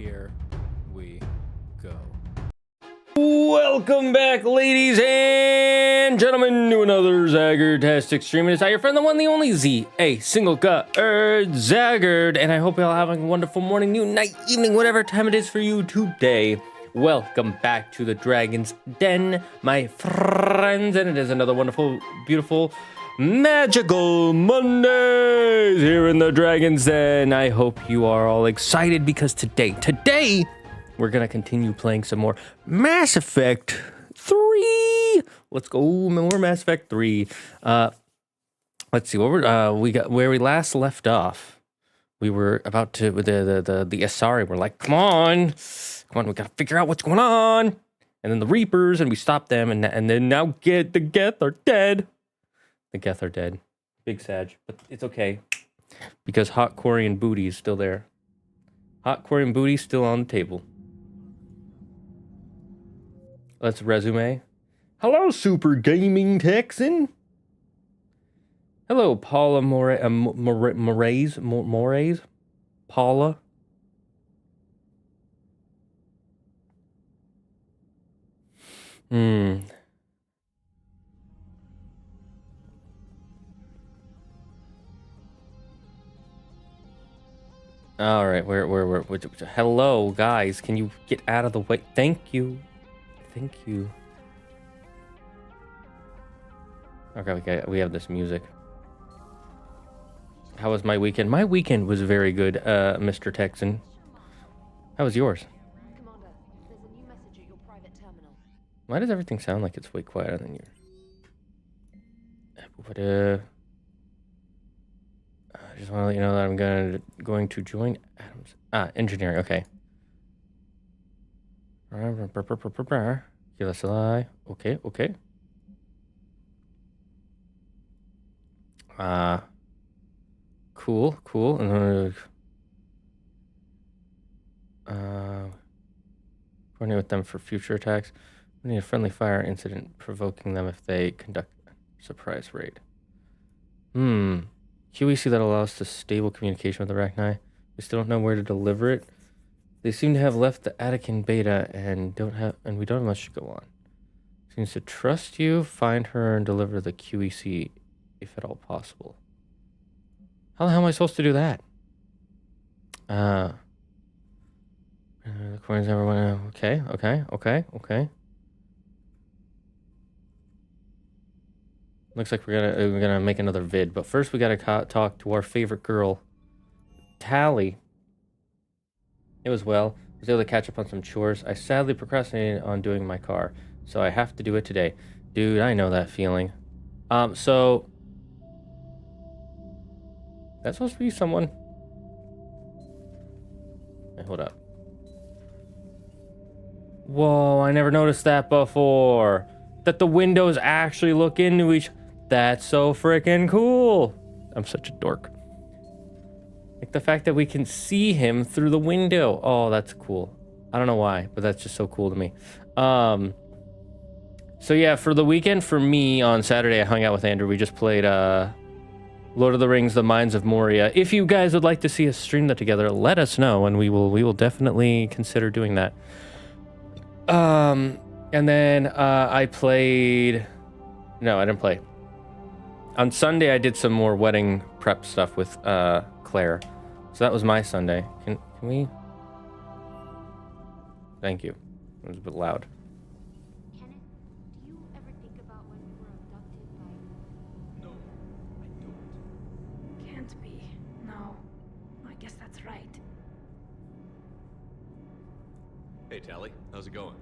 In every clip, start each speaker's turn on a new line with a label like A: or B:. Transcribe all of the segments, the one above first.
A: Here we go. Welcome back, ladies and gentlemen, to another Zaggertastic stream. It is I, your friend, the one, the only Z, a single Zaggard, and I hope you're all having a wonderful morning, noon, night, evening, whatever time it is for you today. Welcome back to the Dragon's Den, my friends, and it is another wonderful, beautiful, magical Mondays here in the Dragon's Den. I hope you are all excited because today, we're gonna continue playing some more Mass Effect 3. Let's go more Mass Effect 3. Let's see what we got. Where we last left off, we were about to with the Asari. We're like, come on, we gotta figure out what's going on. And then the Reapers, and we stopped them, and then now the Geth are dead. The Geth are dead. Big Sag, but it's okay because Hot Quarian Booty is still there. Hot Quarian Booty still on the table. Let's resume. Hello, Super Gaming Texan. Hello, Paula Moraes. Paula. All right, we're hello, guys. Can you get out of the way? Thank you. Thank you. Okay, we have this music. How was my weekend? My weekend was very good, Mr. Texan. How was yours?
B: Commander, there's a new message at your private terminal.
A: Why does everything sound like it's way quieter than yours? But I just want to let you know that I'm going to join Adams. Engineering. Okay. Let's lie. Okay. Cool. And coordinate with them for future attacks. We need a friendly fire incident, provoking them if they conduct a surprise raid. QEC that allows to stable communication with the Arachni. We still don't know where to deliver it. They seem to have left the Attican beta and we don't have much to go on. Seems to trust you. Find her and deliver the QEC if at all possible. How the hell am I supposed to do that? The coins everyone. Okay. Looks like we're gonna make another vid, but first we gotta talk to our favorite girl, Tally. It was well. I was able to catch up on some chores. I sadly procrastinated on doing my car, so I have to do it today. Dude, I know that feeling. So that's supposed to be someone. Hey, hold up. Whoa, I never noticed that before. That the windows actually look into each. That's so freaking cool. I'm such a dork. Like the fact that we can see him through the window. Oh, that's cool. I don't know why, but that's just so cool to me. So yeah, for the weekend, for me, on Saturday, I hung out with Andrew. We just played Lord of the Rings, The Mines of Moria. If you guys would like to see us stream that together, let us know, and we will definitely consider doing that. And then I played... No, I didn't play. On Sunday, I did some more wedding prep stuff with Claire. So that was my Sunday. Can we? Thank you. It was a bit loud.
B: Kenneth, do you ever think about when we were abducted by...
C: No, I don't.
D: Can't be. No. I guess that's right.
C: Hey, Tally, how's it going?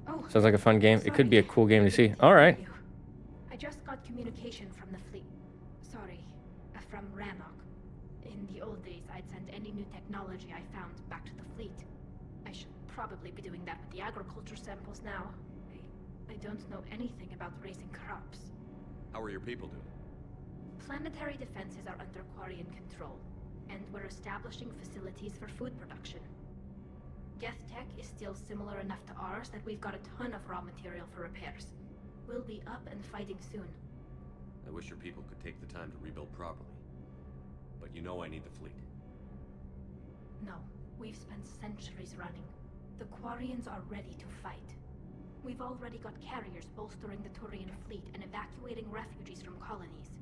D: Oh.
A: Sounds like a fun game. It could be a cool game to see. All right.
D: I just got communication from the fleet. Sorry, from Rannoch. In the old days, I'd send any new technology I found back to the fleet. I should probably be doing that with the agriculture samples now. I don't know anything about raising crops.
C: How are your people doing?
D: Planetary defenses are under Quarian control, and we're establishing facilities for food production. Geth tech is still similar enough to ours that we've got a ton of raw material for repairs. We'll be up and fighting soon.
C: I wish your people could take the time to rebuild properly. But you know I need the fleet.
D: No, We've spent centuries running. The Quarians are ready to fight. We've already got carriers bolstering the Turian fleet and evacuating refugees from colonies.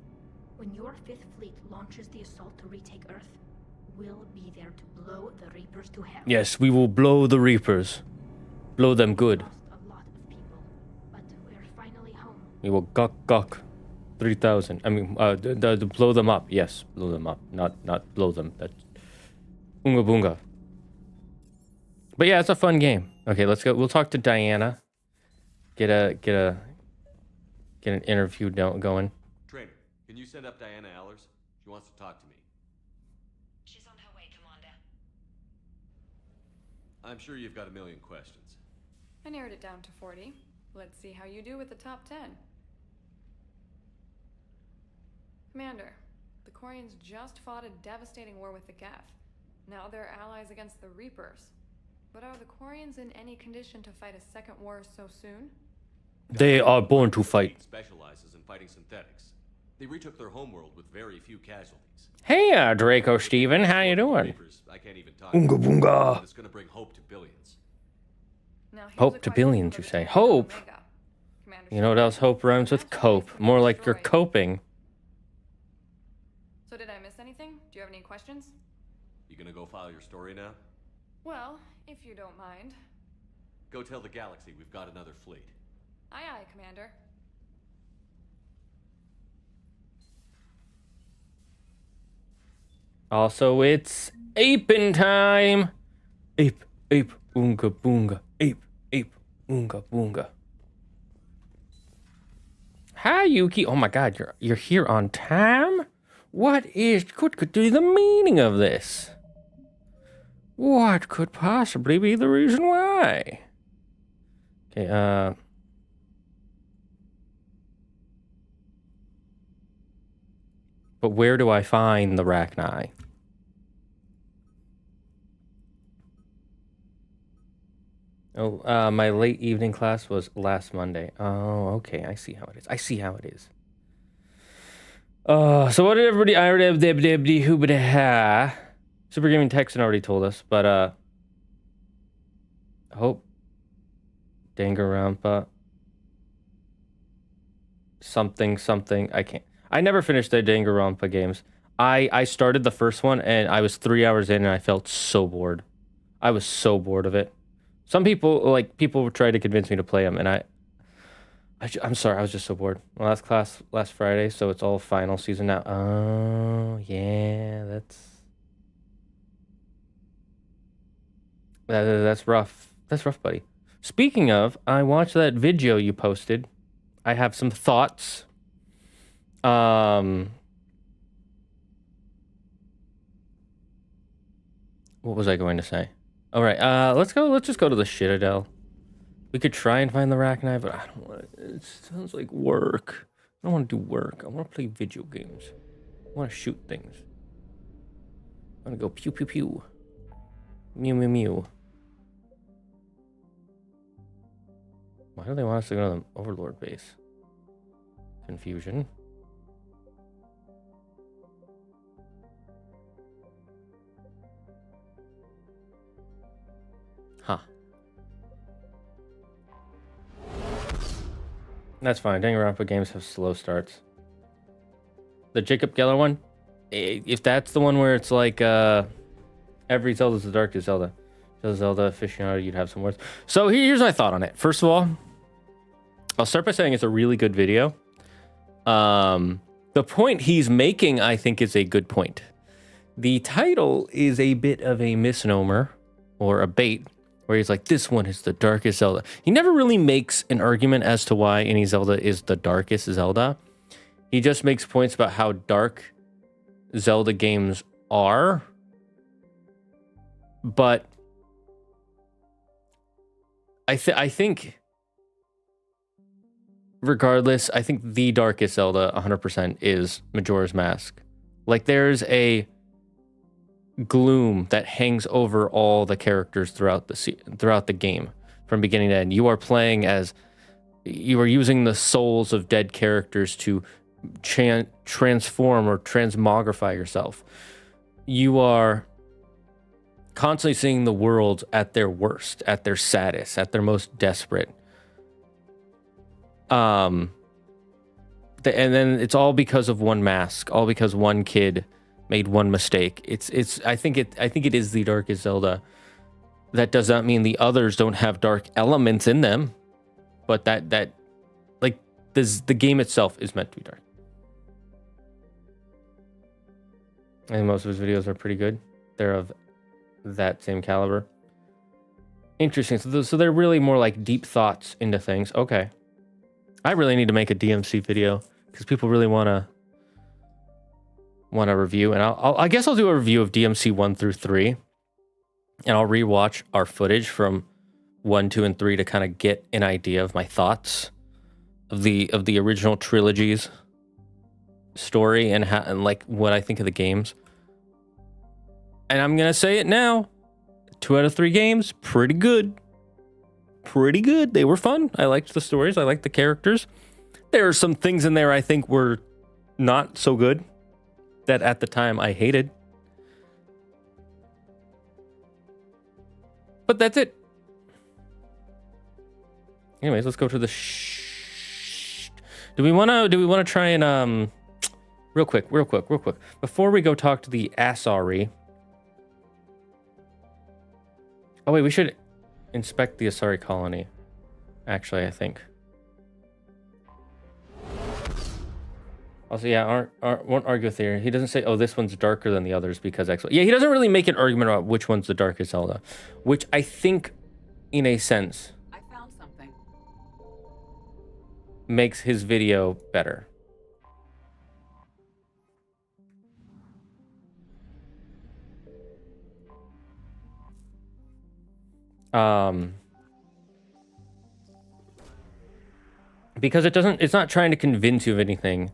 D: When your Fifth Fleet launches the assault to retake Earth, we'll be there to blow the Reapers to hell.
A: Yes, we will blow the Reapers. Blow them good.
D: Lost a lot of people, but we're finally home.
A: We will gok 3,000. I mean, blow them up. Yes, blow them up. Not blow them. That's ungabunga. But yeah, it's a fun game. Okay, let's go. We'll talk to Diana. Get an interview going.
C: Trainer, can you send up Diana Allers? She wants to talk to me.
E: She's on her way, Commander.
C: I'm sure you've got a million questions.
F: I narrowed it down to 40. Let's see how you do with the top 10. Commander, the Quarians just fought a devastating war with the Geth. Now they're allies against the Reapers. But are the Quarians in any condition to fight a second war so soon?
A: They are born to fight.
C: Specializes in fighting synthetics. They retook their homeworld with very few casualties.
A: Hey, Draco Steven, how you doing?
C: Reapers, I can't even talk.
A: Ungabunga.
C: It's gonna bring hope to billions.
F: Now, here's
A: Hope
F: a
A: to
F: question
A: billions,
F: for
A: you
F: the
A: say.
F: Commander
A: Hope?
F: Omega. Commander
A: You know what else hope rhymes with? Cope. More like you're coping.
F: So did I miss anything? Do you have any questions?
C: You gonna go file your story now?
F: Well, if you don't mind.
C: Go tell the galaxy we've got another fleet.
F: Aye, aye, Commander.
A: Also, it's aping time. Ape, unga bunga. Ape, unga bunga. Hi, Yuki. Oh my God, you're here on time. What could be the meaning of this? What could possibly be the reason why? Okay, but where do I find the Rachni? Oh, my late evening class was last Monday. Oh, okay, I see how it is. So what did everybody? I already have the Super Gaming Texan already told us, but Hope Danganronpa something. I never finished the Danganronpa games. I started the first one and I was 3 hours in and I felt so bored. I was so bored of it. Some people would try to convince me to play them, and I'm sorry, I was just so bored. Well, last class last Friday, so it's all final season now. Oh yeah, that's rough. That's rough, buddy. Speaking of, I watched that video you posted. I have some thoughts. What was I going to say? All right, let's just go to the Citadel. We could try and find the Rachni, but I don't want it. It sounds like work. I don't want to do work. I want to play video games. I want to shoot things. I want to go pew pew pew. Mew mew mew. Why do they want us to go to the Overlord base? Confusion. Huh. That's fine. Danganronpa games have slow starts. The Jacob Geller one? If that's the one where it's like, every Zelda's the darkest Zelda. Zelda aficionado, you'd have some words. So here's my thought on it. First of all, I'll start by saying it's a really good video. The point he's making, I think, is a good point. The title is a bit of a misnomer or a bait, where he's like, this one is the darkest Zelda. He never really makes an argument as to why any Zelda is the darkest Zelda. He just makes points about how dark Zelda games are. But I think, regardless, I think the darkest Zelda 100% is Majora's Mask. Like, there's a gloom that hangs over all the characters throughout the game from beginning to end. You are playing as, you are using the souls of dead characters to transform or transmogrify yourself. You are constantly seeing the world at their worst, at their saddest, at their most desperate. And then it's all because of one mask, all because one kid made one mistake. I think it is the darkest Zelda. That does not mean the others don't have dark elements in them, but that like the game itself is meant to be dark. And most of his videos are pretty good. They're of that same caliber. Interesting. So they're really more like deep thoughts into things. Okay. I really need to make a DMC video because people really want to review, and I guess I'll do a review of DMC 1 through 3, and I'll rewatch our footage from 1, 2, and 3 to kind of get an idea of my thoughts of the original trilogy's story and like what I think of the games. And I'm gonna say it now: 2 out of 3 games, pretty good. Pretty good. They were fun. I liked the stories. I liked the characters. There are some things in there I think were not so good that at the time I hated. But that's it. Anyways, let's go to the Do we want to try and real quick before we go talk to the Asari. Oh wait, we should inspect the Asari colony. Actually, I think. Also, yeah, won't argue with here. He doesn't say, oh, this one's darker than the others because X. Yeah, he doesn't really make an argument about which one's the darkest Zelda, which I think, in a sense,
G: I found something.
A: Makes his video better. Because it's not trying to convince you of anything.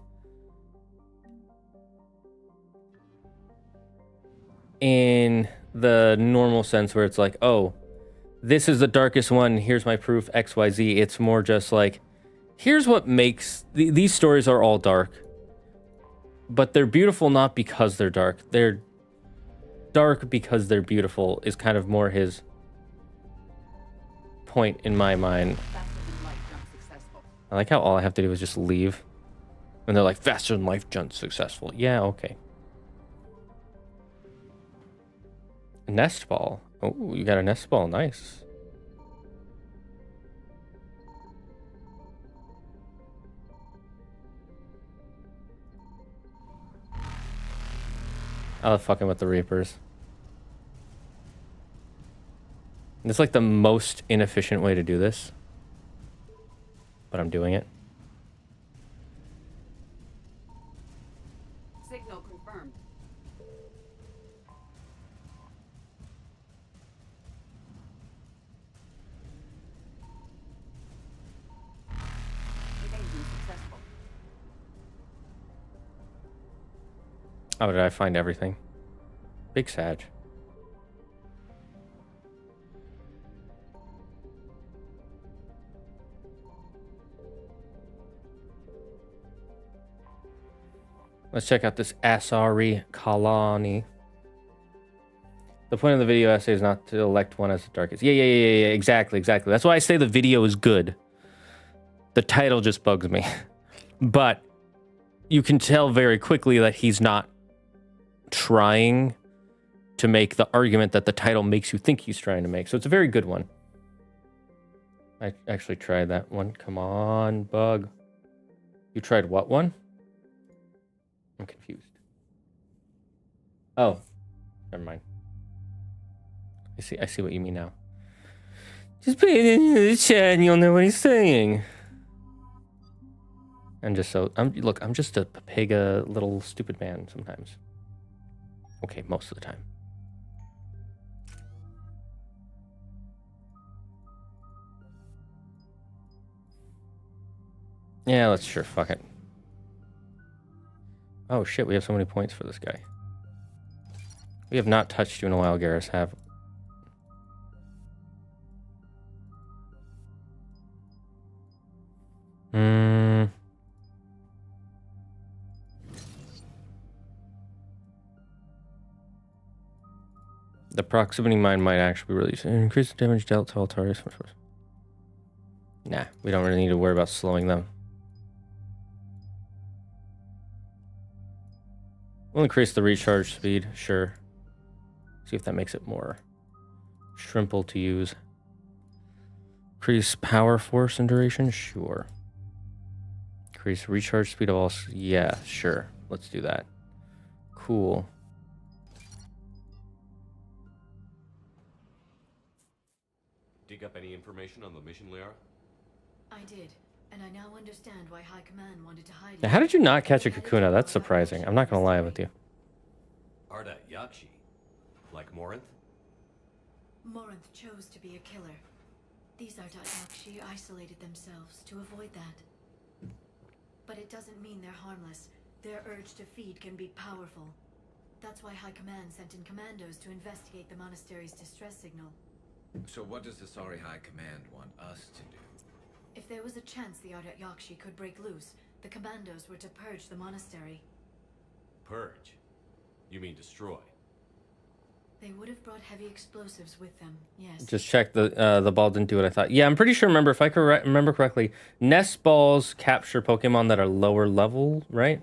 A: In the normal sense where it's like, oh, this is the darkest one, here's my proof, XYZ. It's more just like, here's what makes... these stories are all dark. But they're beautiful not because they're dark. They're dark because they're beautiful is kind of more his point in my mind. I like how all I have to do is just leave. And they're like, faster than life jump successful. Yeah, okay. Nest ball. Oh, you got a nest ball. Nice. I love fucking with the Reapers. It's like the most inefficient way to do this. But I'm doing it.
G: Signal confirmed. Evasion successful.
A: How did I find everything? Big Sag. Let's check out this Asari colony. The point of the video essay is not to elect one as the darkest. Yeah, exactly. That's why I say the video is good. The title just bugs me. But you can tell very quickly that he's not trying to make the argument that the title makes you think he's trying to make. So it's a very good one. I actually tried that one. Come on, bug. You tried what one? I'm confused. Oh, never mind. I see what you mean now. Just pay attention to the chat and you'll know what he's saying. I'm just a papega little stupid man sometimes. Okay, most of the time. Yeah, let's sure fuck it. Oh shit, we have so many points for this guy. We have not touched you in a while, Garrus, have. The proximity mine might actually be released. Increase the damage dealt to all targets. Nah, we don't really need to worry about slowing them. We'll increase the recharge speed, sure. See if that makes it more shrimple to use. Increase power, force, and duration, sure. Increase recharge speed of all. Yeah, sure. Let's do that. Cool.
C: Dig up any information on the mission, Liara?
H: I did, and I now understand why High Command wanted to hide
A: Now, how did you not catch a Kakuna? That's surprising. I'm not gonna lie with you.
C: Arda Yakshi? Like Morinth?
H: Morinth chose to be a killer. These Arda'yakshi isolated themselves to avoid that. But it doesn't mean they're harmless. Their urge to feed can be powerful. That's why High Command sent in commandos to investigate the monastery's distress signal.
I: So what does Asari High Command want us to do?
H: If there was a chance the Arda'yakshi could break loose, the commandos were to purge the monastery.
C: Purge? You mean destroy?
H: They would have brought heavy explosives with them, yes.
A: Just check the ball didn't do what I thought. Yeah, I'm pretty sure. Remember, if I remember correctly, nest balls capture Pokemon that are lower level, right?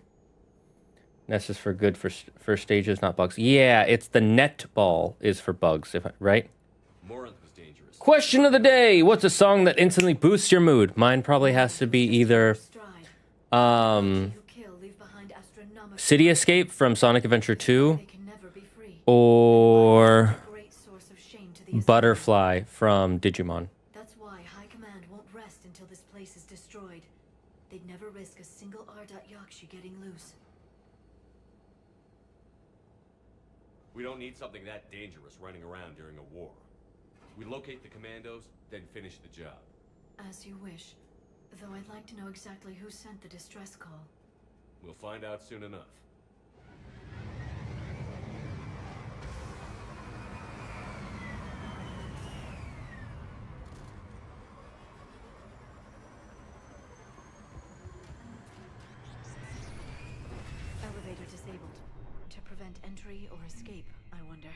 A: Nest is for good for stages, not bugs. Yeah, it's the net ball is for bugs, right?
C: Morinth was dangerous.
A: Question of the day: what's a song that instantly boosts your mood? Mine probably has to be either City Escape from Sonic Adventure 2 or Butterfly from Digimon.
H: That's why High Command won't rest until this place is destroyed. They'd never risk a single Arda'yakshi getting loose.
C: We don't need something that dangerous running around during a war. We locate the commandos, then finish the job.
H: As you wish. Though I'd like to know exactly who sent the distress call.
C: We'll find out soon enough.
H: Elevator disabled. To prevent entry or escape, I wonder.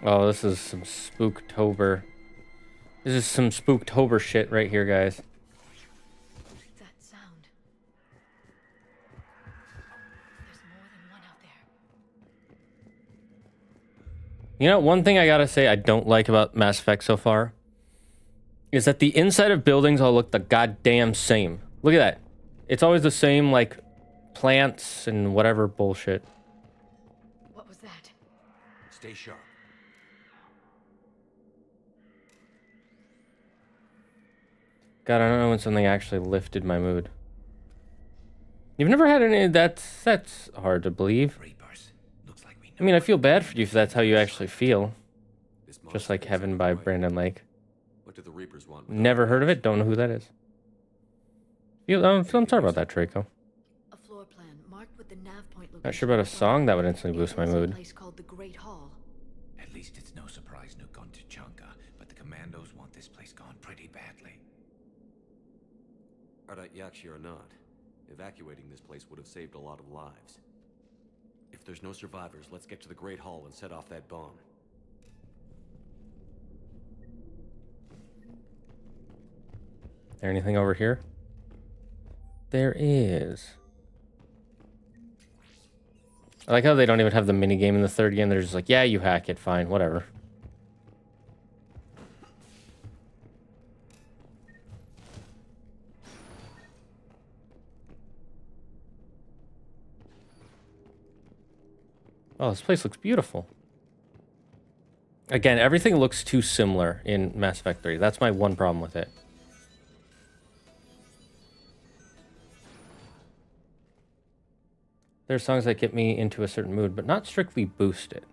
A: Oh, this is some Spooktober. This is some Spooktober shit right here, guys.
H: That sound. There's more than one out there.
A: You know, one thing I gotta say I don't like about Mass Effect so far is that the inside of buildings all look the goddamn same. Look at that. It's always the same, like, plants and whatever bullshit.
H: What was that?
C: Stay sharp.
A: God, I don't know when something actually lifted my mood. You've never had any... That's hard to believe. I mean, I feel bad for you if that's how you actually feel. Just like Heaven by Brandon Lake.
C: What do the Reapers want?
A: Never heard of it, don't know who that is. I'm sorry about that, Draco.
H: A floor plan marked with the nav point location.
A: Not sure about a song that would instantly boost my mood.
H: A place called the Great Hall.
I: At least it's no surprise Nuke gone to Chunka, but the commandos want this place gone pretty badly.
C: Arda'yakshi or not, evacuating this place would have saved a lot of lives. If there's no survivors, let's get to the Great Hall and set off that bomb.
A: There anything over here? There is. I like how they don't even have the minigame in the third game. They're just like, yeah, you hack it, fine, whatever. Oh, this place looks beautiful. Again, everything looks too similar in Mass Effect 3. That's my one problem with it. There are songs that get me into a certain mood, but not strictly boost it.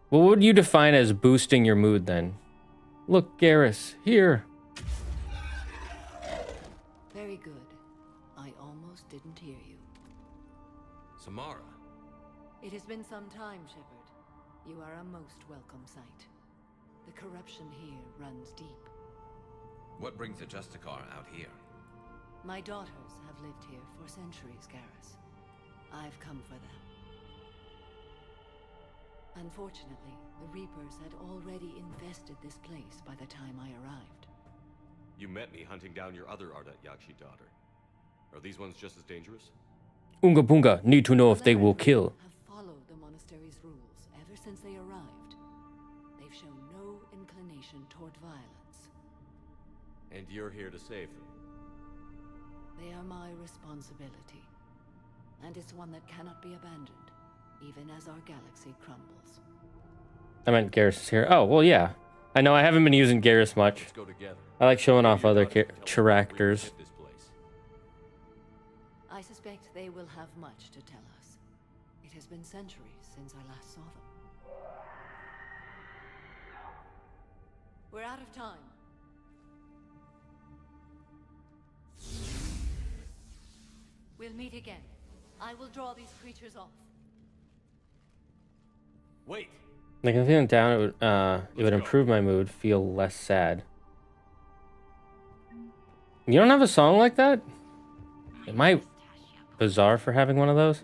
A: What would you define as boosting your mood then? Look, Garrus, here.
H: Very good. I almost didn't hear you.
C: Samara.
H: It has been some time, Shepard. You are a most welcome sight. The corruption here runs deep.
I: What brings the Justicar out here?
J: My daughters have lived here for centuries, Garrus. I've come for them. Unfortunately, the Reapers had already infested this place by the time I arrived.
C: You met me hunting down your other Ardat Yakshi daughter. Are these ones just as dangerous?
A: Ungabunga need to know if they will kill.
J: Have followed the monastery's rules ever since they arrived. They've shown no inclination toward violence.
C: And you're here to save them?
J: They are my responsibility. And it's one that cannot be abandoned, even as our galaxy crumbles.
A: I meant Garrus is here. Oh, well, yeah. I know I haven't been using Garrus much.
C: Let's go together.
A: I like showing off other characters.
J: I suspect they will have much to tell us. It has been centuries since I last saw them. We're out of time. We'll meet again. I will draw these creatures off.
C: Wait.
A: Like, if I'm feeling down, it would improve my mood, feel less sad. You don't have a song like that? Am I bizarre for having one of those?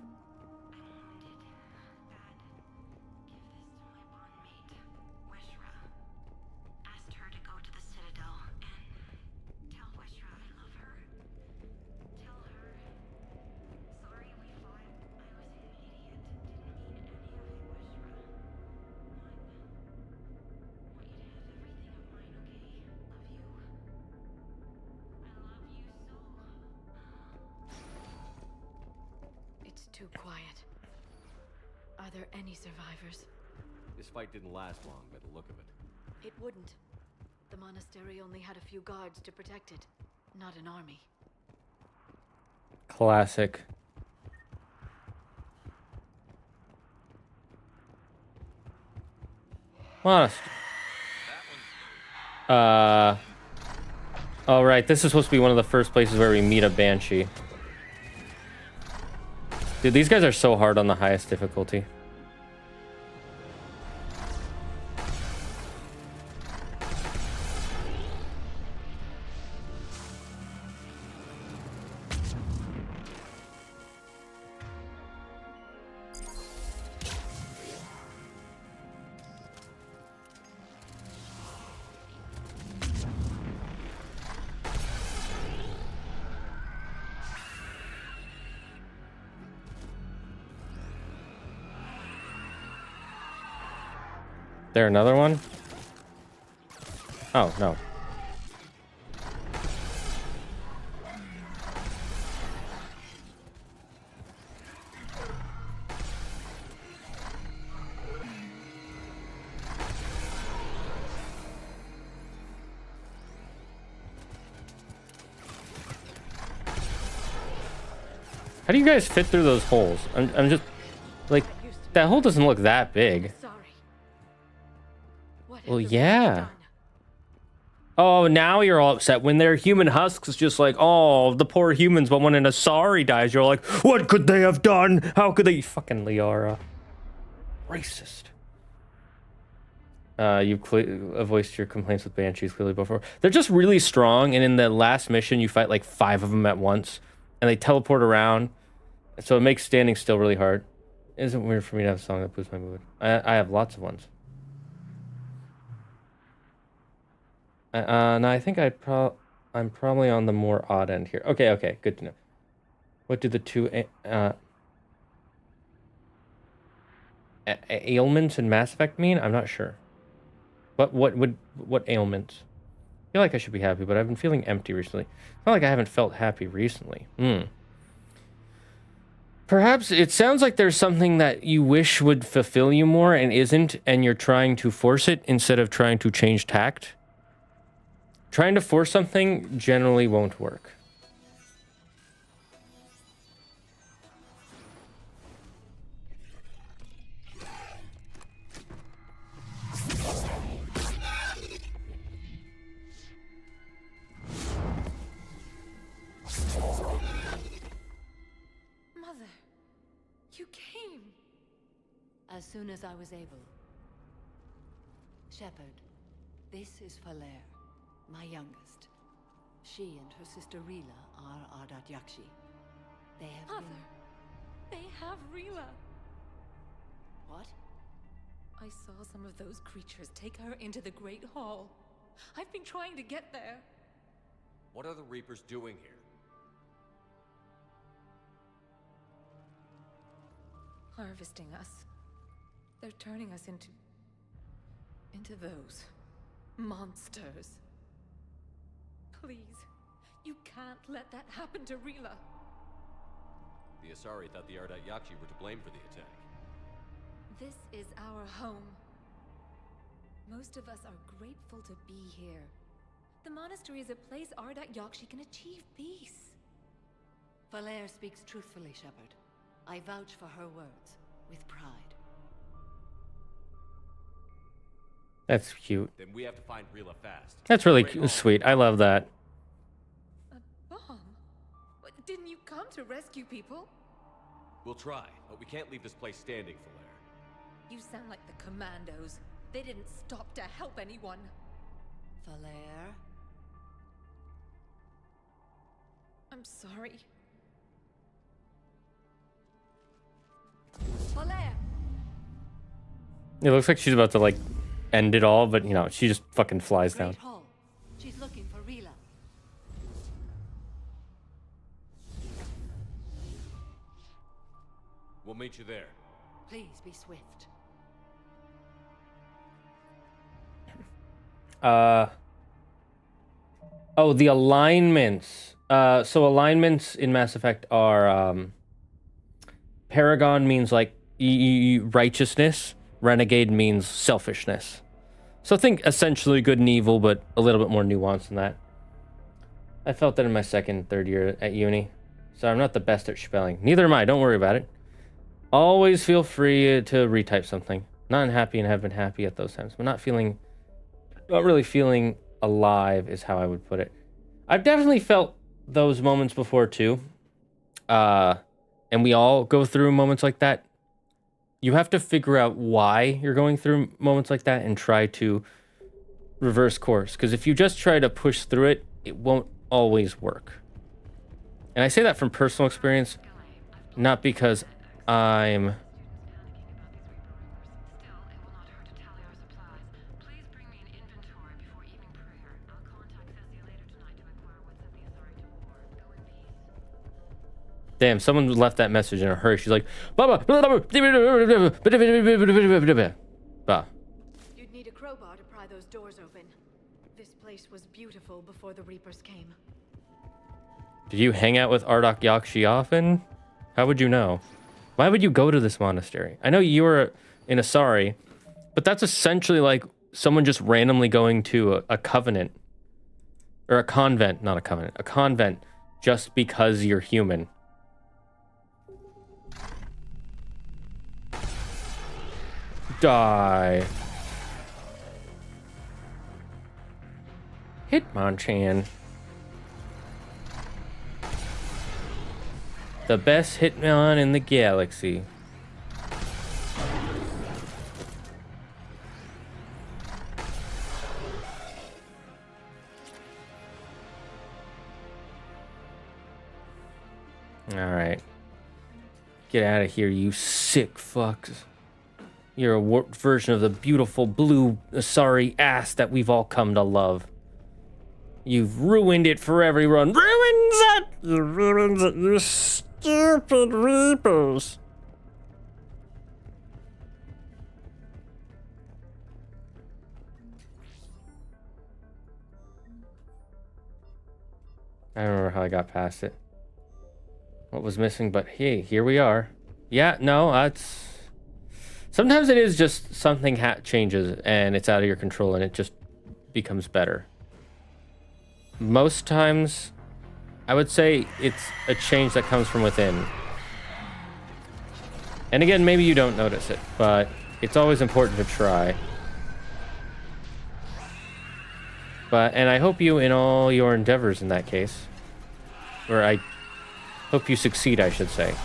H: Too quiet. Are there any survivors?
C: This fight didn't last long by the look of it.
H: It wouldn't. The monastery only had a few guards to protect it, not an army.
A: Classic. Monastery. Oh, right. This is supposed to be one of the first places where we meet a banshee. Dude, these guys are so hard on the highest difficulty. There another one? Oh, no. How do you guys fit through those holes? I'm just like, that hole doesn't look that big. Well, yeah. Oh, now you're all upset. When they're human husks, it's just like, oh, the poor humans. But when an Asari dies, you're like, what could they have done? How could they? Fucking Liara. Racist. You've voiced your complaints with Banshees clearly before. They're just really strong, and in the last mission, you fight like 5 of them at once, and they teleport around, so it makes standing still really hard. It isn't weird for me to have a song that boosts my mood. I have lots of ones. No, I think I'm probably on the more odd end here. Okay, good to know. What do the two ailments in Mass Effect mean? I'm not sure. What ailments? I feel like I should be happy, but I've been feeling empty recently. It's not like I haven't felt happy recently. Perhaps it sounds like there's something that you wish would fulfill you more and isn't, and you're trying to force it instead of trying to change tact. Trying to force something generally won't work.
H: Mother, you came.
J: As soon as I was able. Shepard, this is Falere, my youngest. She and her sister Rila are Ardat Yakshi. They have
F: Mother,
J: been...
F: they have Rila.
J: What?
F: I saw some of those creatures take her into the Great Hall. I've been trying to get there.
C: What are the Reapers doing here?
F: Harvesting us. They're turning us into those monsters. Please, you can't let that happen to Rila.
C: The Asari thought the Ardat Yakshi were to blame for the attack.
F: This is our home. Most of us are grateful to be here. The monastery is a place Ardat Yakshi can achieve peace.
J: Valere speaks truthfully, Shepard. I vouch for her words, with pride.
A: That's cute.
C: Then we have to find Rila fast.
A: That's really
C: Great Hall.
A: sweet. I love that.
F: A bomb? Didn't you come to rescue people?
C: We'll try, but we can't leave this place standing, Valere.
F: You sound like the Commandos. They didn't stop to help anyone.
J: Valere?
F: I'm sorry.
J: Valere!
A: It looks like she's about to, like, end it all, but, you know, she just fucking flies down.
J: Great Hall. She's looking for Rila.
C: We'll meet you there.
J: Please be swift.
A: Oh, the alignments. So alignments in Mass Effect are, Paragon means, like, righteousness. Renegade means selfishness. So think essentially good and evil, but a little bit more nuanced than that. I felt that in my second, third year at uni. So I'm not the best at spelling. Neither am I, don't worry about it. Always feel free to retype something. Not unhappy and have been happy at those times. But not really feeling alive is how I would put it. I've definitely felt those moments before too. And we all go through moments like that. You have to figure out why you're going through moments like that and try to reverse course. Because if you just try to push through it, it won't always work. And I say that from personal experience, not because I'm... Damn, someone left that message in a hurry. She's like, Baba.
H: You'd need a crowbar to pry those doors open. This place was beautiful before the Reapers came.
A: Did you hang out with Ardat Yakshi often? How would you know? Why would you go to this monastery? I know you were in Asari, but that's essentially like someone just randomly going to a covenant. Or a convent, not a covenant. A convent just because you're human. Die. Hitmonchan. The best Hitmon in the galaxy. Alright. Get out of here, you sick fucks. You're a warped version of the beautiful blue Asari ass that we've all come to love. You've ruined it for everyone. Ruins it! You ruined it, you stupid Reapers. I don't remember how I got past it. What was missing, but hey, here we are. Yeah, no, that's... Sometimes it is just something changes and it's out of your control and it just becomes better. Most times, I would say it's a change that comes from within. And again, maybe you don't notice it, but it's always important to try. And I hope you in all your endeavors in that case. Or I hope you succeed, I should say.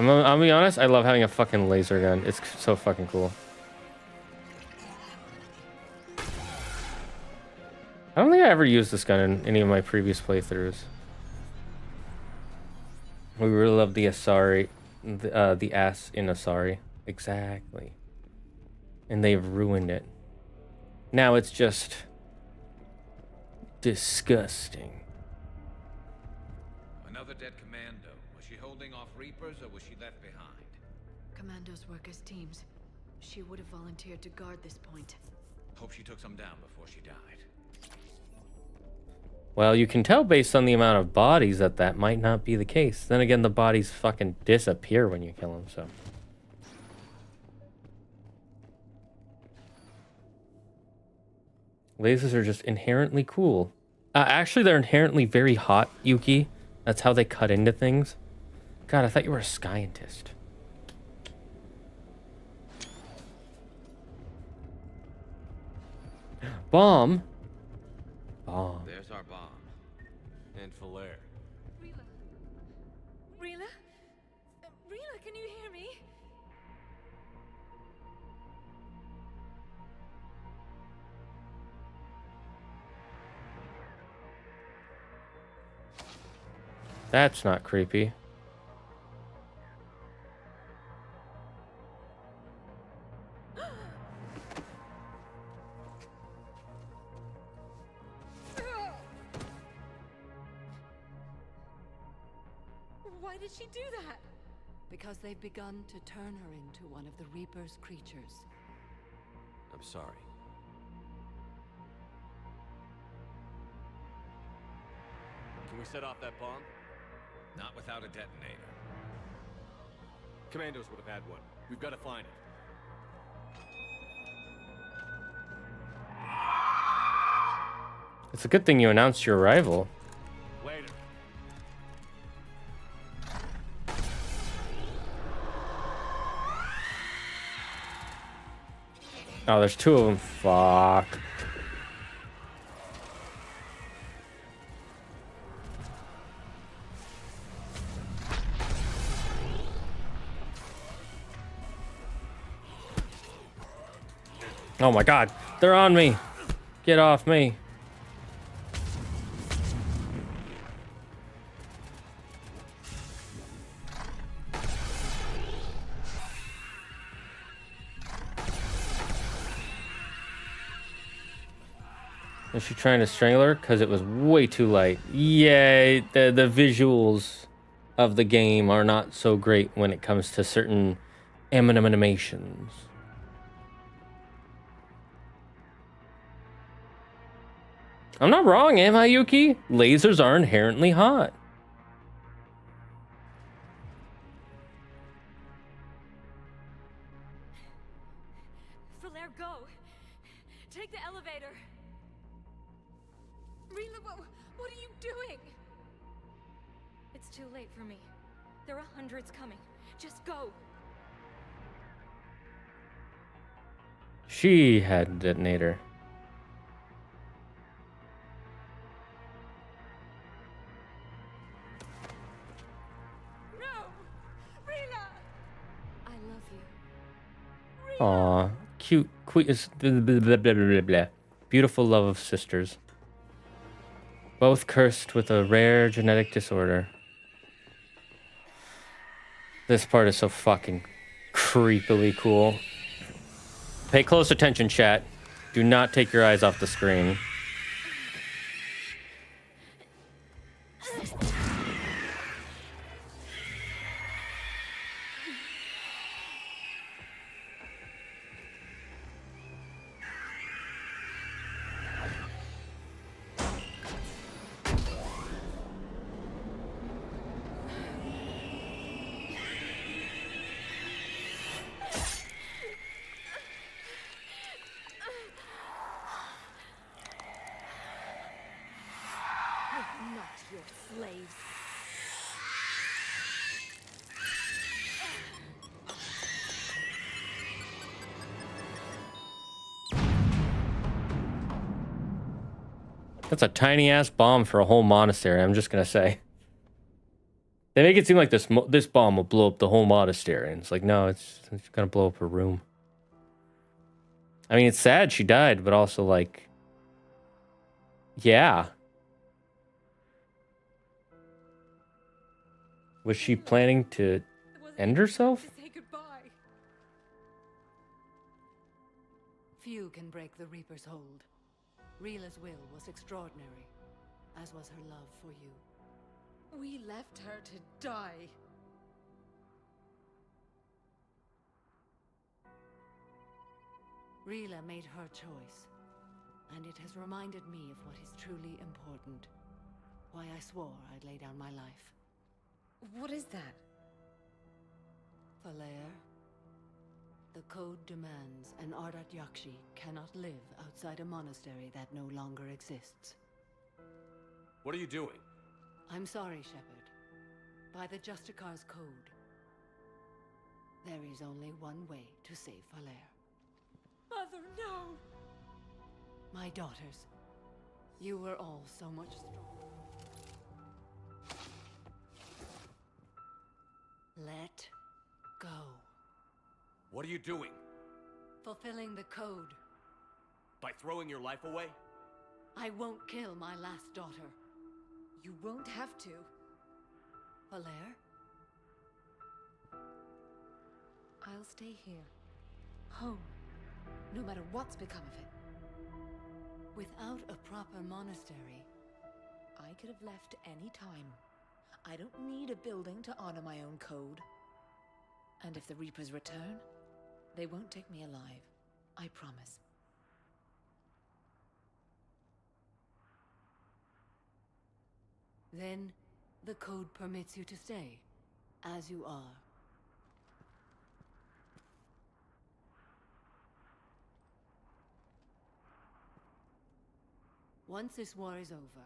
A: I'll be honest, I love having a fucking laser gun. It's so fucking cool. I don't think I ever used this gun in any of my previous playthroughs. We really love the Asari, the ass in Asari. Exactly. And they've ruined it. Now it's just disgusting.
I: Another dead commando. Was she holding off Reapers or was she left behind?
H: Commandos work as teams. She would have volunteered to guard this point.
I: Hope she took some down before she died.
A: Well, you can tell based on the amount of bodies that might not be the case. Then again, the bodies fucking disappear when you kill them, so. Lasers are just inherently cool. Actually, they're inherently very hot, Yuki. That's how they cut into things. God, I thought you were a scientist. Bomb. Bomb.
C: There's our bomb. And Falaire.
F: Rila? Rila, can you hear me?
A: That's not creepy.
F: Why did she do that?
J: Because they've begun to turn her into one of the Reaper's creatures.
C: I'm sorry. Can we set off that bomb?
I: Not without a detonator.
C: Commandos would have had one. We've got to find it.
A: It's a good thing you announced your arrival.
C: Later.
A: Oh, there's two of them. Fuck. Oh my god, they're on me. Get off me. Is she trying to strangle her? Because it was way too light. Yay, the visuals of the game are not so great when it comes to certain animations. I'm not wrong, am I, Yuki? Lasers are inherently hot.
F: Falaire, go! Take the elevator! Rila, what are you doing? It's too late for me. There are hundreds coming. Just go!
A: She had a detonator. Aw, cute, beautiful love of sisters. Both cursed with a rare genetic disorder. This part is so fucking creepily cool. Pay close attention, chat. Do not take your eyes off the screen. That's a tiny ass bomb for a whole monastery, I'm just gonna say. They make it seem like this bomb will blow up the whole monastery, and it's like, no, it's gonna blow up her room. I mean, it's sad she died, but also like, yeah. Was she planning to end herself?
J: Few can break the Reaper's hold. Rila's will was extraordinary, as was her love for you.
K: We left her to die.
J: Rila made her choice, and it has reminded me of what is truly important. Why I swore I'd lay down my life.
K: What is that?
J: Falair, the code demands an Ardat Yakshi cannot live outside a monastery that no longer exists.
C: What are you doing?
J: I'm sorry, Shepard. By the Justicar's code, there is only one way to save Falair.
K: Mother, no!
J: My daughters, you were all so much stronger. Let go.
C: What are you doing?
J: Fulfilling the code.
C: By throwing your life away?
J: I won't kill my last daughter.
K: You won't have to.
J: Falair?
K: I'll stay here. Home. No matter what's become of it.
J: Without a proper monastery,
K: I could have left any time. I don't need a building to honor my own code. And if the Reapers return, they won't take me alive. I promise.
J: then the code permits you to stay, as you are. Once this war is over,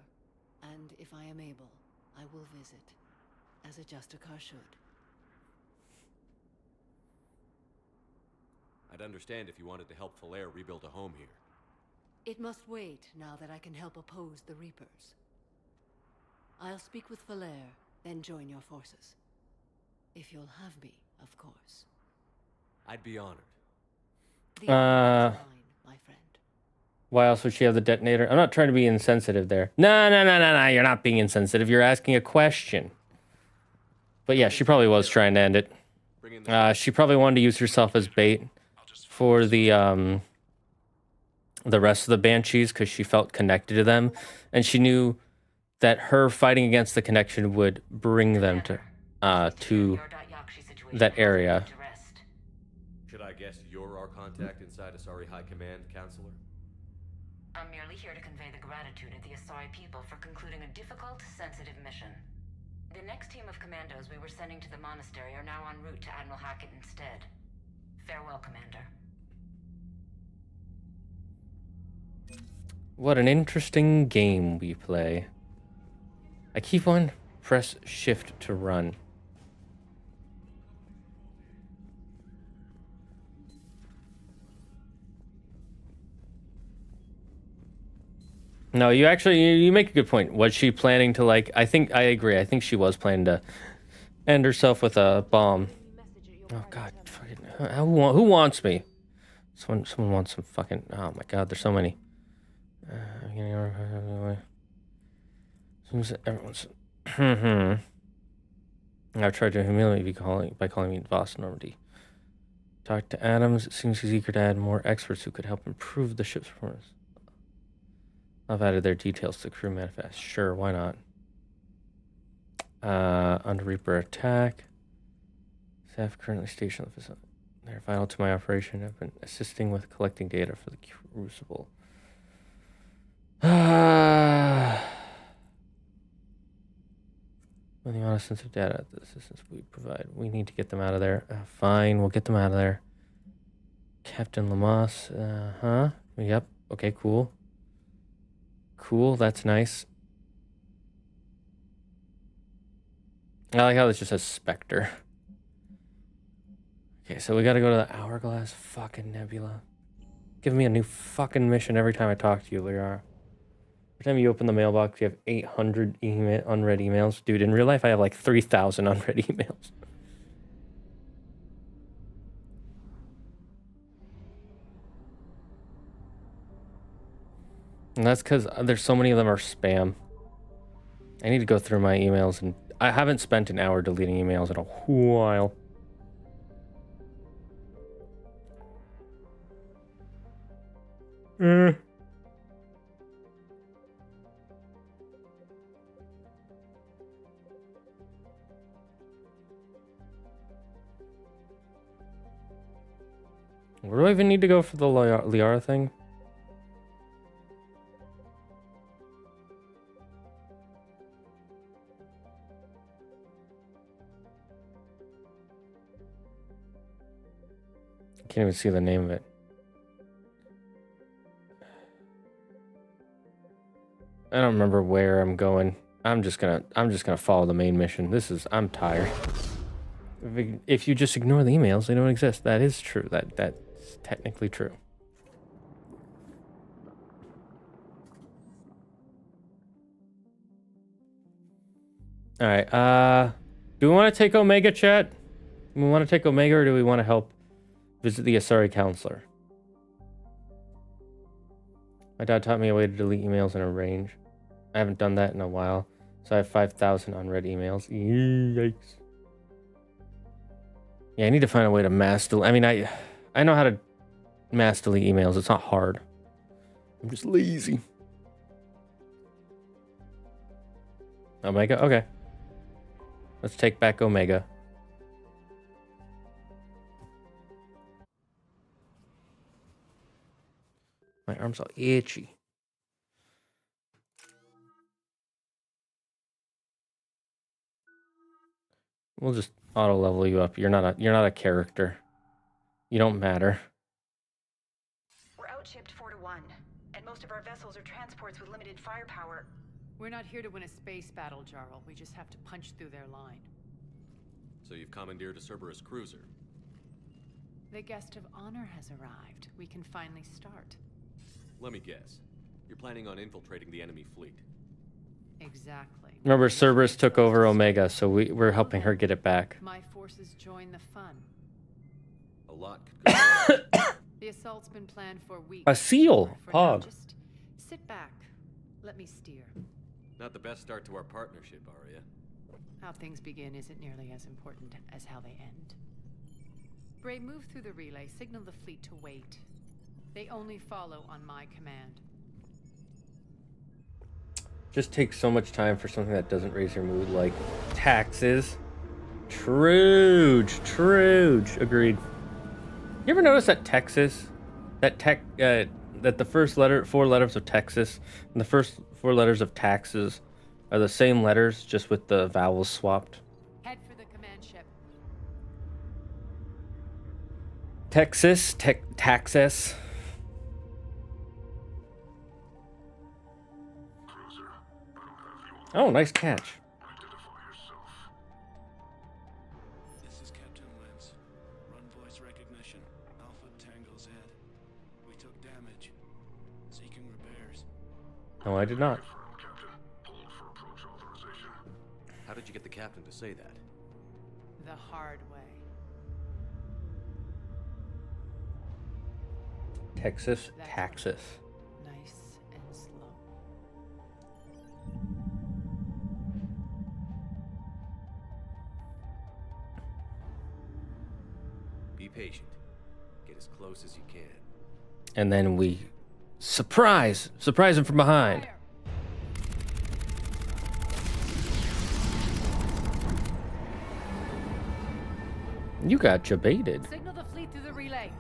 J: and if I am able, I will visit, as a Justicar should.
C: I'd understand if you wanted to help Falair rebuild a home here.
J: It must wait now that I can help oppose the Reapers. I'll speak with Falair, then join your forces. If you'll have me, of course.
C: I'd be honored.
J: The honor is mine, my friend.
A: Why else would she have the detonator? I'm not trying to be insensitive there. No, you're not being insensitive. You're asking a question. But yeah, she probably was trying to end it. She probably wanted to use herself as bait for the rest of the Banshees because she felt connected to them. And she knew that her fighting against the connection would bring them to that area.
C: Should I guess you're our contact inside Asari High Command, Counselor?
L: I'm merely here to convey the gratitude of the Asari people for concluding a difficult, sensitive mission. The next team of commandos we were sending to the monastery are now en route to Admiral Hackett instead. Farewell, Commander.
A: What an interesting game we play. I keep on press shift to run. No, you make a good point. Was she planning to, like, I agree. I think she was planning to end herself with a bomb. Oh god, fucking who wants me? Someone wants some fucking, oh my god, there's so many. Everyone's I've tried to humiliate me by calling me boss Normandy. Talk to Adams. It seems he's eager to add more experts who could help improve the ship's performance. I've added their details to the crew manifest. Sure, why not? Under Reaper attack. Staff currently stationed at the facility. They're vital to my operation. I've been assisting with collecting data for the Crucible. With the amount of sensitive data, the assistance we provide, we need to get them out of there. Fine, we'll get them out of there. Captain Lamas, Yep, okay, cool. Cool, that's nice. I like how this just says Spectre. Okay, so we gotta go to the Hourglass fucking Nebula. Give me a new fucking mission every time I talk to you, Liara. Every time you open the mailbox, you have 800 unread emails. Dude, in real life, I have like 3,000 unread emails. And that's because there's so many of them are spam. I need to go through my emails, and I haven't spent an hour deleting emails in a while. Where do I even need to go for the Liara thing? I can't even see the name of it. I don't remember where I'm going. I'm just gonna follow the main mission. I'm tired. If you just ignore the emails, they don't exist. That is true. That's technically true. All right. Do we want to take Omega, chat? Do we want to take Omega, or do we want to help visit the Asari counselor? My dad taught me a way to delete emails in a range. I haven't done that in a while, so I have 5,000 unread emails. Yikes. Yeah, I need to find a way to mass delete. I mean, I know how to mass delete emails. It's not hard. I'm just lazy. Omega? Okay. Let's take back Omega. My arm's all itchy. We'll just auto level you up. You're not a character. You don't matter.
E: We're outshipped 4-1, and most of our vessels are transports with limited firepower.
G: We're not here to win a space battle, Jarl. We just have to punch through their line.
C: So you've commandeered a Cerberus cruiser.
G: The guest of honor has arrived. We can finally start.
C: Let me guess. You're planning on infiltrating the enemy fleet.
G: Exactly.
A: Remember, Cerberus took over Omega, so we're helping her get it back.
G: My forces join the fun.
C: A lot could go wrong.
G: The assault's been planned for weeks.
A: A seal.
G: For now,
A: Pog.
G: just sit back. Let me steer.
C: Not the best start to our partnership, Arya.
G: How things begin isn't nearly as important as how they end. Bray, move through the relay. Signal the fleet to wait. They only follow on my command.
A: Just takes so much time for something that doesn't raise your mood, like taxes. Truge. Agreed. You ever notice that Texas, that the first four letters of Texas and the first four letters of taxes are the same letters, just with the vowels swapped?
G: Head for the command ship.
A: Texas, Taxes. Oh, nice catch.
M: This is Captain Lance. Run voice recognition. Alpha Tango Z. We took damage. Seeking repairs.
A: No, I did not.
C: How did you get the captain to say that?
G: The hard way.
A: Texas, Taxes.
G: Nice and slow.
C: Be patient. Get as close as you can.
A: And then we surprise him from behind.
G: Fire.
A: You got jebaited.
G: Signal the fleet through the relay.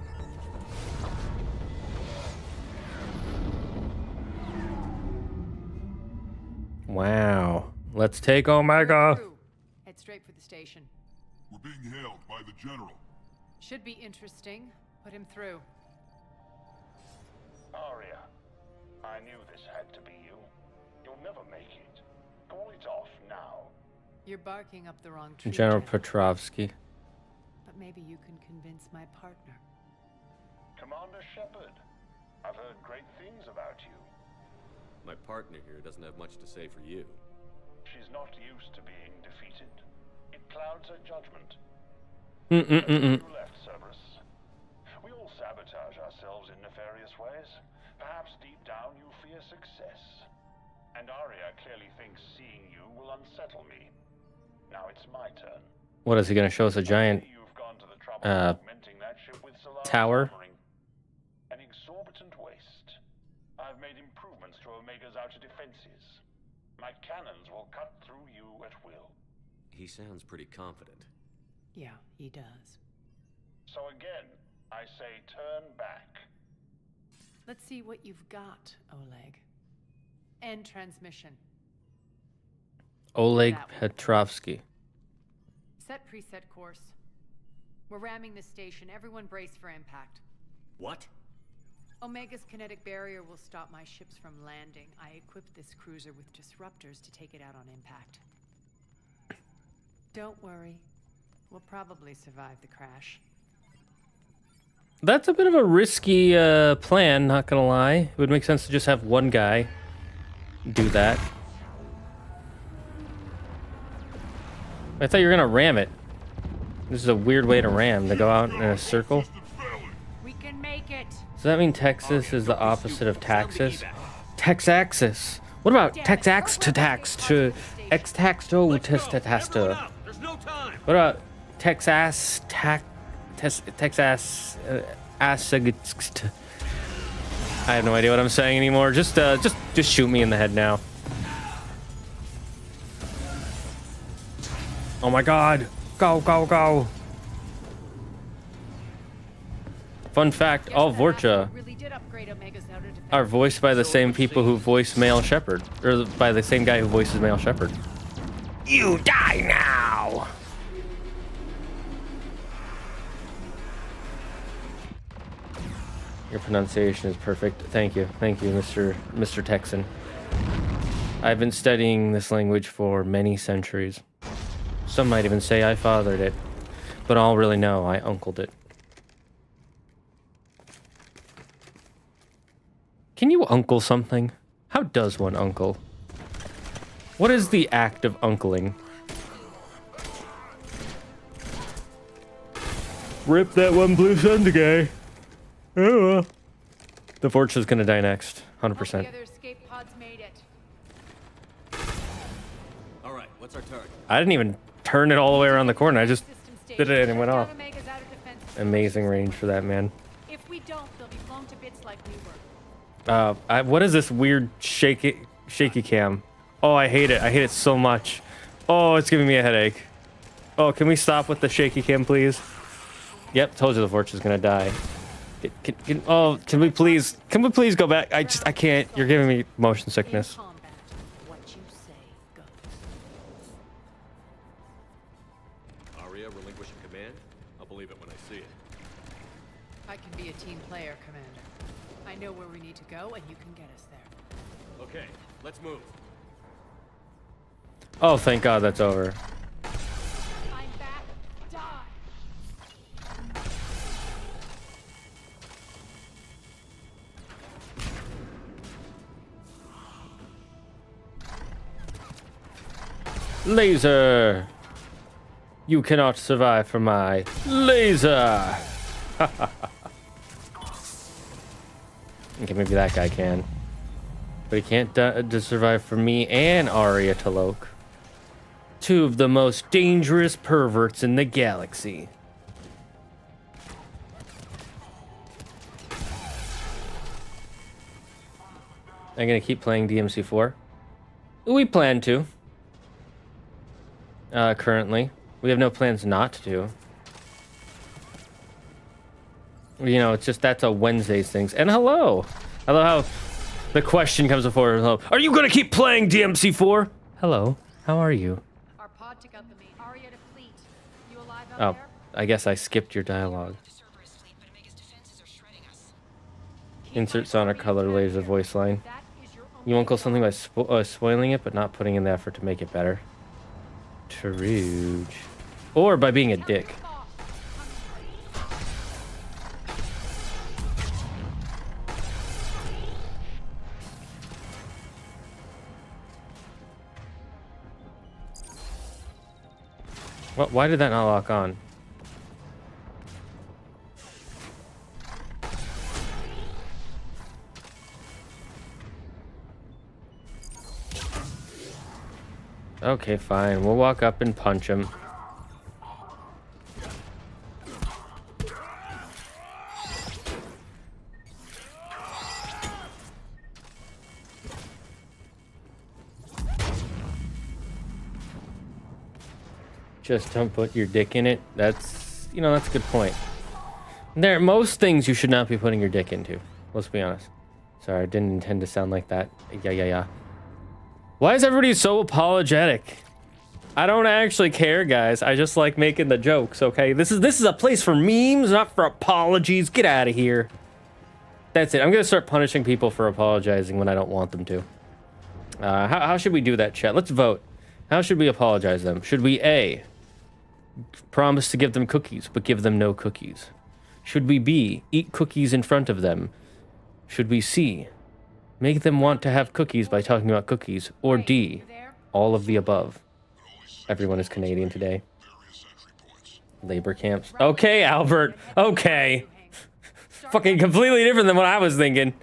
A: Wow. Let's take Omega.
G: Through. Head straight for the station.
N: We're being hailed by the General.
G: Should be interesting. Put him through.
O: Arya, I knew this had to be you. You'll never make it. Call it off now.
G: You're barking up the wrong tree.
A: General
G: Jack.
A: Petrovsky.
G: But maybe you can convince my partner.
O: Commander Shepard, I've heard great things about you.
C: My partner here doesn't have much to say for you.
O: She's not used to being defeated. It clouds her judgment.
A: Mm-mm-mm-mm.
O: You left, Cerberus. We all sabotage ourselves in nefarious ways. Perhaps deep down you fear success. And Arya clearly thinks seeing you will unsettle me. Now it's my turn.
A: What is he going to show us? A giant tower?
O: An exorbitant waste. I've made improvements to Omega's outer defenses. My cannons will cut through you at will.
C: He sounds pretty confident.
G: Yeah, he does.
O: So again, I say turn back.
G: Let's see what you've got, Oleg. End transmission.
A: Oleg Petrovsky.
G: Set preset course. We're ramming the station. Everyone brace for impact.
C: What?
G: Omega's kinetic barrier will stop my ships from landing. I equipped this cruiser with disruptors to take it out on impact. Don't worry. We'll probably survive the crash.
A: That's a bit of a risky plan, not gonna lie. It would make sense to just have one guy do that. I thought you were gonna ram it. This is a weird way to ram, to go out in a circle.
G: We can make it.
A: Does that mean Texas is the opposite of Taxis? Texaxis. What about Texax to tax to X-taxto testaster? What about Texas Texas I have no idea what I'm saying anymore. Just shoot me in the head now. Oh my god. Go, go, go. Fun fact, all Vorcha are voiced by the same people who voice male Shepard. Or by the same guy who voices male Shepard. You die now! Your pronunciation is perfect. Thank you, Mr. Texan. I've been studying this language for many centuries. Some might even say I fathered it, but all really know I uncled it. Can you uncle something? How does one uncle? What is the act of uncling? Rip that one blue sun guy. Oh well. The Vorcha's gonna die next, 100%.
C: Alright, what's our target?
A: I didn't even turn it all the way around the corner. I just did it and it went off. Amazing range for that, man.
G: If we don't, they'll be blown to bits like we were.
A: What is this weird shaky cam? Oh, I hate it. I hate it so much. Oh, it's giving me a headache. Oh, can we stop with the shaky cam, please? Yep, told you the Vorcha's gonna die. Can we please go back? I can't. You're giving me motion sickness.
C: Arya relinquishing command? I'll believe it when I see it.
G: I can be a team player, Commander. I know where we need to go, and you can get us there.
C: Okay, let's move.
A: Oh, thank God that's over.
G: I'm back. Die.
A: Laser! You cannot survive for my laser! Okay, maybe that guy can. But he can't survive for me and Arya Talok. Two of the most dangerous perverts in the galaxy. I'm gonna keep playing DMC4. We plan to. Currently. We have no plans not to. You know, it's just that's a Wednesdays things. And hello! I love how the question comes before. Hello. Are you gonna keep playing DMC4? Hello. How are you?
G: Our pod took out the main Arya to fleet. You alive out
A: Oh,
G: there?
A: I guess I skipped your dialogue. Insert sonic color laser voice line. You uncle something by spoiling it, but not putting in the effort to make it better. Truge. Or by being a dick. What? Why did that not lock on? Okay, fine. We'll walk up and punch him. Just don't put your dick in it. That's, you know, that's a good point. There, most things you should not be putting your dick into. Let's be honest. Sorry, I didn't intend to sound like that. Yeah. Why is everybody so apologetic? I don't actually care, guys. I just like making the jokes, okay? This is a place for memes, not for apologies. Get out of here. That's it. I'm gonna start punishing people for apologizing when I don't want them to. How should we do that, chat? Let's vote. How should we apologize them? Should we A, promise to give them cookies, but give them no cookies? Should we B, eat cookies in front of them? Should we C, make them want to have cookies by talking about cookies? Or D, all of the above? Everyone is Canadian today. Labor camps. Okay, Albert. Okay. Fucking completely different than what I was thinking.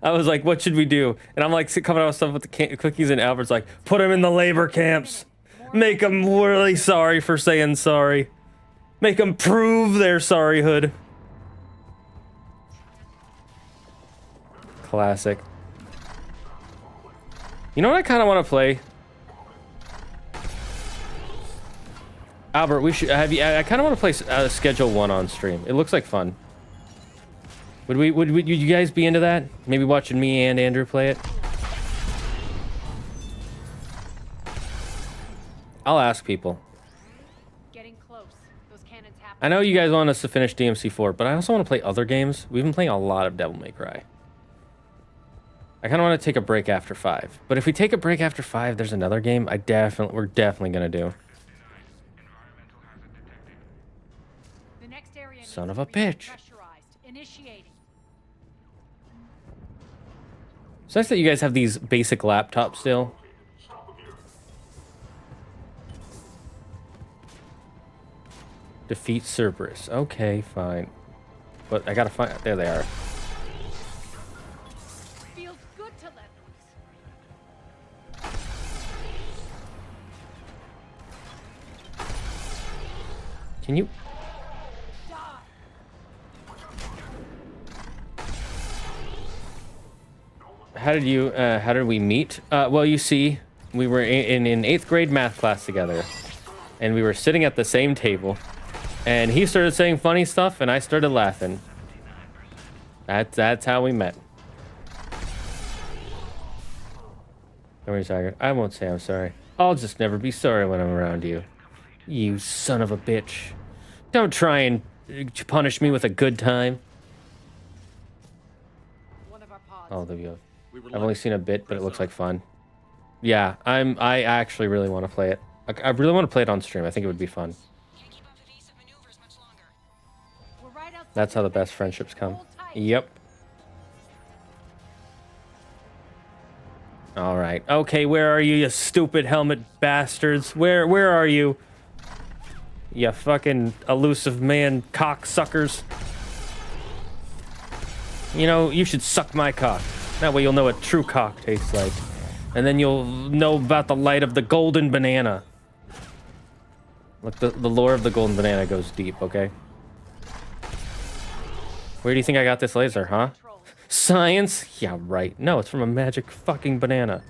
A: I was like, what should we do? And I'm like coming out with stuff with the cookies, and Albert's like, put them in the labor camps. Make them really sorry for saying sorry. Make them prove their sorryhood. Classic. You know what I kind of want to play? Albert, we should have you. I kind of want to play Schedule 1 on stream. It looks like fun. Would you guys be into that? Maybe watching me and Andrew play it? I'll ask people.
G: Getting close. Those cannons happen.
A: I know you guys want us to finish DMC4, but I also want to play other games. We've been playing a lot of Devil May Cry. I kind of want to take a break after 5. But if we take a break after 5, there's another game we're definitely going to do.
G: The next area
A: Son of a bitch.
G: Initiating.
A: It's nice that you guys have these basic laptops still. Defeat Cerberus. Okay, fine. But I gotta find... There they are.
G: Feels good to let
A: Can you... How did we meet? Well, you see, we were in 8th grade math class together, and we were sitting at the same table, and he started saying funny stuff, and I started laughing. That's how we met. Don't worry, Tiger. I won't say I'm sorry. I'll just never be sorry when I'm around you. You son of a bitch. Don't try and punish me with a good time. Oh, there you go. I've only seen a bit, but it looks like fun. Yeah, I actually really want to play it. I really want to play it on stream. I think it would be fun. That's how the best friendships come. Yep. All right. Okay, where are you, you stupid helmet bastards? Where are you? You fucking elusive man cocksuckers. You know, you should suck my cock. That way you'll know what true cock tastes like. And then you'll know about the light of the golden banana. Look, the lore of the golden banana goes deep, okay? Where do you think I got this laser, huh? Science? Yeah, right. No, it's from a magic fucking banana.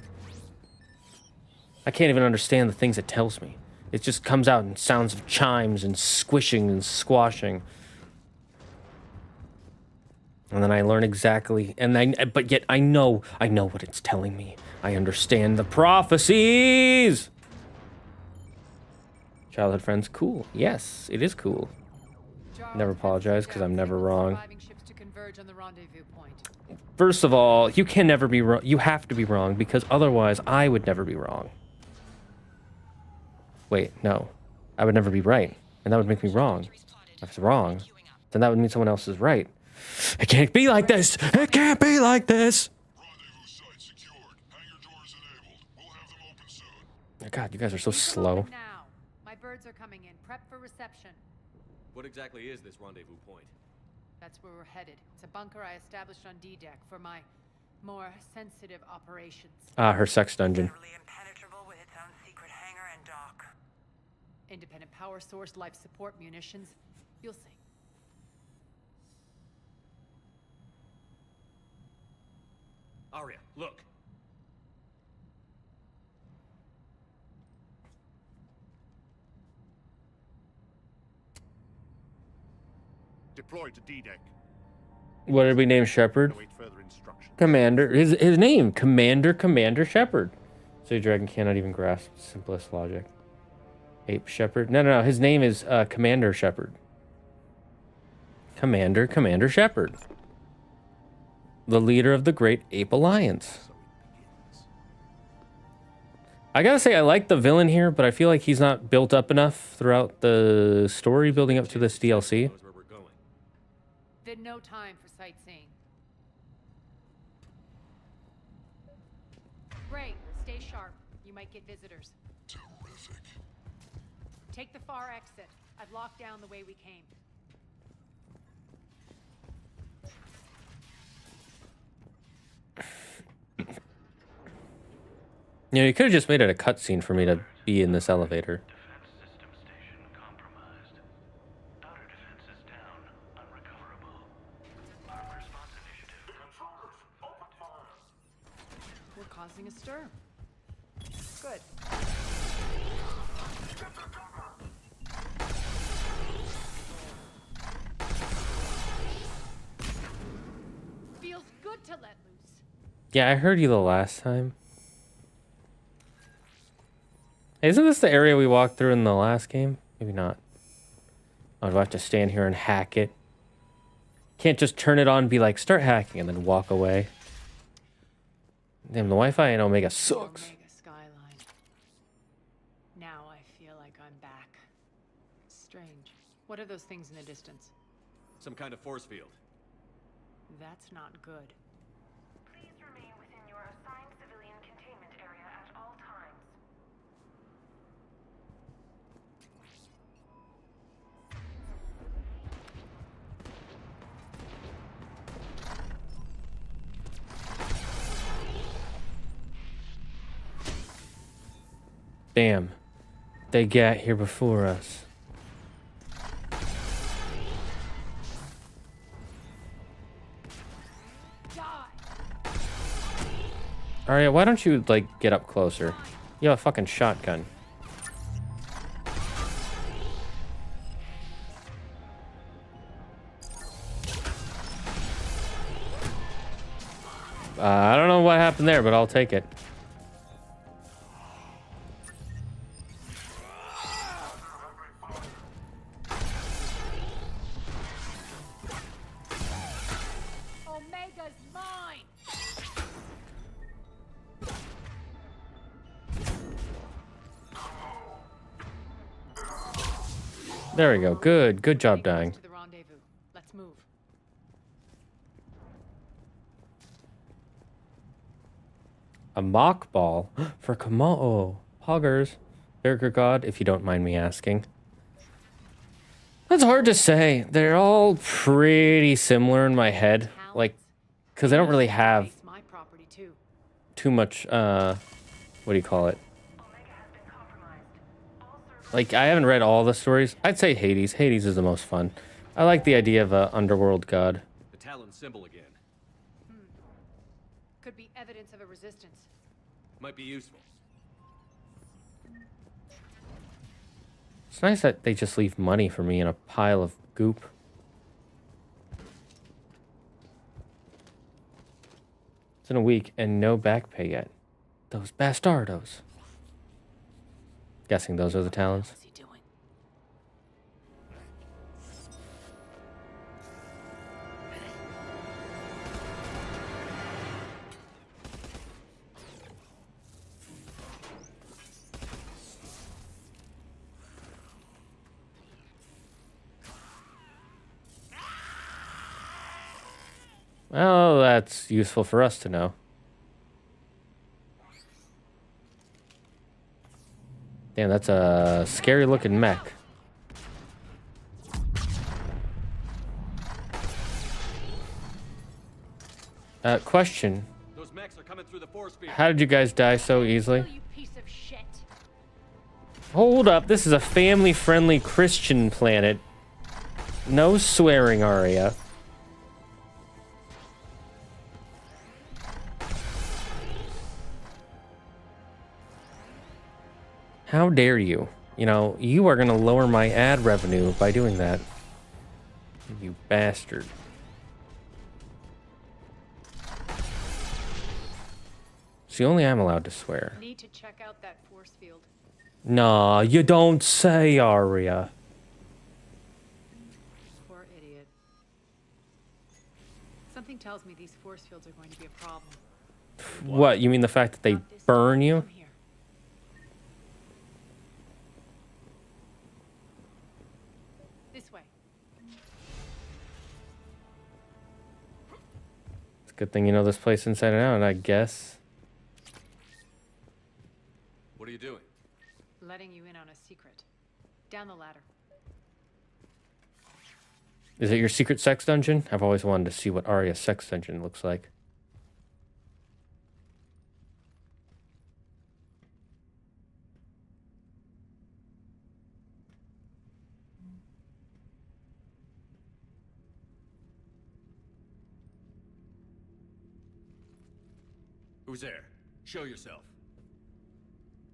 A: I can't even understand the things it tells me. It just comes out in sounds of chimes and squishing and squashing. And then I learn exactly, but yet I know what it's telling me. I understand the prophecies. Childhood friends, cool. Yes, it is cool. Never apologize because I'm never wrong. First of all, you can never be wrong. You have to be wrong because otherwise I would never be wrong. Wait, no. I would never be right. And that would make me wrong. If it's wrong, then that would mean someone else is right. It can't be like this! It can't be like this! Oh God, you guys are so slow.
G: Guards are coming in. Prep for reception.
C: What exactly is this rendezvous point?
G: That's where we're headed. It's a bunker I established on D-Deck for my more sensitive operations.
A: Ah, her sex dungeon.
P: Impenetrable with its own secret hangar and dock.
G: Independent power source, life support, munitions. You'll see.
C: Arya, look.
Q: Deploy to D-Deck.
A: What did we name Shepard?
Q: Await further instructions.
A: Commander. His name, Commander Shepard. So Dragon cannot even grasp simplest logic. Ape Shepard. No. His name is Commander Shepard. Commander Shepard. The leader of the Great Ape Alliance. I gotta say, I like the villain here, but I feel like he's not built up enough throughout the story building up to this DLC.
G: Then no time for sightseeing. Ray, stay sharp. You might get visitors.
N: Terrific.
G: Take the far exit. I've locked down the way we came.
A: You know, you could have just made it a cutscene for me to be in this elevator.
G: We're causing a stir. Good. Feels good to let loose.
A: Yeah, I heard you the last time. Isn't this the area we walked through in the last game? Maybe not. Oh, do I have to stand here and hack it? Can't just turn it on and be like, start hacking, and then walk away. Damn, the Wi-Fi in Omega sucks.
G: Omega skyline. Now I feel like I'm back. Strange. What are those things in the distance?
C: Some kind of force field.
G: That's not good.
E: Please remain within your assigned civilian containment area at all times.
A: Damn. They got here before us. Arya, why don't you, like, get up closer? You have a fucking shotgun. I don't know what happened there, but I'll take it.
G: Omega's mine.
A: There we go. Good job dying.
G: To the rendezvous. Let's move.
A: A mock ball for Komodo. Poggers. Character God, if you don't mind me asking. That's hard to say. They're all pretty similar in my head. Like, because I don't really have too much, what do you call it? Like, I haven't read all the stories. I'd say Hades. Hades is the most fun. I like the idea of an underworld god.
C: The Talon symbol again.
G: Could be evidence of a resistance.
C: Might be useful.
A: It's nice that they just leave money for me in a pile of goop. It's in a week and no back pay yet. Those bastardos. Guessing those are the Talons.
G: What's he doing?
A: Well, that's useful for us to know. Damn, that's a scary looking mech. Question.
C: Those mechs are coming through the force field.
A: How did you guys die so easily? Hold up, this is a family-friendly Christian planet. No swearing, Arya. How dare you? You know, you are gonna lower my ad revenue by doing that. You bastard. See, only I'm allowed to swear.
G: Need to check out that force field.
A: Nah, you don't say, Arya.
G: Poor idiot. Something tells me these force fields are going to be a problem.
A: What, you mean the fact that they burn you?
G: This way.
A: It's a good thing you know this place inside and out, I guess.
C: What are you doing?
G: Letting you in on a secret. Down the ladder.
A: Is it your secret sex dungeon? I've always wanted to see what Arya's sex dungeon looks like.
C: Who's there? Show yourself.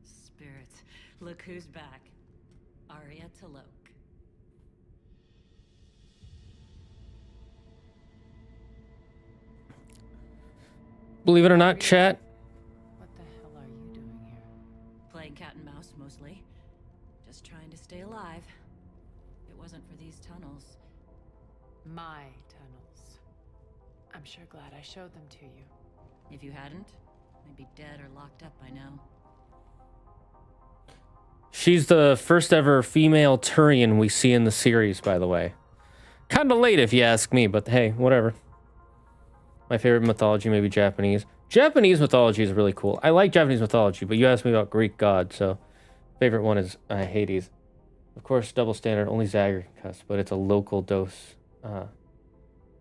R: Spirits, look who's back. Arya T'Loak.
A: Believe it or not, chat.
G: What the hell are you doing here?
R: Playing cat and mouse, mostly. Just trying to stay alive. If it wasn't for these tunnels.
G: My tunnels. I'm sure glad I showed them to you.
R: If you hadn't, I'd be dead or locked up by now.
A: She's the first ever female Turian we see in the series, by the way. Kinda late if you ask me, but hey, whatever. My favorite mythology, maybe Japanese. Japanese mythology is really cool. I like Japanese mythology, but you asked me about Greek gods, so favorite one is Hades. Of course, double standard, only Zagger can cuss, but it's a local dose. But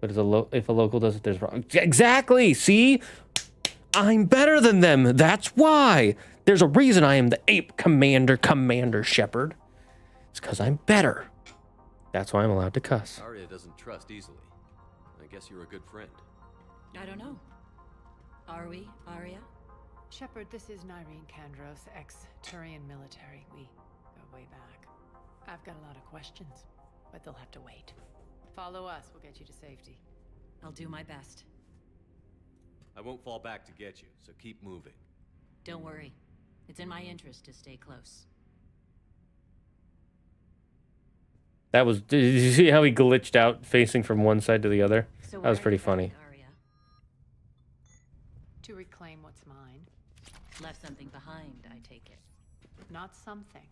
A: it's if a local does it, there's wrong. Exactly, see? I'm better than them, that's why. There's a reason I am the Ape Commander Comand Shepard. It's because I'm better. That's why I'm allowed to cuss.
C: Arya doesn't trust easily. I guess you're a good friend.
R: I don't know. Are we, Arya?
G: Shepard, this is Nyreen Kandros, ex-Turian military. We go way back. I've got a lot of questions, but they'll have to wait. Follow us, we'll get you to safety.
R: I'll do my best.
C: I won't fall back to get you, so keep moving.
R: Don't worry. It's in my interest to stay close.
A: That was, did you see how he glitched out facing from one side to the other?
R: So
A: That was pretty funny.
R: Arya?
G: To reclaim what's mine.
R: Left something behind, I take it.
G: Not something.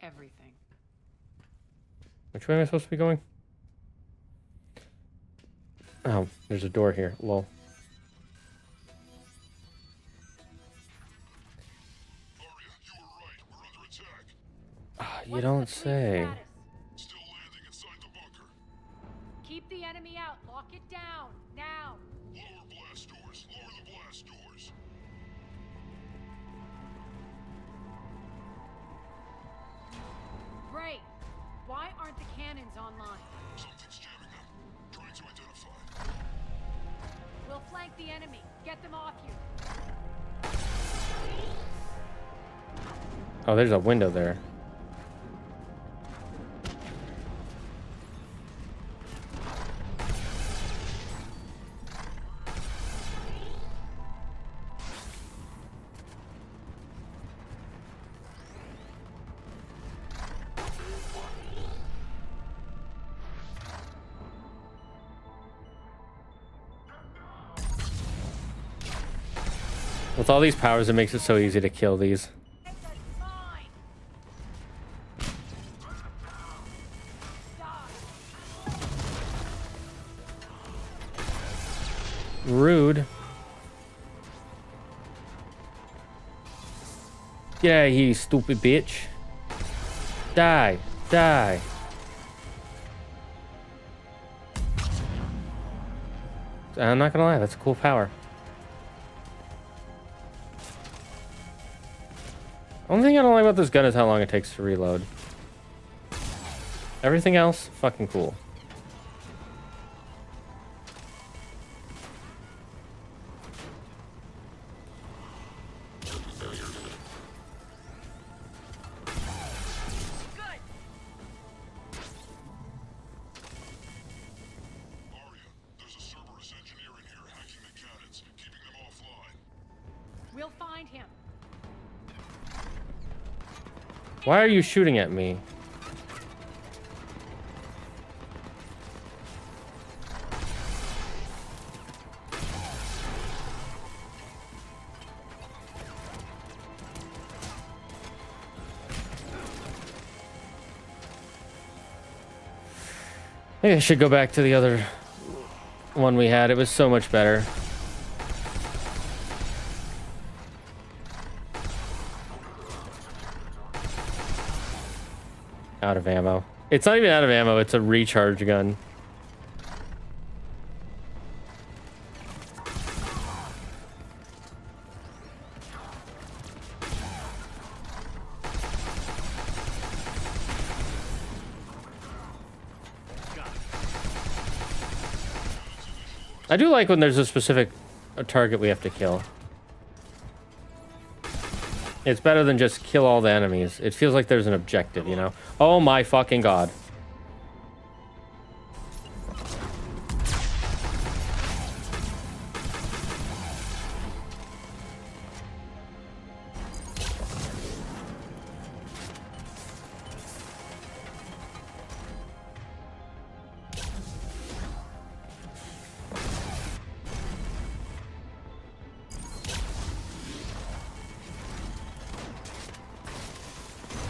G: Everything.
A: Which way am I supposed to be going? Oh, there's a door here. Lol. You don't say.
N: Still landing inside the bunker.
G: Keep the enemy out. Lock it down. Now.
N: Lower blast doors. Lower the blast doors.
G: Great. Why aren't the cannons online?
N: Something's jamming them. Trying to identify.
G: We'll flank the enemy. Get them off you.
A: Oh, there's a window there. With all these powers, it makes it so easy to kill these. Rude. Get out of here, you stupid bitch. Die. Die. I'm not gonna lie, that's a cool power. Only thing I don't like about this gun is how long it takes to reload. Everything else, fucking cool.
G: We'll find him.
A: Why are you shooting at me? Maybe I should go back to the other one we had. It was so much better. Out of ammo. It's not even out of ammo, it's a recharge gun. I do like when there's a specific target we have to kill. It's better than just kill all the enemies. It feels like there's an objective, you know? Oh my fucking god.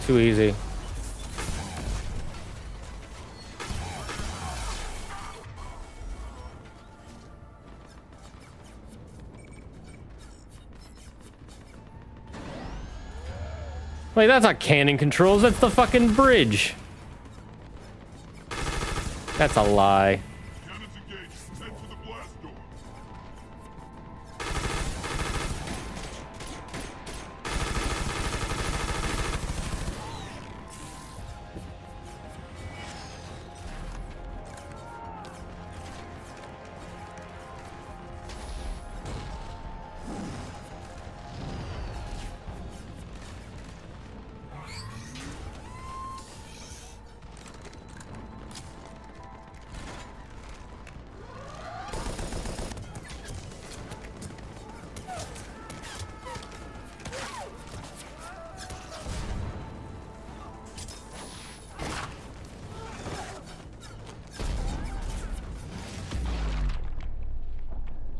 A: Too easy. Wait, that's not cannon controls, that's the fucking bridge. That's a lie.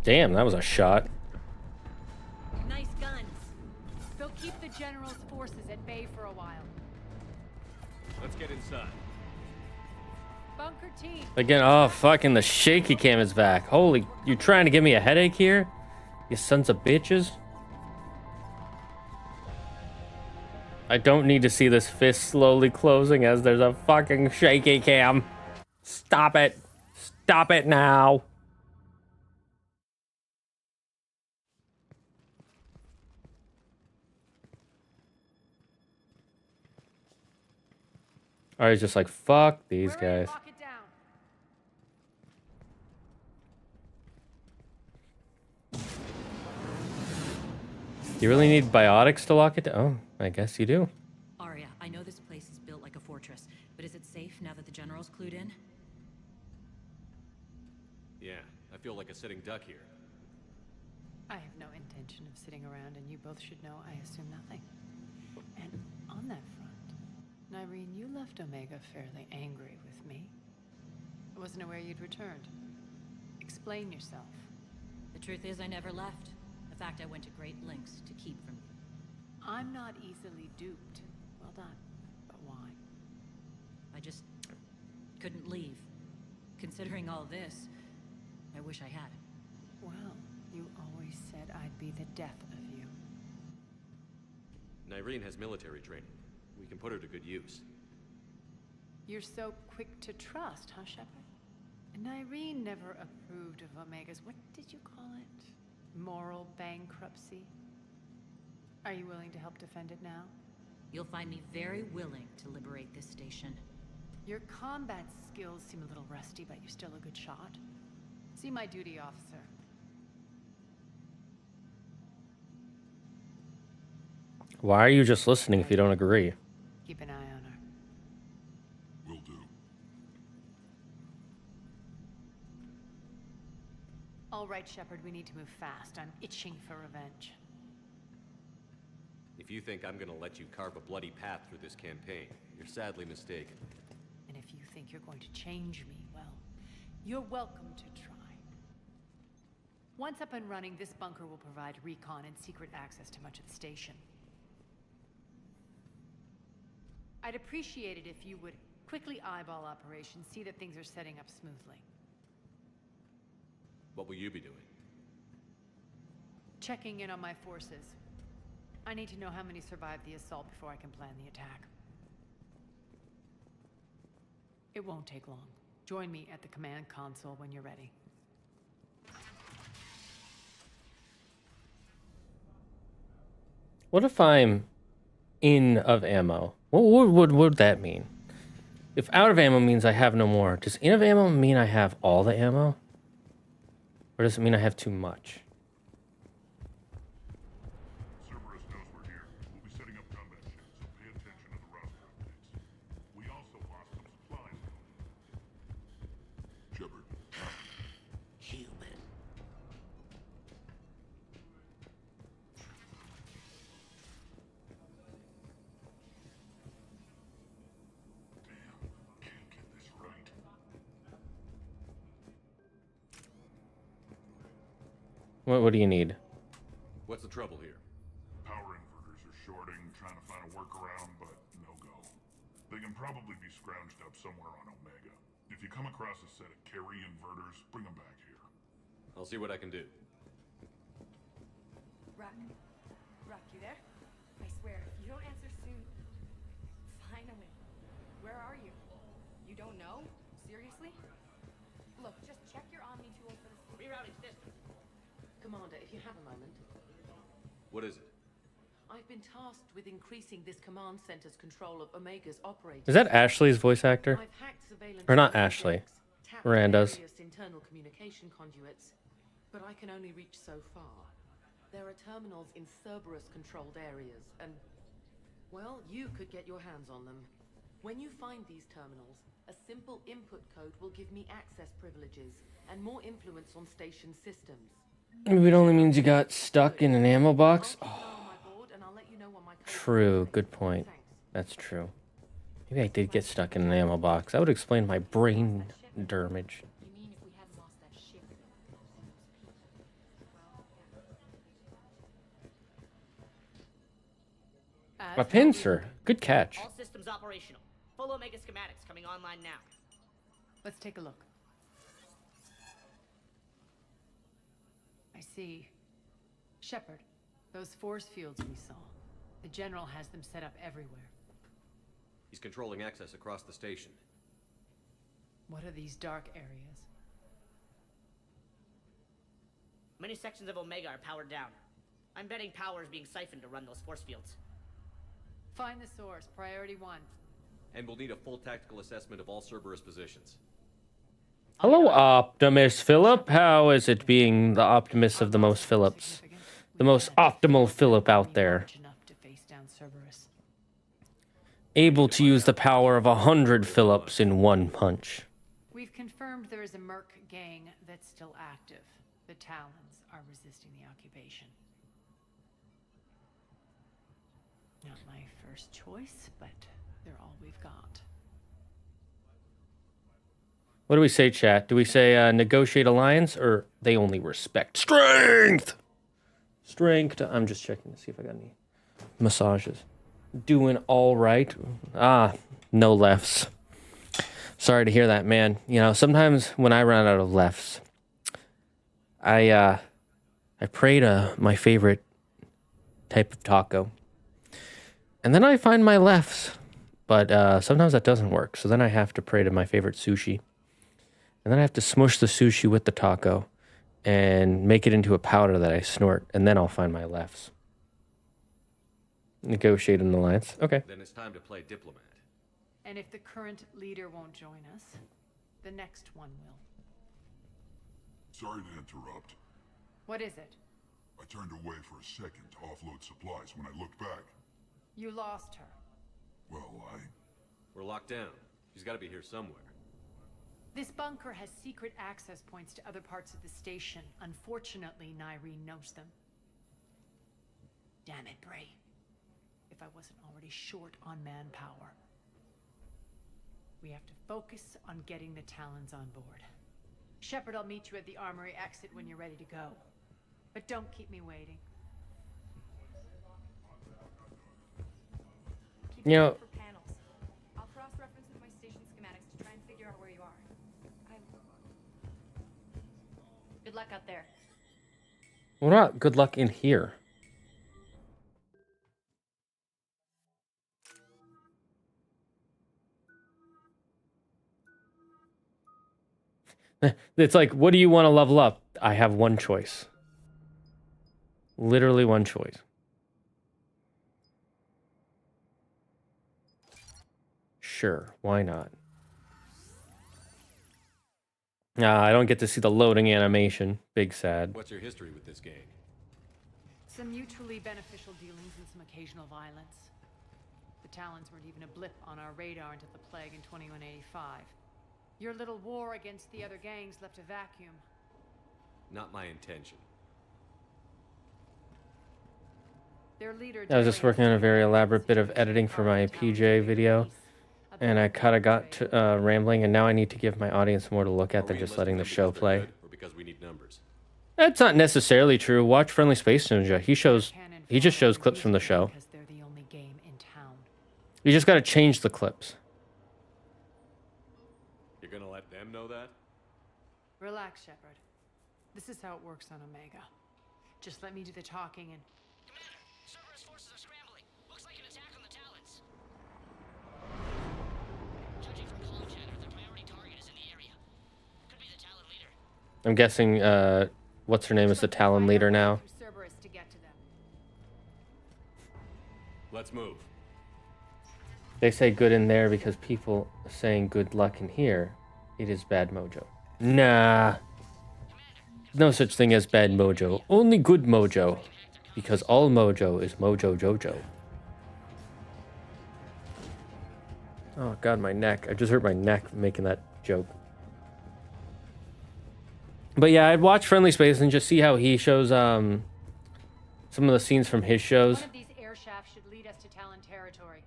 A: Damn, that was a shot.
G: Nice guns. They'll keep the General's forces at bay for a while.
Q: Let's get inside.
G: Bunker team.
A: Again, oh, fucking the shaky cam is back. Holy, you trying to give me a headache here? You sons of bitches. I don't need to see this fist slowly closing as there's a fucking shaky cam. Stop it. Stop it now. Ari's just like, fuck these guys. You really need biotics to lock it down? Oh, I guess you do.
R: Arya, I know this place is built like a fortress, but is it safe now that the General's clued in?
C: Yeah, I feel like a sitting duck here.
G: I have no intention of sitting around, and you both should know I assume nothing. And on that front, Nyreen, you left Omega fairly angry with me. I wasn't aware you'd returned. Explain yourself.
R: The truth is, I never left. In fact, I went to great lengths to keep from you.
G: I'm not easily duped. Well done. But why?
R: I just couldn't leave. Considering all this, I wish I had.
G: Well, you always said I'd be the death of you.
C: Irene has military training. We can put her to good use.
G: You're so quick to trust, huh, Shepard? And Irene never approved of Omega's, what did you call it? Moral bankruptcy? Are you willing to help defend it now?
R: You'll find me very willing to liberate this station.
G: Your combat skills seem a little rusty, but you're still a good shot. See my duty, officer.
A: Why are you just listening if you don't agree?
G: Keep an eye on her.
N: Will do.
G: All right, Shepard, we need to move fast. I'm itching for revenge.
C: If you think I'm gonna let you carve a bloody path through this campaign, you're sadly mistaken.
G: And if you think you're going to change me, well, you're welcome to try. Once up and running, this bunker will provide recon and secret access to much of the station. I'd appreciate it if you would quickly eyeball operations, see that things are setting up smoothly.
C: What will you be doing?
G: Checking in on my forces. I need to know how many survived the assault before I can plan the attack. It won't take long. Join me at the command console when you're ready.
A: What if I'm in of ammo? What would that mean? If out of ammo means I have no more, does in of ammo mean I have all the ammo? Or does it mean I have too much?
N: Cerberus knows we're here. We'll be setting up combat ships, so pay attention to the roster updates. We also lost some supplies. Shepard.
J: Human.
N: Can't get this right.
A: What do you need?
C: What's the trouble here?
N: Power inverters are shorting, trying to find a workaround, but no go. They can probably be scrounged up somewhere on Omega. If you come across a set of carry inverters, bring them back here.
C: I'll see what I can do.
D: Rock, you there? I swear, if you don't answer soon... Finally. Where are you? You don't know? Seriously? Look, just check your Omni tool for the...
S: Rerouting system. Commander, if you have a moment.
C: What is it?
S: I've been tasked with increasing this command center's control of Omega's operators.
A: Is that Ashley's voice actor?
S: I've hacked surveillance
A: Or not Ashley. Miranda's.
S: various internal communication conduits, but I can only reach so far. There are terminals in Cerberus-controlled areas, and, well, you could get your hands on them. When you find these terminals, a simple input code will give me access privileges and more influence on station systems.
A: Maybe it only means you got stuck in an ammo box? Oh. True, good point. That's true. Maybe I did get stuck in an ammo box. That would explain my brain damage. My pincer. Good catch.
S: All systems operational. Full Omega schematics coming online now.
G: Let's take a look. I see. Shepard, those force fields we saw. The General has them set up everywhere.
C: He's controlling access across the station.
G: What are these dark areas?
S: Many sections of Omega are powered down. I'm betting power is being siphoned to run those force fields.
G: Find the source, priority 1.
C: And we'll need a full tactical assessment of all Cerberus positions.
A: Hello, Optimus Philip. How is it being the Optimus of the most Philips? The most optimal Philip out there. Able to use the power of 100 Philips in one punch.
G: We've confirmed there is a Merc gang that's still active. The Talons are resisting the occupation. Not my first choice, but they're all we've got.
A: What do we say, chat? Do we say negotiate alliance, or they only respect strength? Strength. I'm just checking to see if I got any massages. Doing all right. No lefts. Sorry to hear that, man. You know, sometimes when I run out of lefts, I pray to my favorite type of taco. And then I find my lefts. But sometimes that doesn't work. So then I have to pray to my favorite sushi. And then I have to smush the sushi with the taco and make it into a powder that I snort. And then I'll find my lefts. Negotiate an alliance. Okay.
C: Then it's time to play diplomat.
G: And if the current leader won't join us, the next one will.
N: Sorry to interrupt.
G: What is it?
N: I turned away for a second to offload supplies. When I looked back,
G: You lost her.
N: well,
C: We're locked down. She's got to be here somewhere.
G: This bunker has secret access points to other parts of the station. Unfortunately, Nyreen knows them. Damn it, Bray. If I wasn't already short on manpower. We have to focus on getting the Talons on board. Shepard, I'll meet you at the armory exit when you're ready to go. But don't keep me waiting.
A: You know,
F: For panels. I'll cross-reference with my station schematics to try and figure out where you are. Good luck out there.
A: what about good luck in here? It's like, what do you want to level up? I have one choice. Literally one choice. Sure, why not? I don't get to see the loading animation. Big sad.
C: What's your history with this gang?
G: Some mutually beneficial dealings and some occasional violence. The Talons weren't even a blip on our radar until the plague in 2185. Your little war against the other gangs left a vacuum.
C: Not my intention.
G: Their leader
A: I was just working on a very elaborate bit of editing for my PJ video, and I kind of got to, rambling, and now I need to give my audience more to look at than just letting the show play.
C: Or because we need numbers?
A: That's not necessarily true. Watch Friendly Space Ninja. He just shows clips from the show.
G: Because they're the only game in town.
A: You just got to change the clips.
C: You're gonna let them know that?
G: Relax, Shepard. This is how it works on Omega. Just let me do the talking and...
T: Commander, Cerberus forces are scrambling. Looks like an attack on the Talons. Judging from comm chatter, their priority target is in the area. Could be the Talon leader.
A: I'm guessing, what's her name is the Talon leader now.
G: Cerberus to get to them.
C: Let's move.
A: They say good in there because people saying good luck in here. It is bad mojo. Nah. No such thing as bad mojo. Only good mojo. Because all mojo is mojo jojo. Oh god, my neck. I just hurt my neck making that joke. But yeah, I'd watch Friendly Space and just see how he shows some of the scenes from his shows.
G: One of these air shafts should lead us to Talon territory.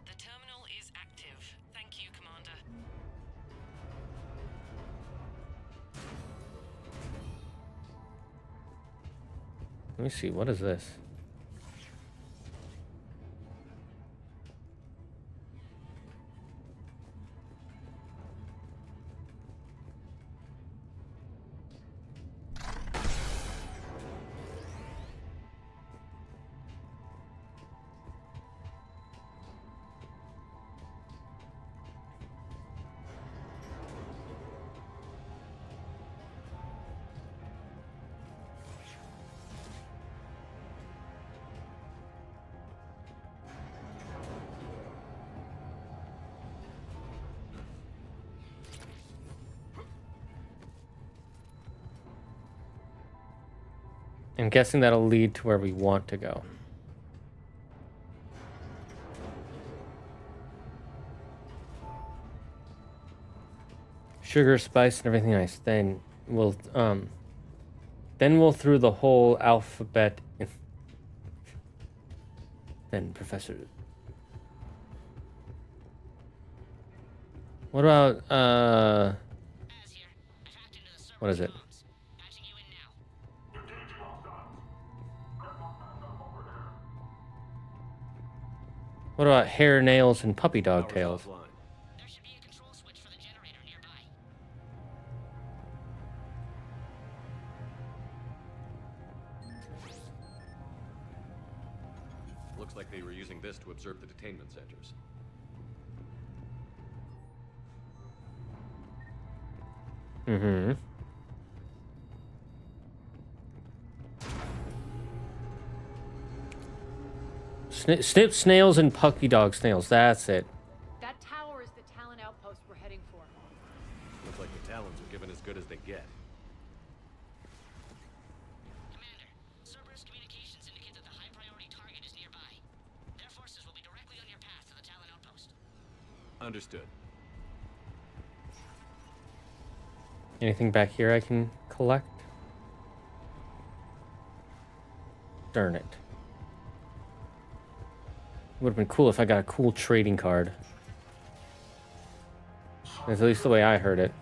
T: The terminal is active. Thank you, Commander.
A: Let me see, what is this? I'm guessing that'll lead to where we want to go. Sugar, spice, and everything nice. Then we'll through the whole alphabet. Then Professor. What about what is it? What about hair, nails, and puppy dog tails?
T: There should be a control switch for the generator nearby.
C: Looks like they were using this to observe the detainment centers.
A: Mm-hmm. Snip snails and puppy dog snails. That's it.
G: That tower is the Talon outpost we're heading for.
C: Looks like the Talons are given as good as they get.
T: Commander, Cerberus communications indicate that the high-priority target is nearby. Their forces will be directly on your path to the Talon outpost.
C: Understood.
A: Anything back here I can collect? Darn it. Would have been cool if I got a cool trading card. That's at least the way I heard it.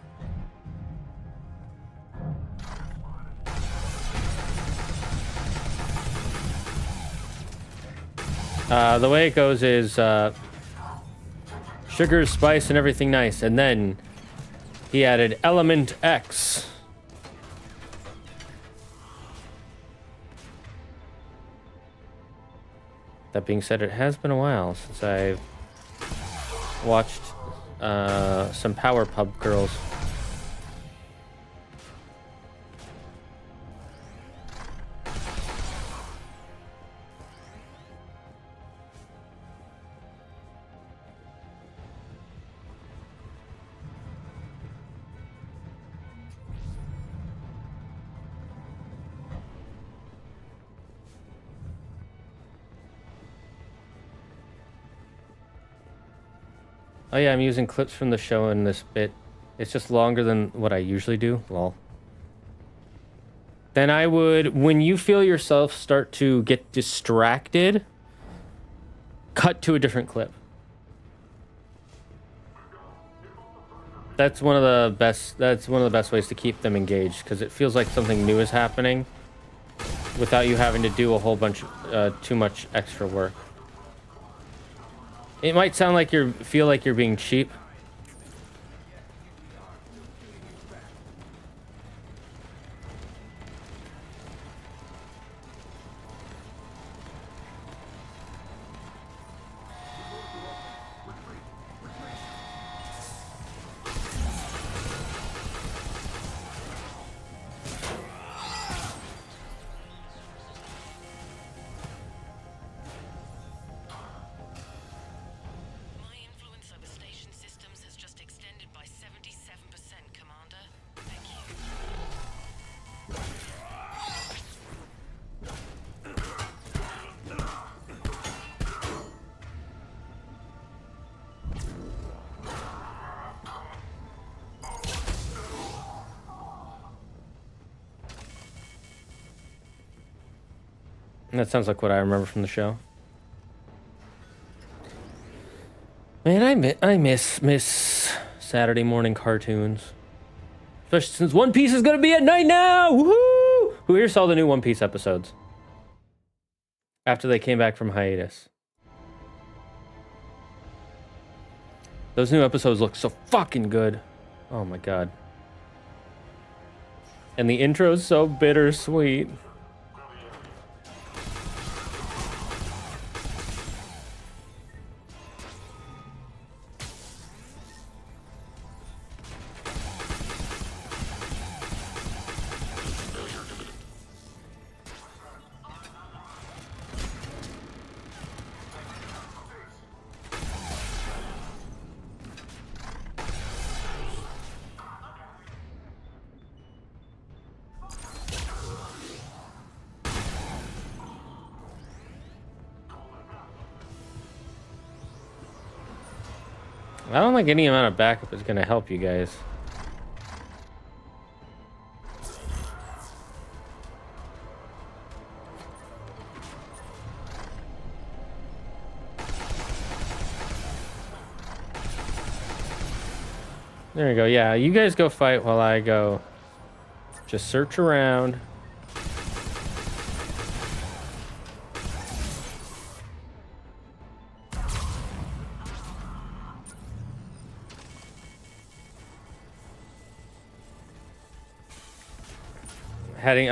A: The way it goes is sugar, spice, and everything nice. And then he added element X. That being said, it has been a while since I've watched some Power Pub Girls. Oh yeah, I'm using clips from the show in this bit. It's just longer than what I usually do. Lol. Then I would, when you feel yourself start to get distracted, cut to a different clip. That's one of the best ways to keep them engaged, because it feels like something new is happening without you having to do a whole bunch too much extra work. It might sound like feel like you're being cheap. That sounds like what I remember from the show. Man, I miss Saturday morning cartoons. Especially since One Piece is gonna be at night now! Woohoo! Who here saw the new One Piece episodes? After they came back from hiatus. Those new episodes look so fucking good. Oh my god. And the intro's so bittersweet. I don't think any amount of backup is going to help you guys. There you go. Yeah, you guys go fight while I go just search around. Heading,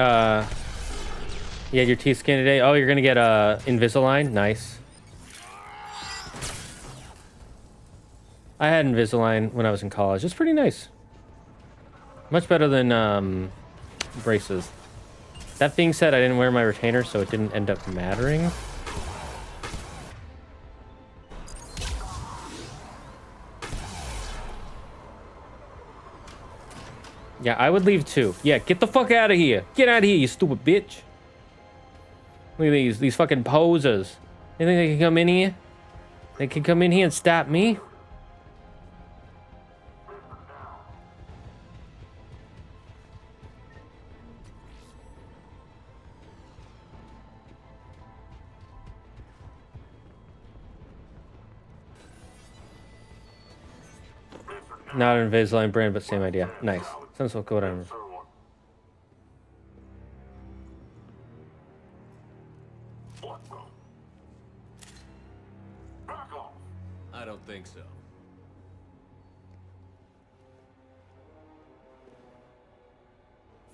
A: You had your T-scan today? Oh, you're gonna get Invisalign? Nice. I had Invisalign when I was in college. It's pretty nice. Much better than braces. That being said, I didn't wear my retainer, so it didn't end up mattering. Yeah, I would leave too. Yeah, get the fuck out of here. Get out of here, you stupid bitch. Look at these fucking posers. You think they can come in here? They can come in here and stop me? Not an Invisalign brand, but same idea. Nice. Sounds so good.
C: I don't think so.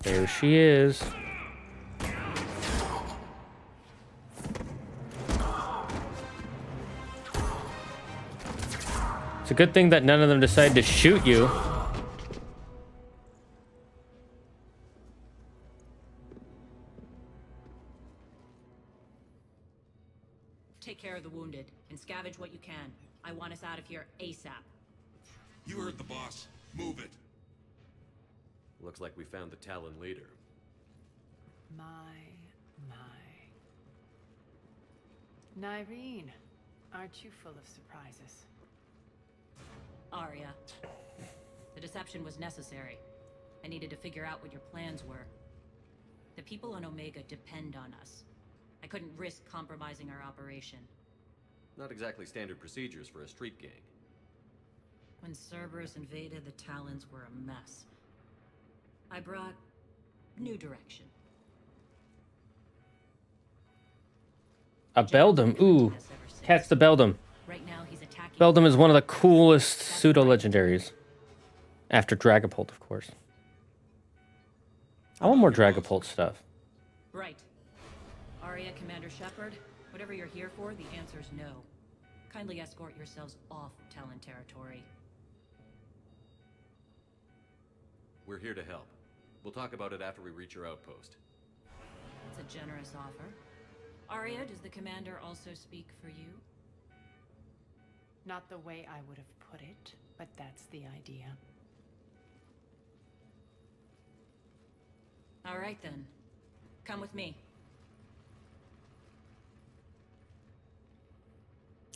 A: There she is. It's a good thing that none of them decided to shoot you.
R: Take care of the wounded and scavenge what you can. I want us out of here ASAP.
I: You heard the boss. Move it.
C: Looks like we found the Talon leader.
G: My. Nyreen, aren't you full of surprises?
R: Arya, the deception was necessary. I needed to figure out what your plans were. The people on Omega depend on us. I couldn't risk compromising our operation.
C: Not exactly standard procedures for a street gang.
R: When Cerberus invaded, the Talons were a mess. I brought new direction.
A: A Beldum. Ooh. Catch the Beldum.
R: Right now he's attacking.
A: Beldum is one of the coolest pseudo-legendaries. After Dragapult, of course. I want more Dragapult stuff.
R: Right. Arya, Commander Shepard, whatever you're here for, the answer's no. Kindly escort yourselves off Talon territory.
C: We're here to help. We'll talk about it after we reach your outpost.
R: It's a generous offer. Arya, does the commander also speak for you?
G: Not the way I would have put it, but that's the idea.
R: All right then. Come with me.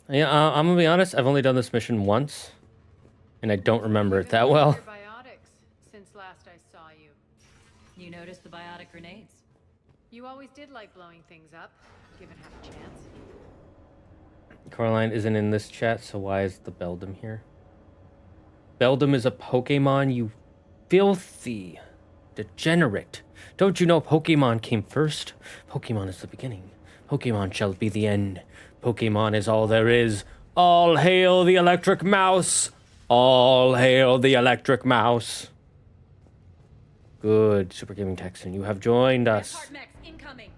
A: Yeah, I'm gonna be honest. I've only done this mission once, and I don't remember it that well.
G: Biotics since last I saw you.
R: You noticed the biotic grenades?
G: You always did like blowing things up, given half a chance.
A: Coraline isn't in this chat, so why is the Beldum here? Beldum is a Pokemon, you filthy degenerate. Don't you know Pokemon came first? Pokemon is the beginning. Pokemon shall be the end. Pokemon is all there is. All hail the electric mouse. All hail the electric mouse. Good, Super Gaming Texan, you have joined us.
R: Incoming.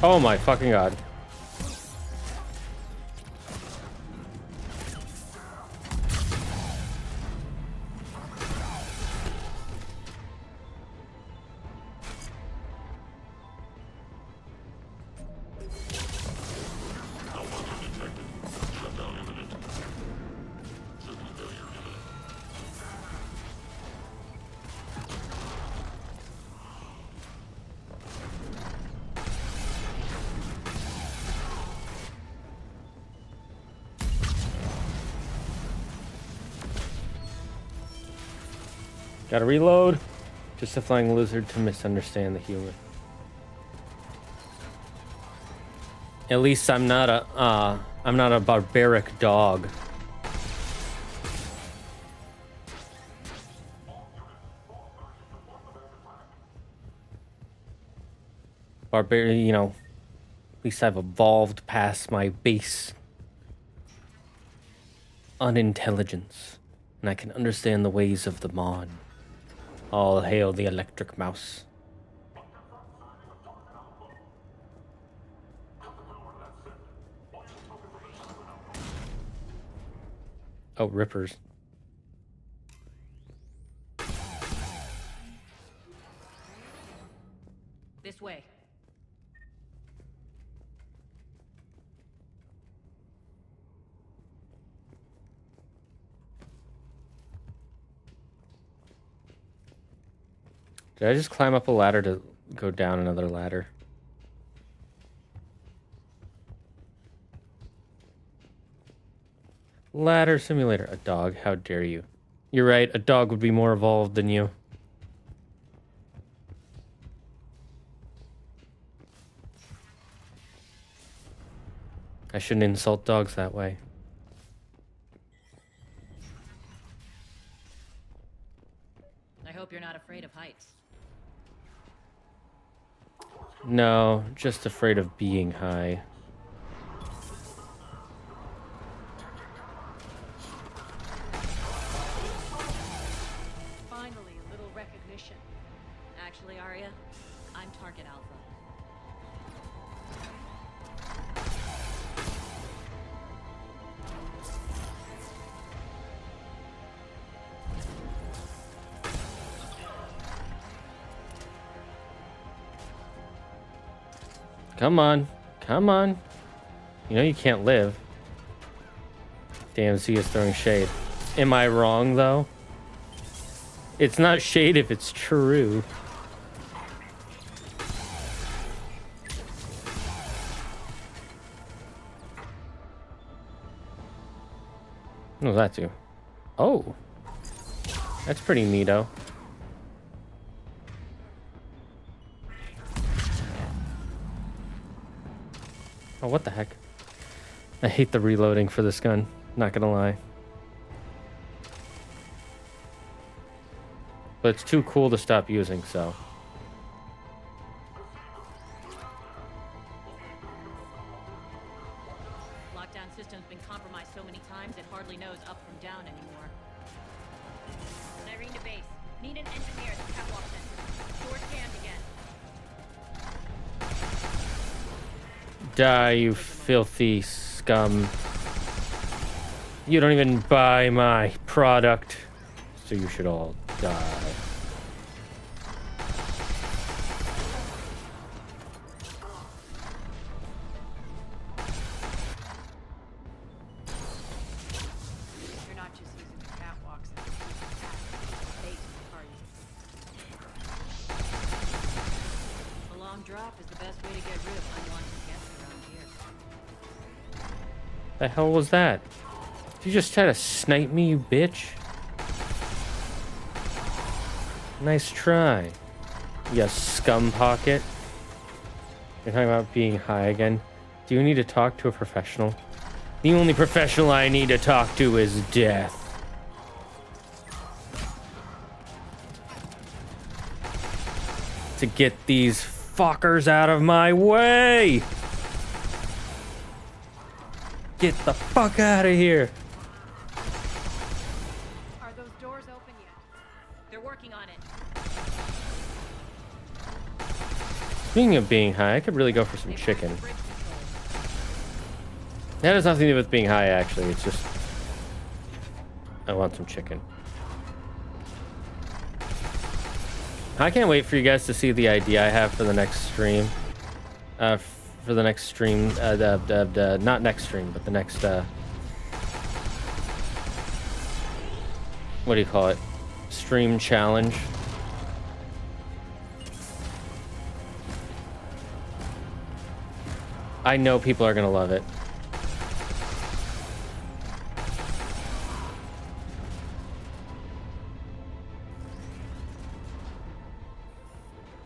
A: Oh my fucking god. Gotta reload. Just a flying lizard to misunderstand the human. At least I'm not a barbaric dog. Barbarian, you know, at least I've evolved past my base unintelligence, and I can understand the ways of the Mon. All hail the electric mouse. Oh, rippers.
R: This way.
A: Did I just climb up a ladder to go down another ladder? Ladder simulator. A dog? How dare you? You're right, a dog would be more evolved than you. I shouldn't insult dogs that way.
R: I hope you're not afraid of heights.
A: No, just afraid of being high.
R: Finally, a little recognition. Actually, Arya, I'm Target Alpha.
A: Come on. Come on. You know you can't live. Damn, Z is throwing shade. Am I wrong, though? It's not shade if it's true. What does that do? Oh. That's pretty neato. Oh, what the heck? I hate the reloading for this gun, not gonna lie. But it's too cool to stop using, so.
R: Lockdown system's been compromised so many times it hardly knows up from down anymore. Irene to base. Need an engineer at the catwalk center. Door scanned again.
A: Die, you filthy scum. You don't even buy my product, so you should all die.
G: You're not just using the catwalks and the base, are you?
R: A long drop is the best way to get rid of unwanted guests around here.
A: The hell was that? Did you just try to snipe me, you bitch? Nice try. You scum pocket. You're talking about being high again. Do you need to talk to a professional? The only professional I need to talk to is death. To get these fuckers out of my way! Get the fuck out of here!
F: Are those doors open yet?
R: They're working on it.
A: Speaking of being high, I could really go for some chicken. That has nothing to do with being high, actually. It's just... I want some chicken. I can't wait for you guys to see the idea I have for the next stream. For the next stream, not next stream, but the next, what do you call it? Stream challenge. I know people are gonna love it.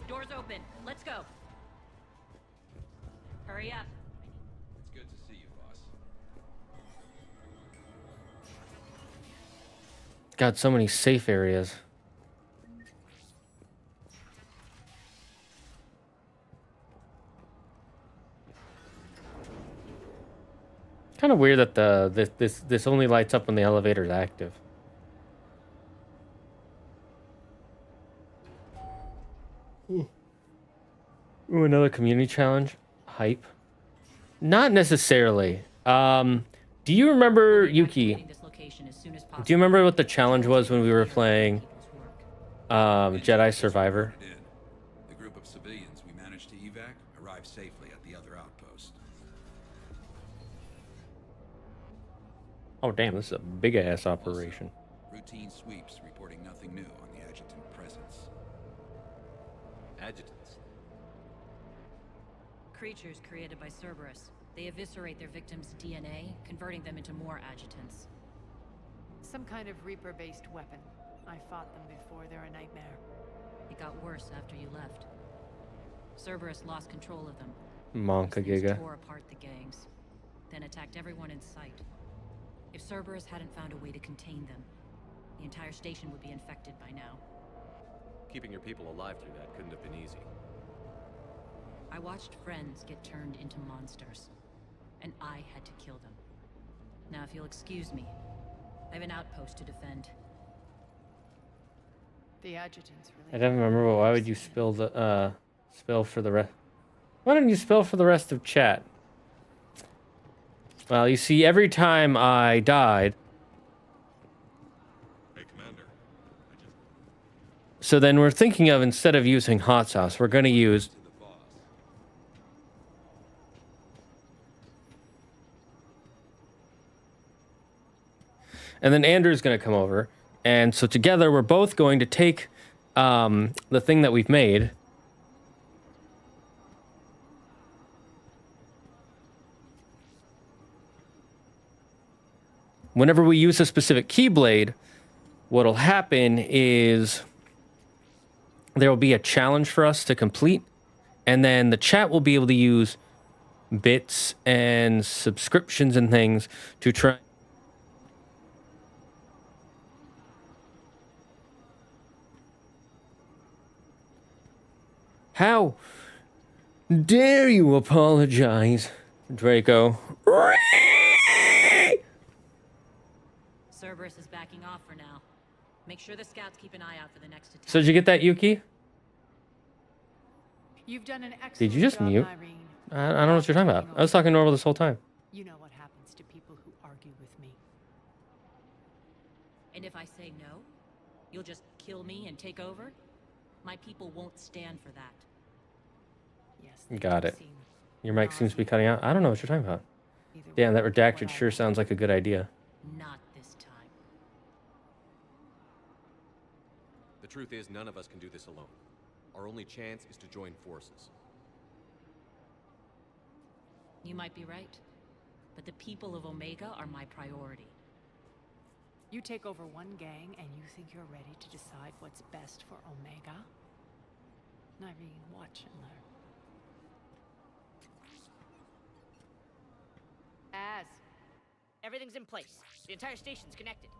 R: Doors open. Let's go. Hurry up.
A: got so many safe areas. Kind of weird that this only lights up when the elevator is active. Ooh, another community challenge. Hype. Not necessarily. Do you remember, Yuki? Do you remember what the challenge was when we were playing Jedi Survivor?
I: The group of civilians we managed to evac arrived safely at the other outpost.
A: Oh damn, this is a big ass operation.
I: Routine sweeps reporting nothing new on the adjutant presence.
C: Adjutants?
R: Creatures created by Cerberus. They eviscerate their victims' DNA, converting them into more adjutants.
G: Some kind of Reaper-based weapon. I fought them before, they're a nightmare.
R: It got worse after you left. Cerberus lost control of them.
A: Monka Giga.
R: Tore apart the gangs, then attacked everyone in sight. If Cerberus hadn't found a way to contain them, the entire station would be infected by now.
C: Keeping your people alive through that couldn't have been easy.
R: I watched friends get turned into monsters, and I had to kill them. Now, if you'll excuse me, I have an outpost to defend.
G: The adjutants
A: I don't remember, but why would you spill the spill for the rest? Why don't you spill for the rest of chat? Well, you see, every time I died.
N: Hey, Commander.
A: So then we're thinking of, instead of using hot sauce, we're going to use. And then Andrew's going to come over. And so together we're both going to take the thing that we've made. Whenever we use a specific keyblade, what'll happen is there will be a challenge for us to complete. And then the chat will be able to use bits and subscriptions and things to try. How dare you apologize, Draco?
R: Cerberus is backing off for now. Make sure the scouts keep an eye out for the next attack.
A: So did you get that, Yuki?
G: You've done an excellent
A: Did you just
G: job,
A: mute?
G: Irene.
A: I don't know what you're talking about. I was talking normal this whole time.
G: You know what happens to people who argue with me.
R: And if I say no, you'll just kill me and take over? My people won't stand for that.
G: Yes.
A: Got it. Your mic seems to be cutting out. I don't know what you're talking about. Damn, that redacted sure sounds like a good idea.
R: Not this time.
C: The truth is, none of us can do this alone. Our only chance is to join forces.
R: You might be right, but the people of Omega are my priority.
G: You take over one gang and you think you're ready to decide what's best for Omega? Irene, watch and learn.
T: Everything's in place. The entire station's connected.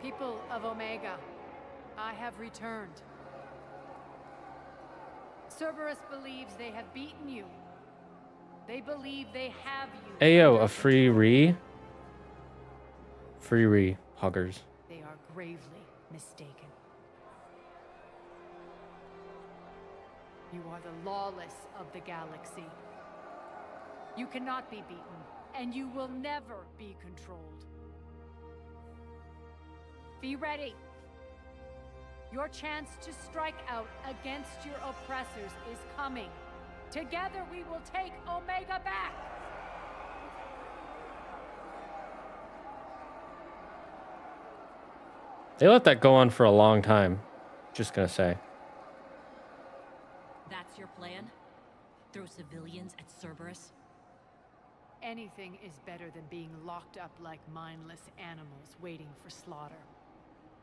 G: People of Omega, I have returned. Cerberus believes they have beaten you. They believe they have you.
A: Ayo, a free re? Free re, huggers.
G: They are gravely mistaken. You are the lawless of the galaxy. You cannot be beaten, and you will never be controlled. Be ready. Your chance to strike out against your oppressors is coming. Together we will take Omega back!
A: They let that go on for a long time. Just gonna say.
R: That's your plan? Throw civilians at Cerberus?
G: Anything is better than being locked up like mindless animals waiting for slaughter.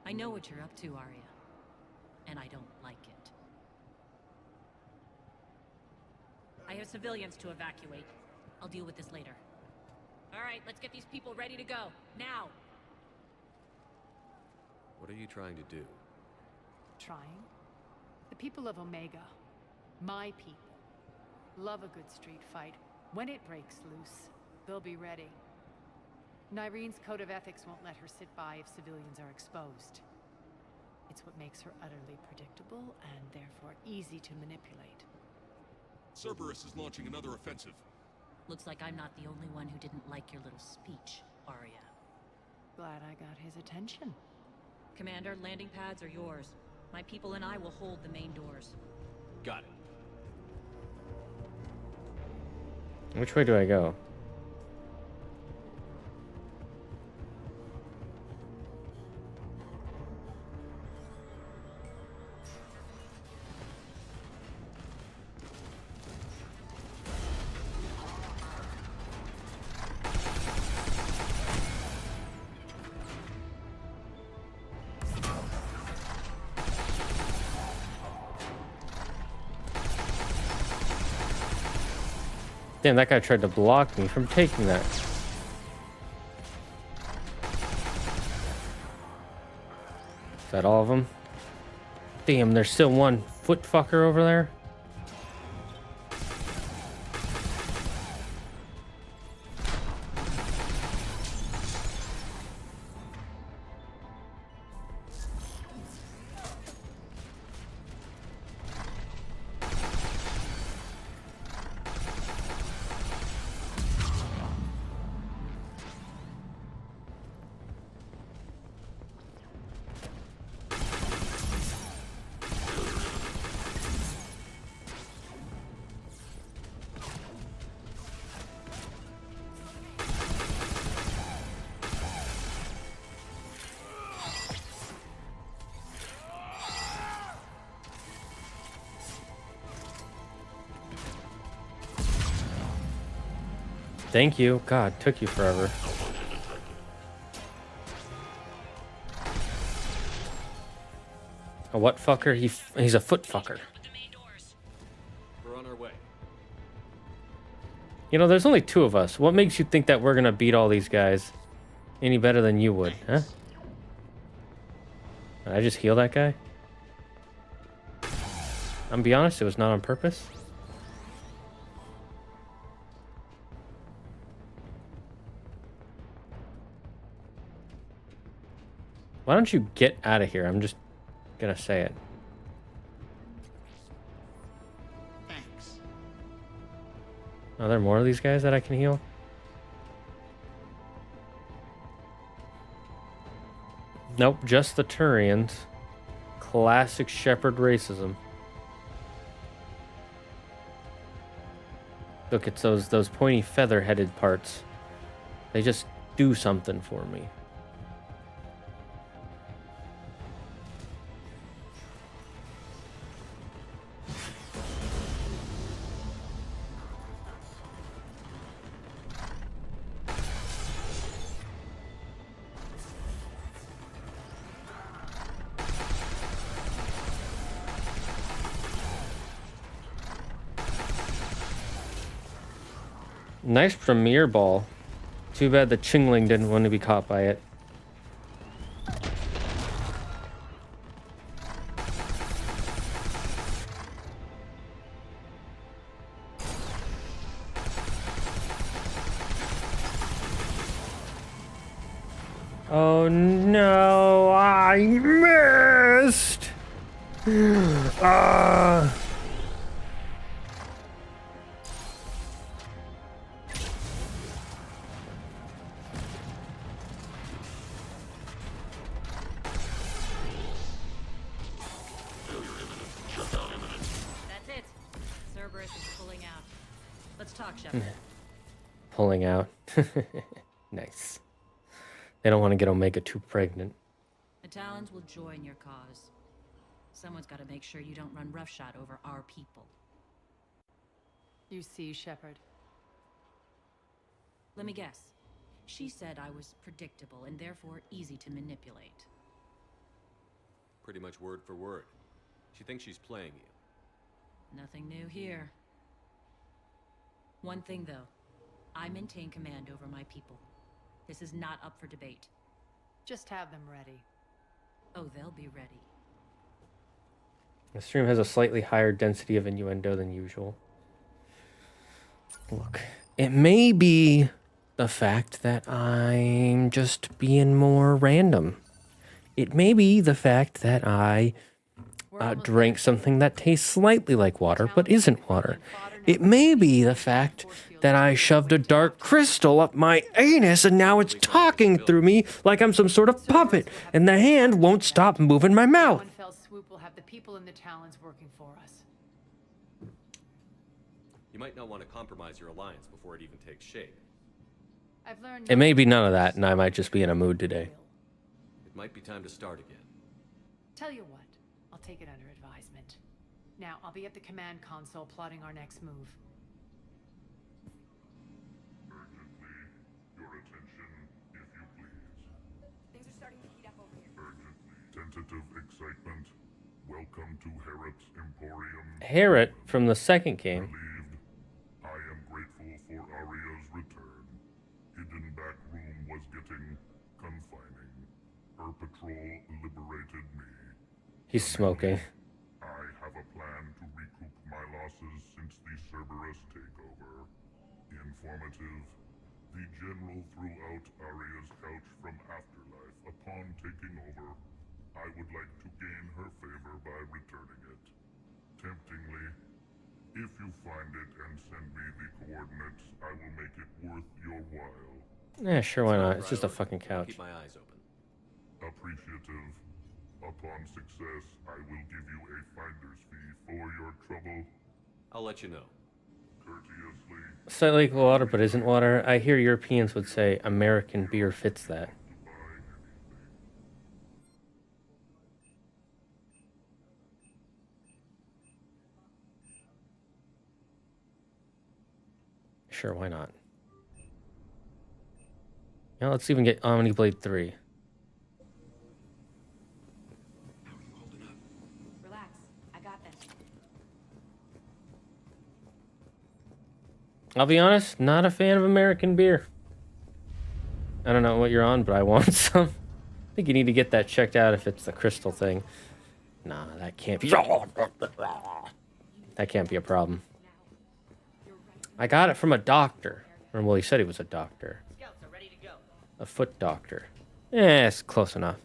R: I know what you're up to, Arya. And I don't like it. I have civilians to evacuate. I'll deal with this later. All right, let's get these people ready to go. Now!
C: What are you trying to do?
G: Trying? The people of Omega, my people, love a good street fight. When it breaks loose, they'll be ready. Nyrene's code of ethics won't let her sit by if civilians are exposed. It's what makes her utterly predictable and therefore easy to manipulate.
U: Cerberus is launching another offensive.
R: Looks like I'm not the only one who didn't like your little speech, Arya.
G: Glad I got his attention.
R: Commander, landing pads are yours. My people and I will hold the main doors.
Q: Got it.
A: Which way do I go? Damn, that guy tried to block me from taking that. Is that all of them? Damn, there's still one foot fucker over there. Thank you. God, took you forever. A what fucker? He's a foot fucker.
Q: We're on our way.
A: You know, there's only two of us. What makes you think that we're gonna beat all these guys any better than you would, huh? Did I just heal that guy? I'm be honest, it was not on purpose. Why don't you get out of here? I'm just gonna say it.
U: Thanks.
A: Are there more of these guys that I can heal? Nope, just the Turians. Classic Shepard racism. Look, it's those pointy feather-headed parts. They just do something for me. Nice premiere ball. Too bad the Chingling didn't want to be caught by it. Oh no, I missed!
R: That's it. Cerberus is pulling out. Let's talk, Shepard.
A: Pulling out. Nice. They don't want to get Omega too pregnant.
R: The Talons will join your cause. Someone's got to make sure you don't run roughshod over our people.
G: You see, Shepard.
R: Let me guess. She said I was predictable and therefore easy to manipulate.
C: Pretty much word for word. She thinks she's playing you.
R: Nothing new here. One thing, though. I maintain command over my people. This is not up for debate.
G: Just have them ready.
R: Oh, they'll be ready.
A: The stream has a slightly higher density of innuendo than usual. Look, it may be the fact that I'm just being more random. It may be the fact that I drank something that tastes slightly like water but isn't water. It may be the fact that I shoved a dark crystal up my anus and now it's talking through me like I'm some sort of puppet, and the hand won't stop moving my mouth.
G: One fell swoop will have the people in the Talons working for us.
C: You might not want to compromise your alliance before it even takes shape.
G: I've learned
A: It may be none of that, and I might just be in a mood today.
C: It might be time to start again.
G: Tell you what, I'll take it under advisement. Now, I'll be at the command console plotting our next move.
N: Urgently, your attention, if you please.
P: Things are starting to heat up over here.
N: Urgently, tentative excitement. Welcome to Harrot's Emporium.
A: Harrot from the second game.
N: I am grateful for Aria's return. Hidden back room was getting confining. Her patrol liberated me.
A: He's smoking.
N: I have a plan to recoup my losses since the Cerberus takeover. Informative. The General threw out Aria's couch from Afterlife upon taking over. I would like to gain her favor by returning it. Temptingly, if you find it and send me the coordinates, I will make it worth your while.
A: Yeah, sure, why not? It's just a fucking couch.
C: Keep my eyes open.
N: Appreciative. Upon success, I will give you a finder's fee for your trouble.
C: I'll let you know.
N: Courteously.
A: Slightly like water, but isn't water. I hear Europeans would say American beer fits that. Sure, why not? Now let's even get Omni Blade 3.
K: Relax. I got this.
A: I'll be honest, not a fan of American beer. I don't know what you're on, but I want some. I think you need to get that checked out if it's the crystal thing. Nah, that can't be. That can't be a problem. I got it from a doctor. Or, well, he said he was a doctor.
T: Scouts are ready to go.
A: A foot doctor. Eh, it's close enough.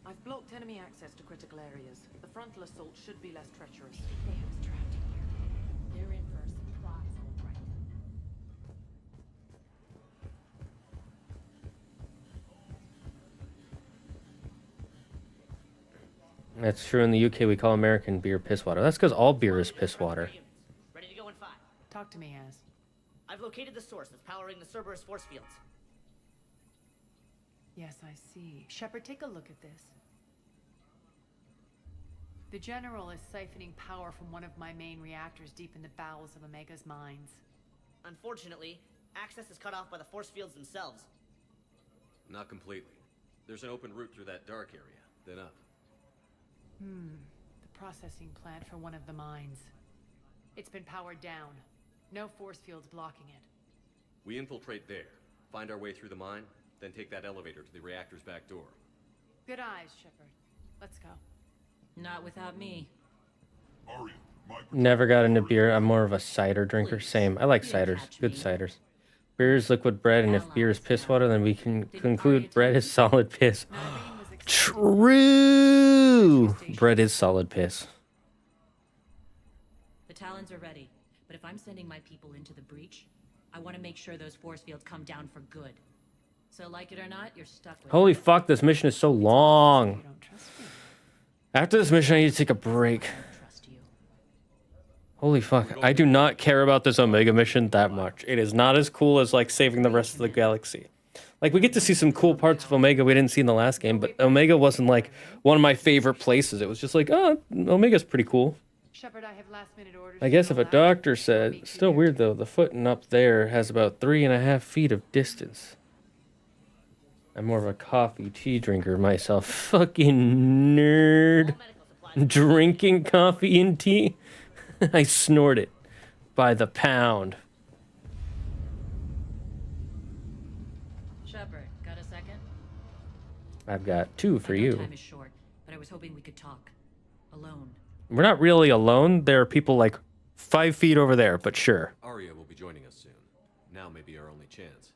S: I've blocked enemy access to critical areas. The frontal assault should be less treacherous.
K: They have us trapped in here. They're in for a surprise, all right.
A: That's true. In the UK, we call American beer piss water. That's because all beer is piss water.
T: Ready to go in 5.
G: Talk to me, Az.
T: I've located the source that's powering the Cerberus force fields.
G: Yes, I see. Shepard, take a look at this. The General is siphoning power from one of my main reactors deep in the bowels of Omega's mines.
T: Unfortunately, access is cut off by the force fields themselves.
C: Not completely. There's an open route through that dark area, then up.
G: The processing plant for one of the mines. It's been powered down. No force fields blocking it.
C: We infiltrate there, find our way through the mine, then take that elevator to the reactor's back door.
G: Good eyes, Shepard. Let's go.
R: Not without me.
N: Aria,
A: Never got into beer. I'm more of a cider drinker. Same. I like ciders. Good ciders. Beer is liquid bread, and if beer is piss water, then we can conclude bread is solid piss. True! Bread is solid piss.
R: The Talons are ready, but if I'm sending my people into the breach, I want to make sure those force fields come down for good. So like it or not, you're stuck with
A: Holy fuck, this mission is so long. After this mission, I need to take a break. Holy fuck, I do not care about this Omega mission that much. It is not as cool as, like, saving the rest of the galaxy. Like, we get to see some cool parts of Omega we didn't see in the last game, but Omega wasn't, like, one of my favorite places. It was just like, oh, Omega's pretty cool.
G: Shepard, I have last-minute orders.
A: I guess if a doctor said, still weird though, the footing up there has about 3.5 feet of distance. I'm more of a coffee tea drinker myself. Fucking nerd. Drinking coffee and tea. I snort it. by the pound.
R: Shepard, got a second?
A: I've got 2 for
R: I know
A: you.
R: Time is short, but I was hoping we could talk. Alone.
A: We're not really alone. There are people like 5 feet over there, but sure.
C: Arya will be joining us soon. Now may be our only chance.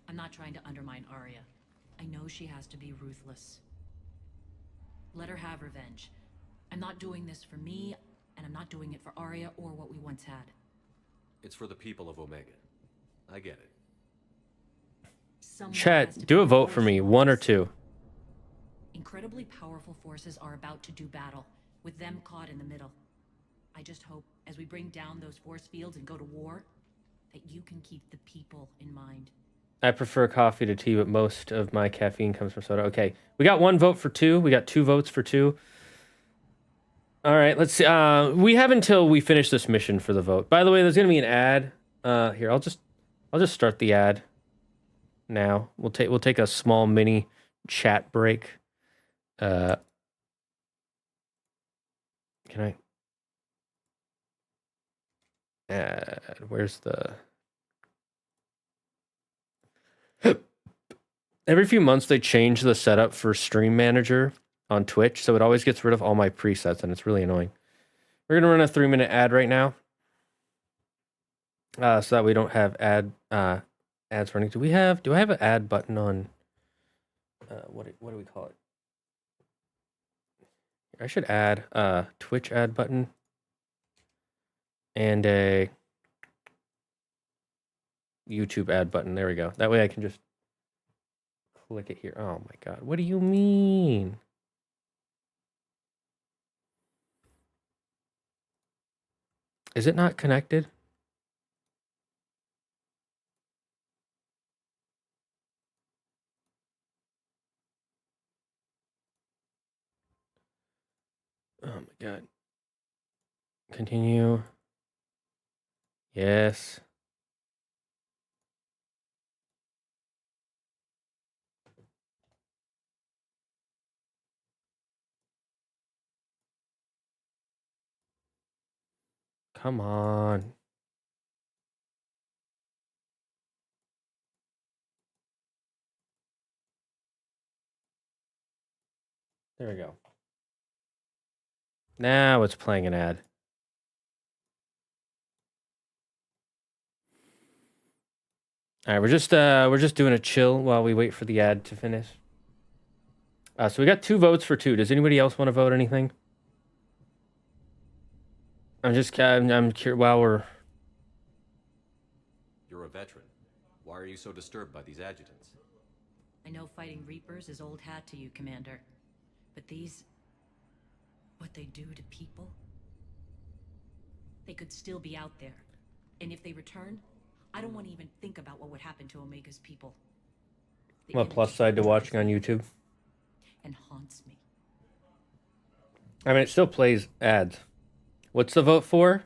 R: I'm not trying to undermine Arya. I know she has to be ruthless. Let her have revenge. I'm not doing this for me, and I'm not doing it for Arya or what we once had.
C: It's for the people of Omega. I get it.
A: Chat, do a vote for me, 1 or 2.
R: Incredibly powerful forces are about to do battle, with them caught in the middle. I just hope, as we bring down those force fields and go to war, that you can keep the people in mind.
A: I prefer coffee to tea, but most of my caffeine comes from soda. Okay, we got 1 vote for 2. We got 2 votes for 2. All right, let's see. We have until we finish this mission for the vote. By the way, there's gonna be an ad. Here, I'll just start the ad now. We'll take a small mini chat break. Can I? Where's the? Every few months they change the setup for Stream Manager on Twitch, so it always gets rid of all my presets, and it's really annoying. We're gonna run a 3-minute ad right now, so that we don't have ads running. Do I have an ad button on? What do we call it? I should add a Twitch ad button and a YouTube ad button. There we go. That way I can just click it here. Oh my god. What do you mean? Is it not connected? Oh my god. Continue. Yes. Come on. There we go. Now it's playing an ad. All right, we're just doing a chill while we wait for the ad to finish. So we got 2 votes for 2. Does anybody else want to vote anything? I'm curious. While we're.
C: You're a veteran. Why are you so disturbed by these adjutants?
R: I know fighting Reapers is old hat to you, Commander. But these... what they do to people? They could still be out there. And if they return, I don't want to even think about what would happen to Omega's people.
A: What plus side to watching on YouTube?
R: And haunts me.
A: I mean, it still plays ads. What's the vote for?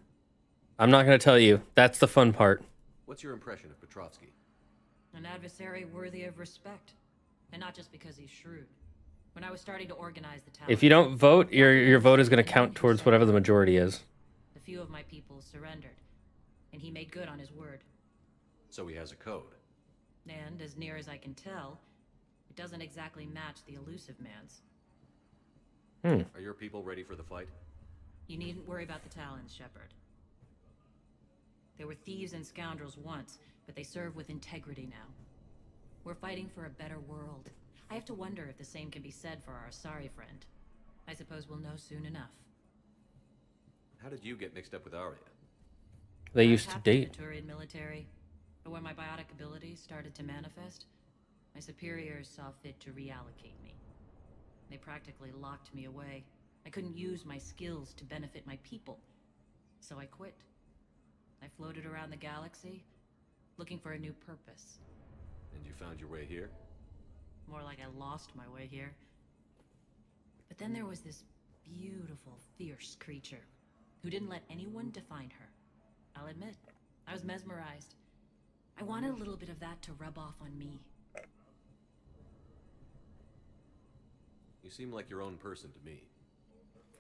A: I'm not going to tell you. That's the fun part.
C: What's your impression of Petrovsky?
R: An adversary worthy of respect. And not just because he's shrewd. When I was starting to organize the talent...
A: If you don't vote, your vote is going to count towards whatever the majority is.
R: A few of my people surrendered. And he made good on his word.
C: So he has a code.
R: And, as near as I can tell, it doesn't exactly match the elusive man's.
C: Are your people ready for the fight?
R: You needn't worry about the Talons, Shepard. They were thieves and scoundrels once, but they serve with integrity now. We're fighting for a better world. I have to wonder if the same can be said for our Asari friend. I suppose we'll know soon enough.
C: How did you get mixed up with Arya?
A: They used to date.
R: The Turian military, but when my biotic abilities started to manifest, my superiors saw fit to reallocate me. They practically locked me away. I couldn't use my skills to benefit my people, so I quit. I floated around the galaxy, looking for a new purpose.
C: And you found your way here?
R: More like I lost my way here. But then there was this beautiful, fierce creature who didn't let anyone define her. I'll admit, I was mesmerized. I wanted a little bit of that to rub off on me.
C: You seem like your own person to me.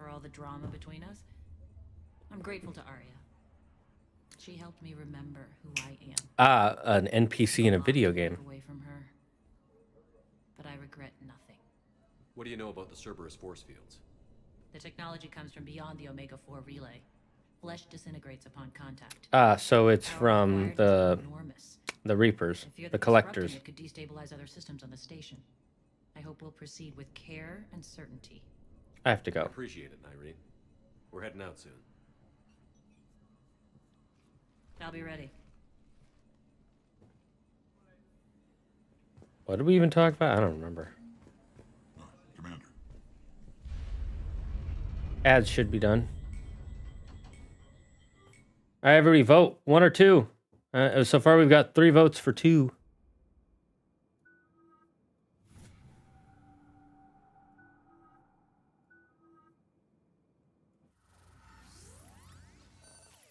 R: for all the drama between us. I'm grateful to Arya. She helped me remember who I am.
A: Ah, an NPC in a video game.
R: Away from her. But I regret nothing.
C: What do you know about the Cerberus force fields?
R: The technology comes from beyond the Omega-4 relay. Flesh disintegrates upon contact.
A: Ah, so it's from the Reapers, the Collectors.
R: It could destabilize other systems on the station. I hope we'll proceed with care and certainty.
A: I have to go.
C: I appreciate it, Irene. We're heading out soon.
R: I'll be ready.
A: What did we even talk about? I don't remember.
N: Commander.
A: Ads should be done. All right, everybody vote. 1 or 2. So far, we've got 3 votes for 2.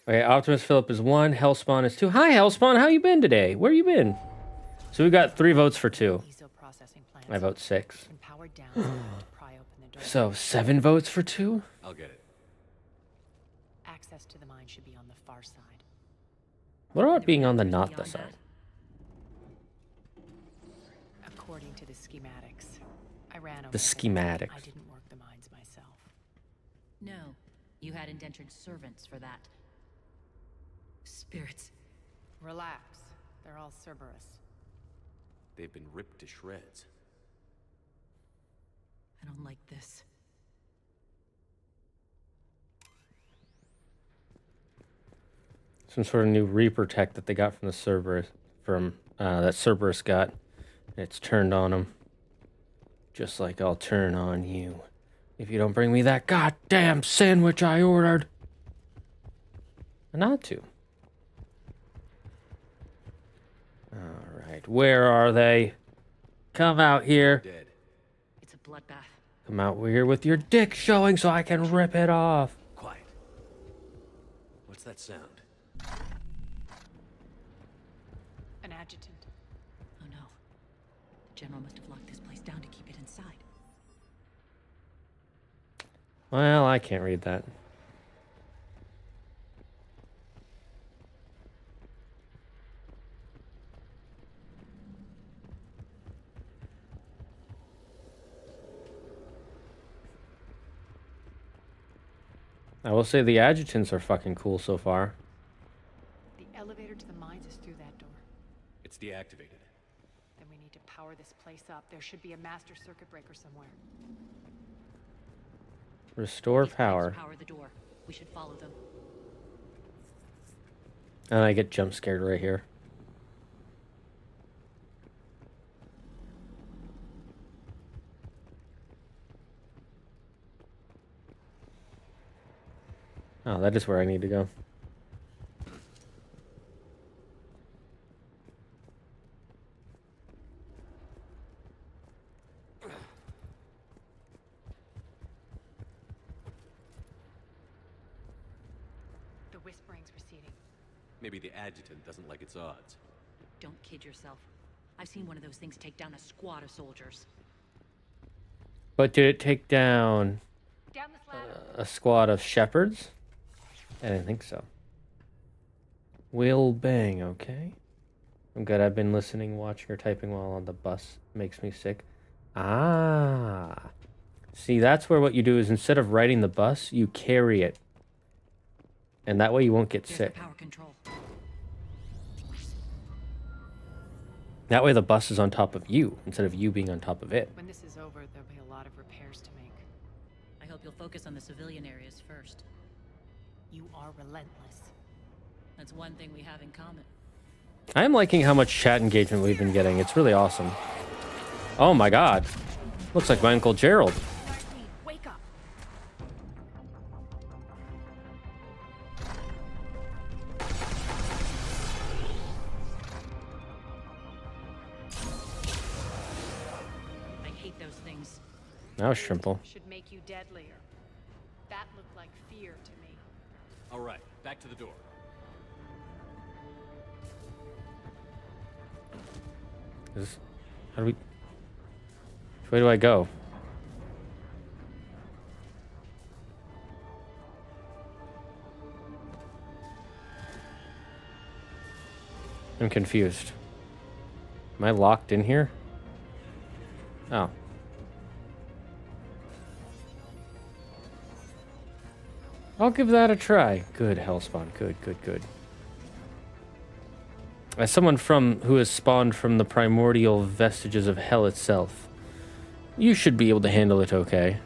A: Okay, Optimus Philip is 1. Hellspawn is 2. Hi, Hellspawn. How you been today? Where you been? So we got 3 votes for 2. I vote 6. So 7 votes for 2?
C: I'll get it.
G: Access to the mine should be on the far side.
A: What about being on the not the side?
G: According to the schematics, I ran over
A: The schematics.
G: I didn't work the mines myself.
R: No, you had indentured servants for that. Spirits.
G: Relax. They're all Cerberus.
C: They've been ripped to shreds.
R: I don't like this.
A: Some sort of new Reaper tech that they got from the Cerberus, that Cerberus got. It's turned on them. Just like I'll turn on you if you don't bring me that goddamn sandwich I ordered. Not to. Alright, where are they? Come out here.
C: Dead.
R: It's a bloodbath.
A: Come out here with your dick showing so I can rip it off.
C: Quiet. What's that sound?
G: An adjutant.
R: Oh no. The General must have locked this place down to keep it inside.
A: Well, I can't read that. I will say the adjutants are fucking cool so far.
G: The elevator to the mines is through that door.
C: It's deactivated.
G: Then we need to power this place up. There should be a master circuit breaker somewhere.
A: Restore power.
R: Power the door. We should follow them.
A: And I get jump scared right here. Oh, that is where I need to go.
G: The whispering's receding.
C: Maybe the adjutant doesn't like its odds.
R: Don't kid yourself. I've seen one of those things take down a squad of soldiers.
A: But did it take down a squad of shepherds? I didn't think so. Will bang, okay. I'm good. I've been listening, watching, or typing while on the bus. Makes me sick. Ah. See, that's where what you do is instead of riding the bus, you carry it. And that way you won't get sick.
R: Power control.
A: That way the bus is on top of you, instead of you being on top of it.
G: When this is over, there'll be a lot of repairs to make.
R: I hope you'll focus on the civilian areas first.
G: You are relentless.
R: That's one thing we have in common.
A: I'm liking how much chat engagement we've been getting. It's really awesome. Oh my god. Looks like my Uncle Gerald.
G: Wake up.
R: I hate those things.
A: That was Shrimple.
G: Should make you deadlier. That looked like fear to me.
C: All right, back to the door.
A: How do we... Which way do I go? I'm confused. Am I locked in here? Oh. I'll give that a try. Good, Hellspawn. Good, good, good. As someone who has spawned from the primordial vestiges of hell itself, you should be able to handle it okay.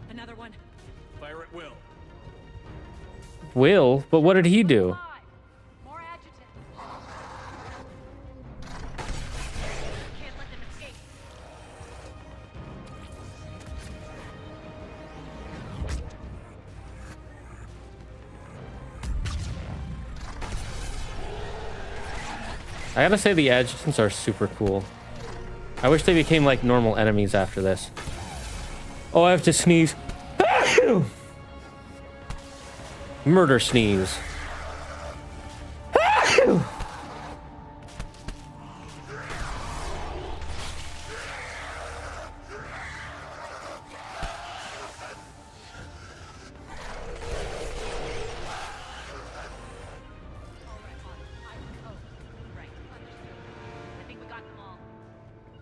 R: Another one.
Q: Fire at will.
A: Will? But what did he do? I gotta say the adjutants are super cool. I wish they became like normal enemies after this. Oh, I have to sneeze. Murder sneeze.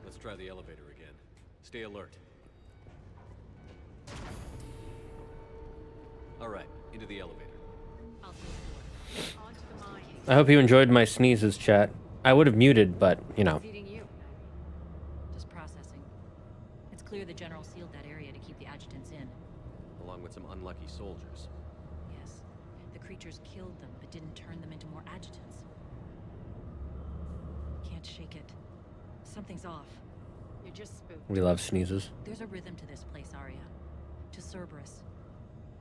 C: Let's try the elevator again. Stay alert. All right, into the elevator.
A: I hope you enjoyed my sneezes, chat. I would have muted, but, you know.
R: Just processing. It's clear the General sealed that area to keep the adjutants in.
C: Along with some unlucky soldiers.
R: Yes. The creatures killed them, but didn't turn them into more adjutants. Can't shake it. Something's off. You're just spooked.
A: We love sneezes.
R: There's a rhythm to this place, Arya. To Cerberus.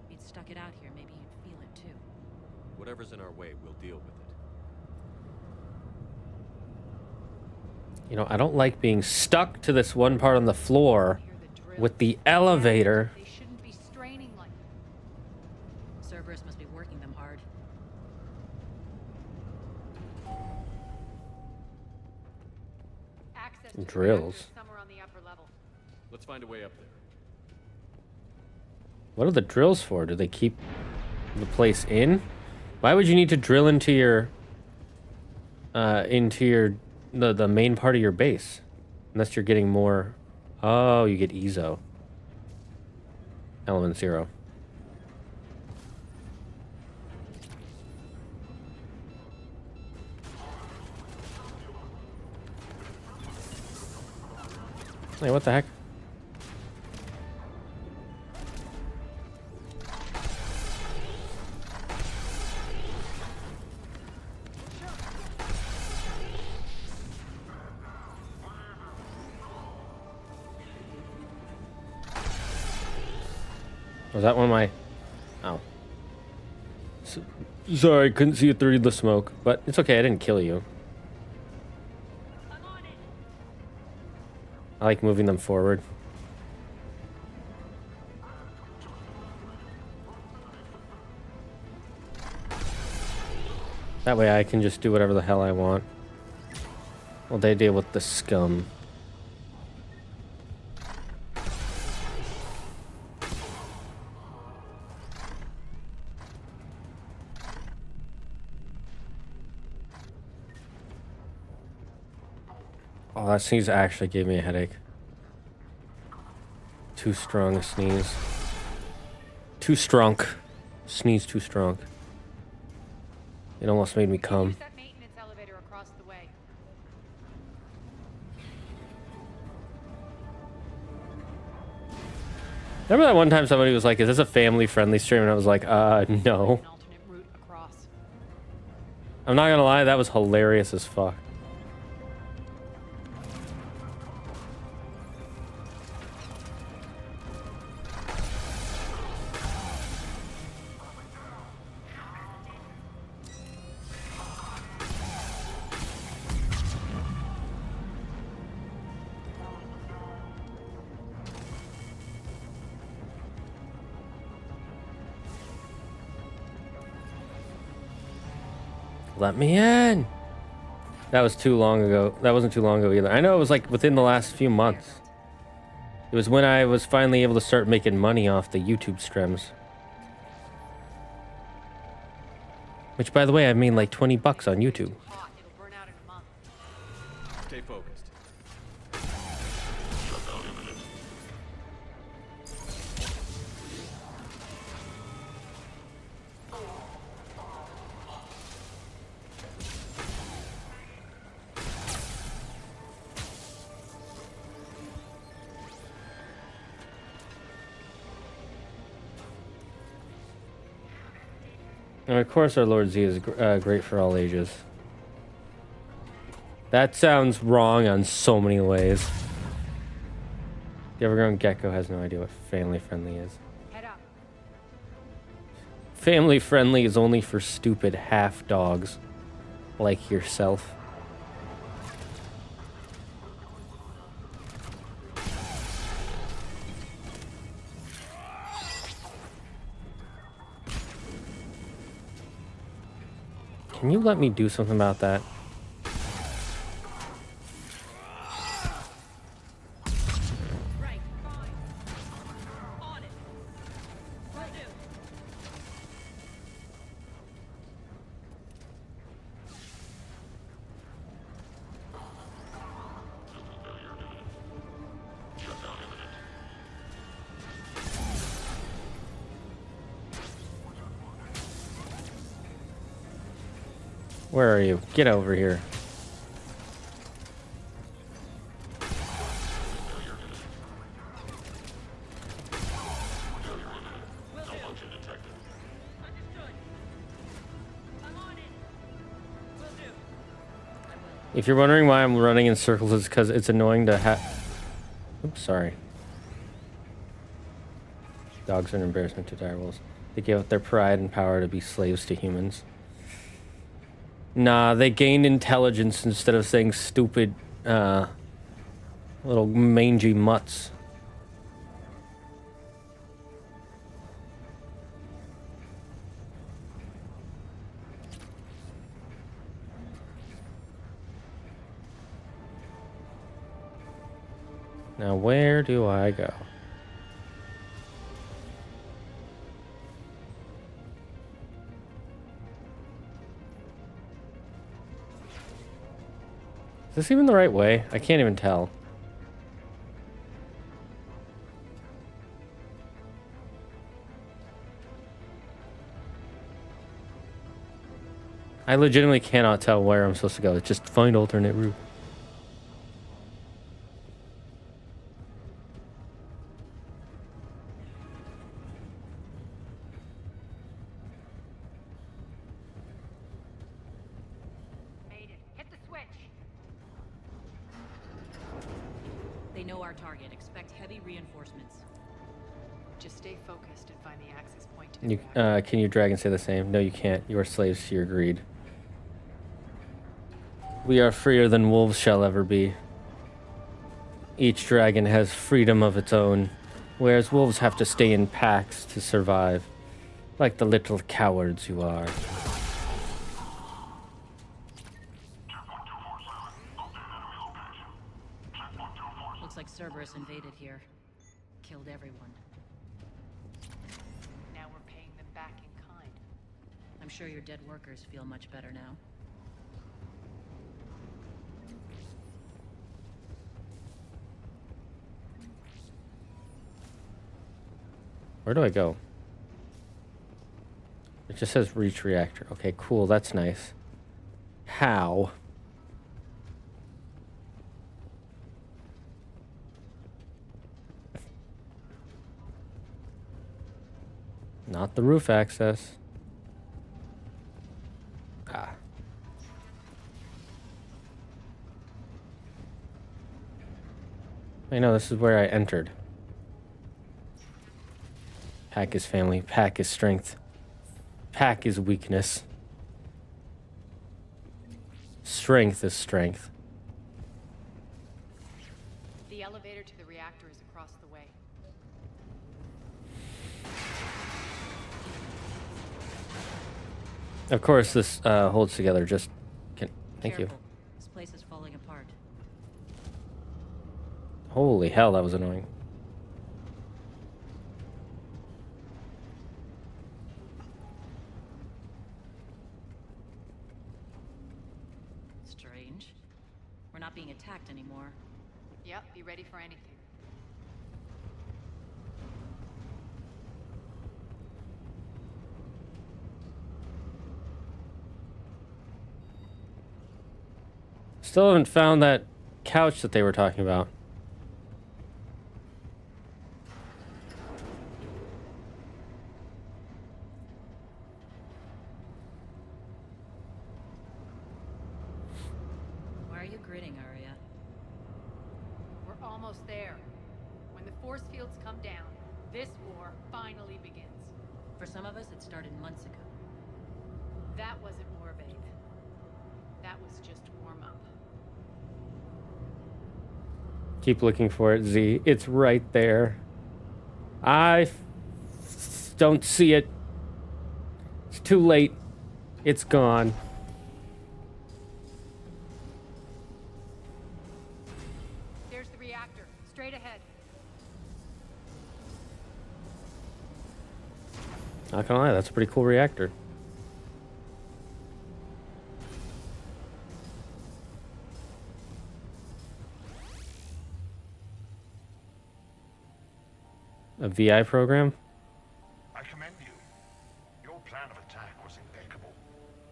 R: If you'd stuck it out here, maybe you'd feel it too.
C: Whatever's in our way, we'll deal with it.
A: You know, I don't like being stuck to this one part on the floor with the elevator.
R: They shouldn't be straining like Cerberus must be working them hard.
F: Access
A: to drills.
F: Somewhere on the upper level.
C: Let's find a way up there.
A: What are the drills for? Do they keep the place in? Why would you need to drill into your the main part of your base? Unless you're getting more. Oh, you get Ezo. Element 0. Hey, what the heck? Was that one of my... Oh. Sorry, couldn't see it through the smoke. But it's okay, I didn't kill you. I like moving them forward. That way I can just do whatever the hell I want. Well, they deal with the scum. Oh, that sneeze actually gave me a headache. Too strong a sneeze. Too strong. Sneeze too strong. It almost made me come.
F: That maintenance elevator across the way.
A: Remember that one time somebody was like, is this a family-friendly stream? And I was like, no. I'm not gonna lie, that was hilarious as fuck. Let me in. That was too long ago. That wasn't too long ago either. I know it was like within the last few months. It was when I was finally able to start making money off the YouTube streams. Which, by the way, I've made like 20 bucks on YouTube.
Q: Stay focused.
A: And of course, our Lord Z is great for all ages. That sounds wrong on so many ways. The overgrown gecko has no idea what family friendly is.
K: Head up.
A: Family friendly is only for stupid half dogs like yourself. Can you let me do something about that? Where are you? Get over here. If you're wondering why I'm running in circles, it's because it's annoying to have... Oops, sorry. Dogs are an embarrassment to direwolves. They gave up their pride and power to be slaves to humans. Nah, they gained intelligence instead of saying stupid, little mangy mutts. Now, where do I go? Is this even the right way? I can't even tell. I legitimately cannot tell where I'm supposed to go. It's just find alternate route.
R: They know our target. Expect heavy reinforcements.
G: Just stay focused and find the access point to the
A: You, can you dragon say the same? No, you can't. You are slaves to your greed. We are freer than wolves shall ever be. Each dragon has freedom of its own, whereas wolves have to stay in packs to survive, like the little cowards you are.
R: Looks like Cerberus invaded here. Killed everyone.
G: Now we're paying them back in kind.
R: I'm sure your dead workers feel much better now.
A: Where do I go? It just says reach reactor. Okay, cool. That's nice. How? Not the roof access. Ah. I know, this is where I entered. Pack is family. Pack is strength. Pack is weakness. Strength is strength.
G: The elevator to the reactor is across the way.
A: Of course, this holds together. Just thank you.
R: This place is falling apart.
A: Holy hell, that was annoying.
R: not being attacked anymore.
F: Yep, be ready for anything.
A: Still haven't found that couch that they were talking about.
R: Why are you grinning, Arya?
F: We're almost there. When the force fields come down, this war finally begins.
R: For some of us, it started months ago.
F: That wasn't war, babe. That was just warm-up.
A: Keep looking for it, Z. It's right there. I don't see it. It's too late. It's gone.
F: There's the reactor. Straight ahead.
A: Not gonna lie, that's a pretty cool reactor. A VI program?
O: I commend you. Your plan of attack was impeccable.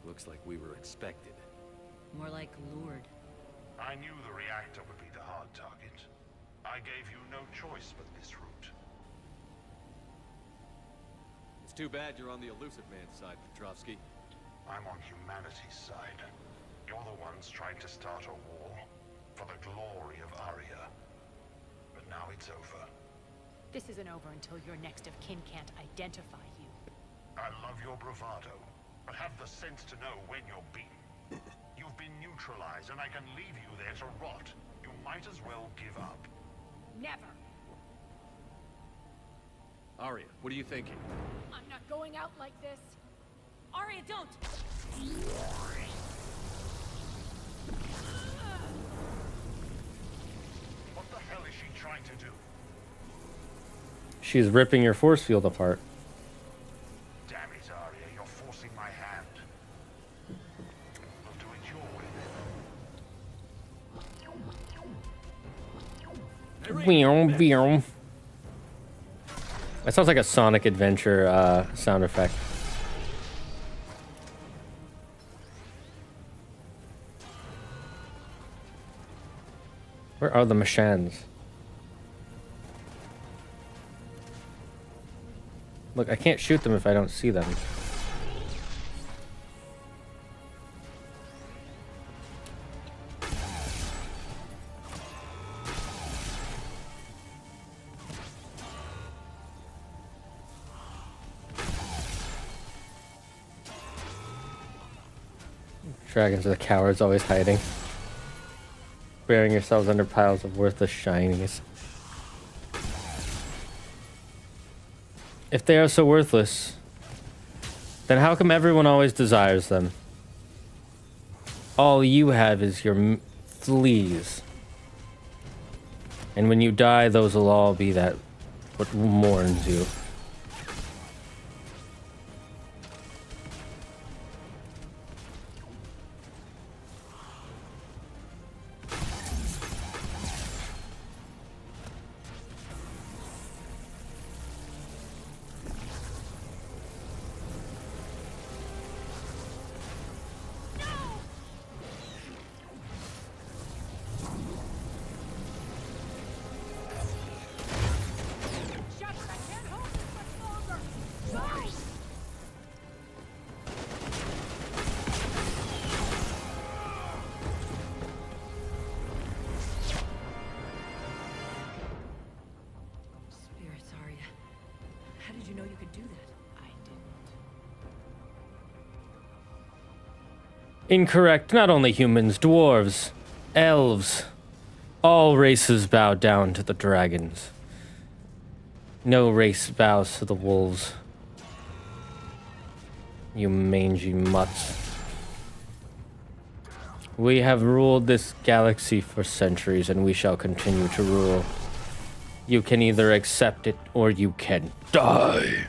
C: Looks like we were expected.
R: More like lured.
O: I knew the reactor would be the hard target. I gave you no choice but this route.
C: It's too bad you're on the elusive man's side, Petrovsky.
O: I'm on humanity's side. You're the ones trying to start a war for the glory of Arya. But now it's over.
F: This isn't over until your next of kin can't identify you.
O: I love your bravado, but have the sense to know when you're beaten. You've been neutralized, and I can leave you there to rot. You might as well give up.
F: Never!
C: Arya, what are you thinking?
F: I'm not going out like this. Arya, don't!
O: What the hell is she trying to do?
A: She's ripping your force field apart.
O: Damn it, Arya, you're forcing my hand. We'll do it your way then.
A: That sounds like a Sonic Adventure sound effect. Where are the machines? Look, I can't shoot them if I don't see them. Dragons are the cowards, always hiding. Burying yourselves under piles of worthless shinies. If they are so worthless, then how come everyone always desires them? All you have is your fleas. And when you die, those will all be that what mourns you. Incorrect. Not only humans, dwarves, elves, all races bow down to the dragons. No race bows to the wolves. You mangy mutts. We have ruled this galaxy for centuries, and we shall continue to rule. You can either accept it, or you can die.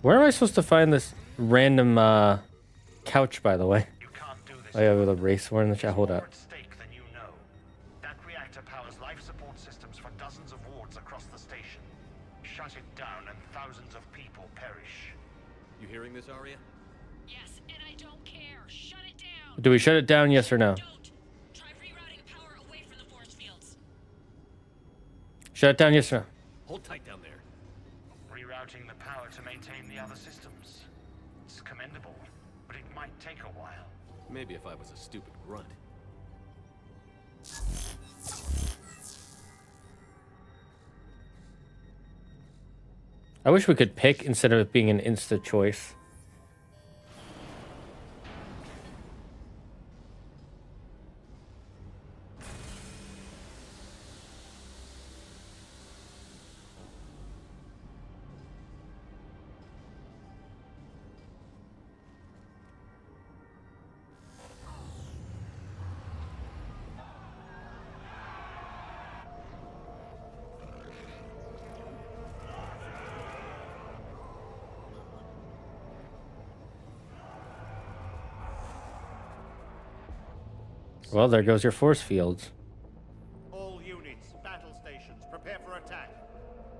A: Where am I supposed to find this random couch, by the way? Oh yeah, with a race war in the chat. Hold up.
B: That reactor powers life support systems for dozens of wards across the station. Shut it down and thousands of people perish.
C: You hearing this, Arya?
T: Yes, and I don't care. Shut it down.
A: Do we shut it down? Yes or no?
T: Try rerouting power away from the force fields.
A: Shut it down? Yes or no?
C: Hold tight down there.
B: Rerouting the power to maintain the other systems. It's commendable, but it might take a while.
C: Maybe if I was a stupid grunt.
A: I wish we could pick instead of it being an insta choice. Well, there goes your force fields.
B: All units, battle stations, prepare for attack.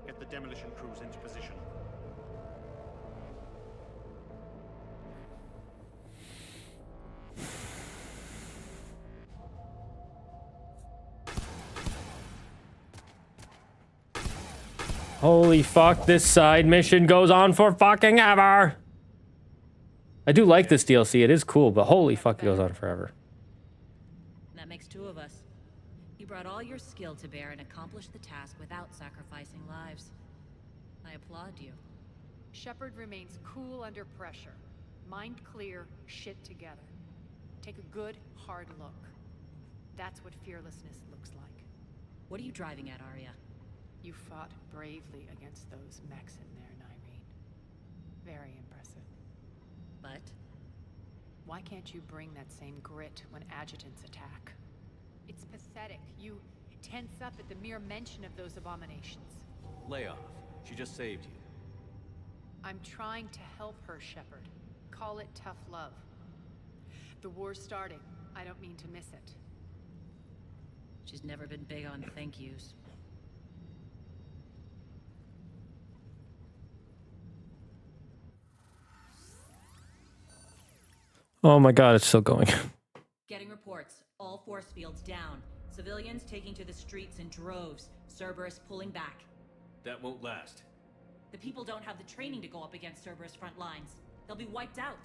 B: Get the demolition crews into position.
A: Holy fuck, this side mission goes on for fucking ever. I do like this DLC. It is cool, but holy fuck, it goes on forever.
R: That makes two of us. You brought all your skill to bear and accomplished the task without sacrificing lives. I applaud you.
V: Shepard remains cool under pressure. Mind clear, shit together. Take a good, hard look. That's what fearlessness looks like.
R: What are you driving at, Arya?
V: You fought bravely against those mechs in there, Nyreen. Very impressive.
R: But?
V: Why can't you bring that same grit when adjutants attack? It's pathetic. You tense up at the mere mention of those abominations.
C: Lay off. She just saved you.
V: I'm trying to help her, Shepard. Call it tough love. The war's starting. I don't mean to miss it.
R: She's never been big on thank yous.
A: Oh my god, it's still going.
R: Getting reports. All force fields down. Civilians taking to the streets in droves. Cerberus pulling back.
C: That won't last.
R: The people don't have the training to go up against Cerberus front lines. They'll be wiped out.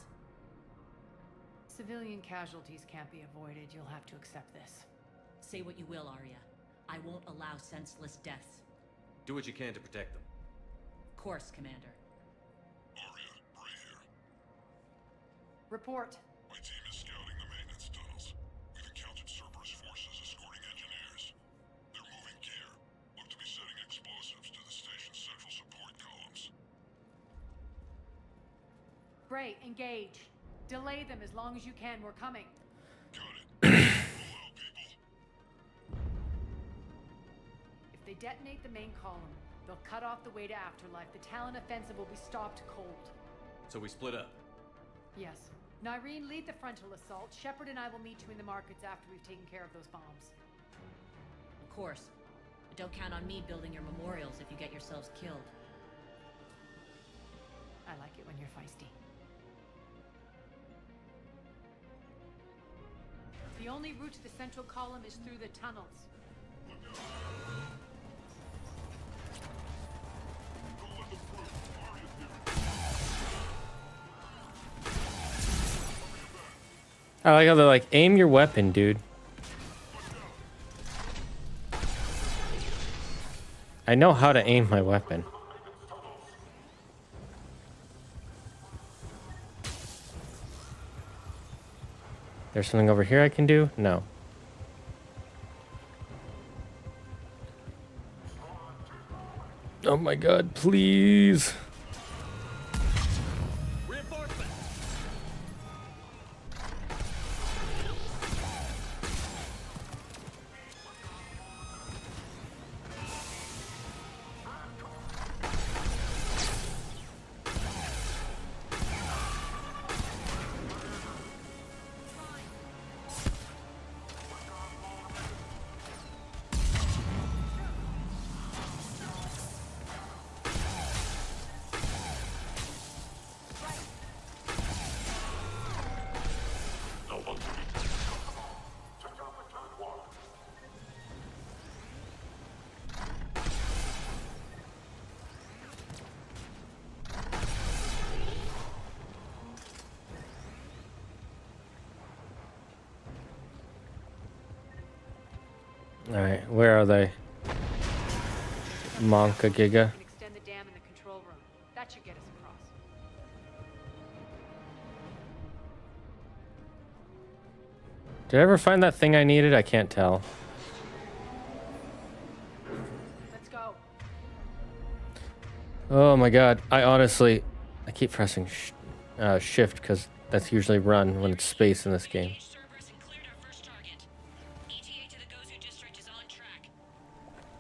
V: Civilian casualties can't be avoided. You'll have to accept this.
R: Say what you will, Arya. I won't allow senseless deaths.
C: Do what you can to protect them.
R: Of course, Commander.
V: Report.
N: My team is scouting the maintenance tunnels. We've encountered Cerberus forces escorting engineers. They're moving gear. Look to be setting explosives to the station's central support columns.
V: Bray, engage. Delay them as long as you can. We're coming.
N: Got it.
V: If they detonate the main column, they'll cut off the way to Afterlife. The Talon offensive will be stopped cold.
C: So we split up.
V: Yes. Nyreen, lead the frontal assault. Shepard and I will meet you in the markets after we've taken care of those bombs.
R: Of course. But don't count on me building your memorials if you get yourselves killed.
V: I like it when you're feisty. The only route to the central column is through the tunnels.
A: I like how they're like, aim your weapon, dude. I know how to aim my weapon. There's something over here I can do? No. Oh my god, please. Alright, where are they? Monka Giga.
V: Extend the dam in the control room. That should get us across.
A: Did I ever find that thing I needed? I can't tell.
V: Let's go.
A: Oh my god. I keep pressing shift because that's usually run when it's space in this game.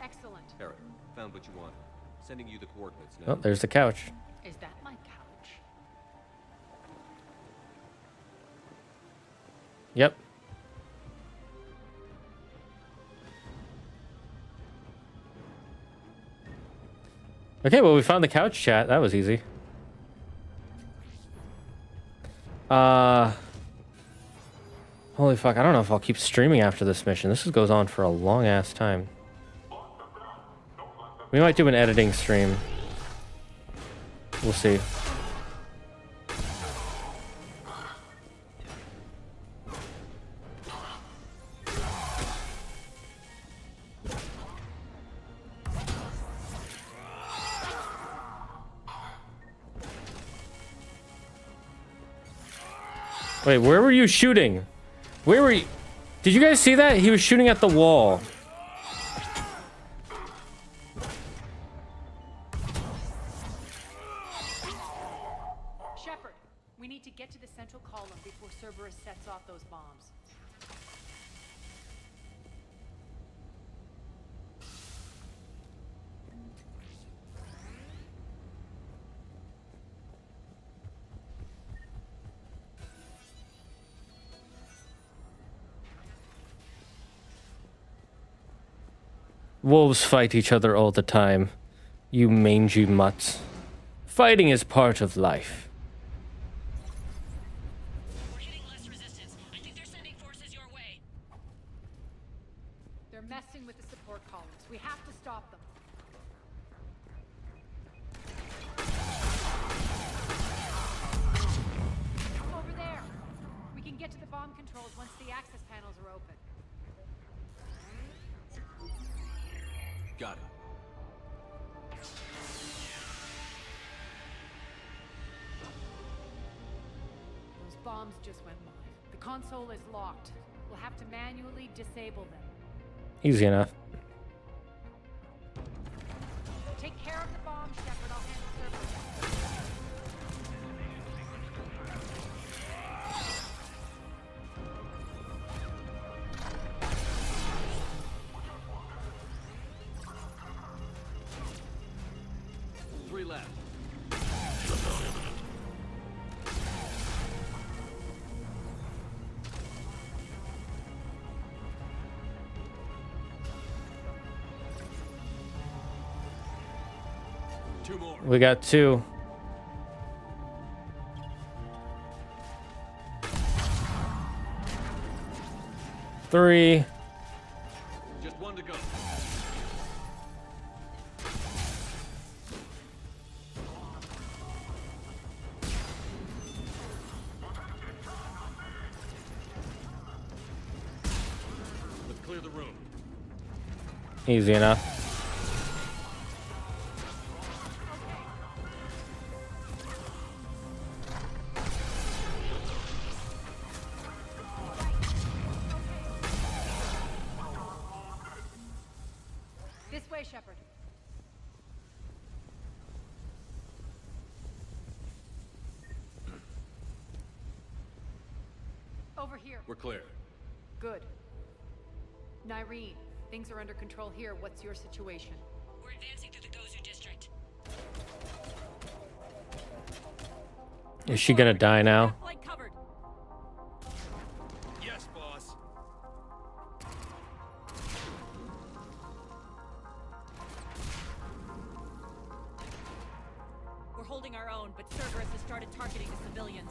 V: Excellent.
C: Eric, found what you wanted. Sending you the coordinates now.
A: Oh, there's the couch.
V: Is that my couch?
A: Yep. Okay, well, we found the couch, chat. That was easy. Holy fuck, I don't know if I'll keep streaming after this mission. This goes on for a long-ass time. We might do an editing stream. We'll see. Wait, where were you shooting? Where were you? Did you guys see that? He was shooting at the wall.
V: Shepard, we need to get to the central column before Cerberus sets off those bombs.
A: Wolves fight each other all the time. You mangy mutts. Fighting is part of life.
V: They're messing with the support columns. We have to stop them. Over there. We can get to the bomb controls once the access panels are open.
C: Got it.
V: Those bombs just went live. The console is locked. We'll have to manually disable them.
A: Easy enough.
V: Take care of the bomb, Shepard. I'll handle Cerberus.
C: Three left. Two more.
A: We got two. Three.
C: Just one to go. Let's clear the room.
A: Easy enough.
V: This way, Shepard. Over here.
C: We're clear.
V: Good. Nyreen, things are under control here. What's your situation?
T: We're advancing through the Gozu district.
A: Is she gonna die now?
T: Flight covered.
U: Yes, boss.
T: We're holding our own, but Cerberus has started targeting the civilians.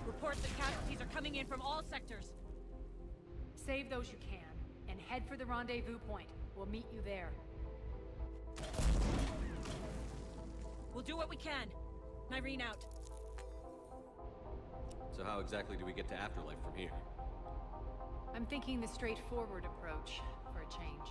T: Reports that casualties are coming in from all sectors.
V: Save those you can, and head for the rendezvous point. We'll meet you there.
T: We'll do what we can. Nyreen out.
C: So how exactly do we get to Afterlife from here?
V: I'm thinking the straightforward approach for a change.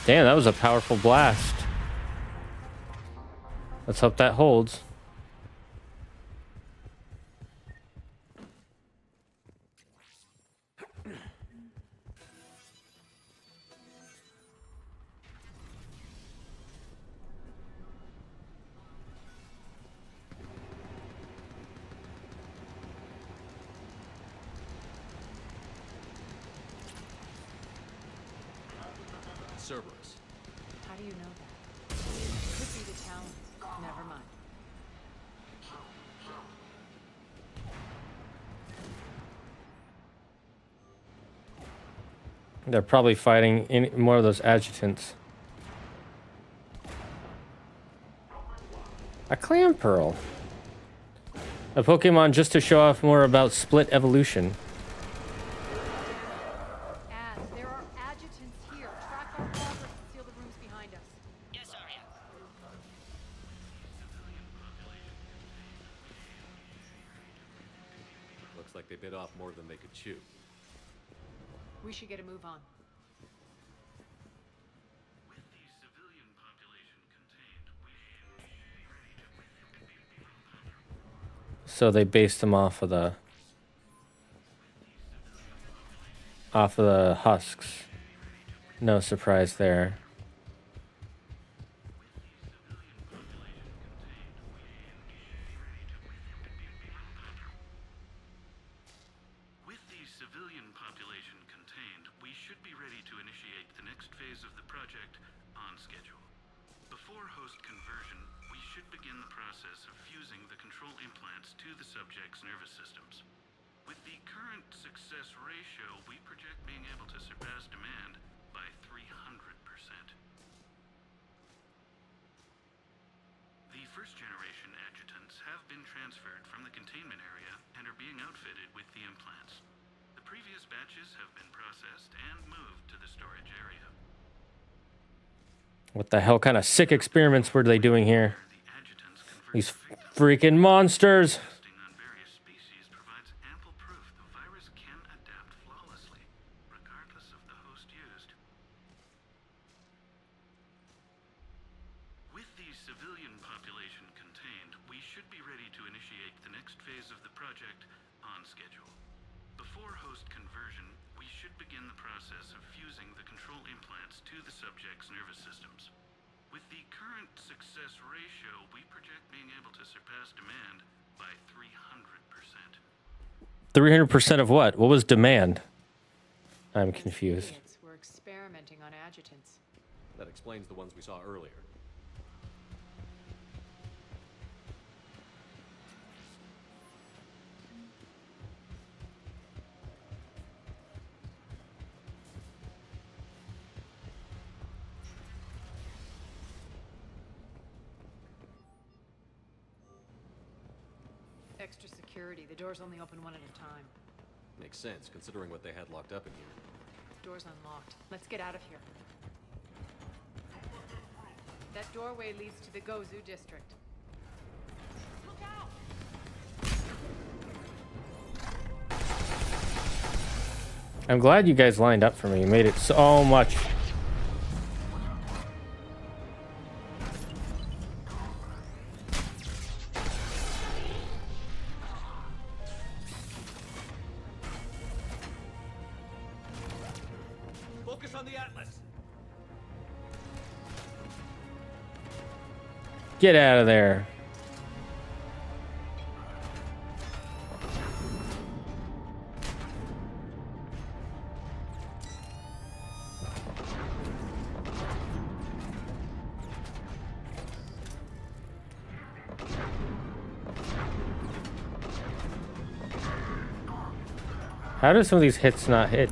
A: Damn, that was a powerful blast. Let's hope that holds.
C: Cerberus.
V: How do you know that? Could be the Talons. Never mind.
A: They're probably fighting in more of those adjutants. A clam pearl. A Pokemon just to show off more about split evolution.
V: There are adjutants here. Track our progress and seal the rooms behind us.
T: Yes, Arya.
C: Looks like they bit off more than they could chew.
V: We should get a move on.
A: So they based them off of the husks. No surprise there.
H: With the civilian population contained, we should be ready to initiate the next phase of the project on schedule. Before host conversion, we should begin the process of fusing the control implants to the subject's nervous systems. With the current success ratio, we project being able to surpass demand by 300%. The first generation adjutants have been transferred from the containment area and are being outfitted with the implants. The previous batches have been processed and moved to the storage area.
A: What the hell kind of sick experiments were they doing here? These freaking monsters.
H: With the civilian population contained, we should be ready to initiate the next phase of the project on schedule. Before host conversion, we should begin the process of fusing the control implants to the subject's nervous systems. With the current success ratio, we project being able to surpass demand by 300%.
A: 300% of what? What was demand? I'm confused.
V: We're experimenting on adjutants.
C: That explains the ones we saw earlier.
V: Extra security. The doors only open one at a time.
C: Makes sense, considering what they had locked up in here.
V: Door's unlocked. Let's get out of here. That doorway leads to the Gozu district. Look out!
A: I'm glad you guys lined up for me. You made it so much.
C: Focus on the Atlas.
A: Get out of there. How do some of these hits not hit?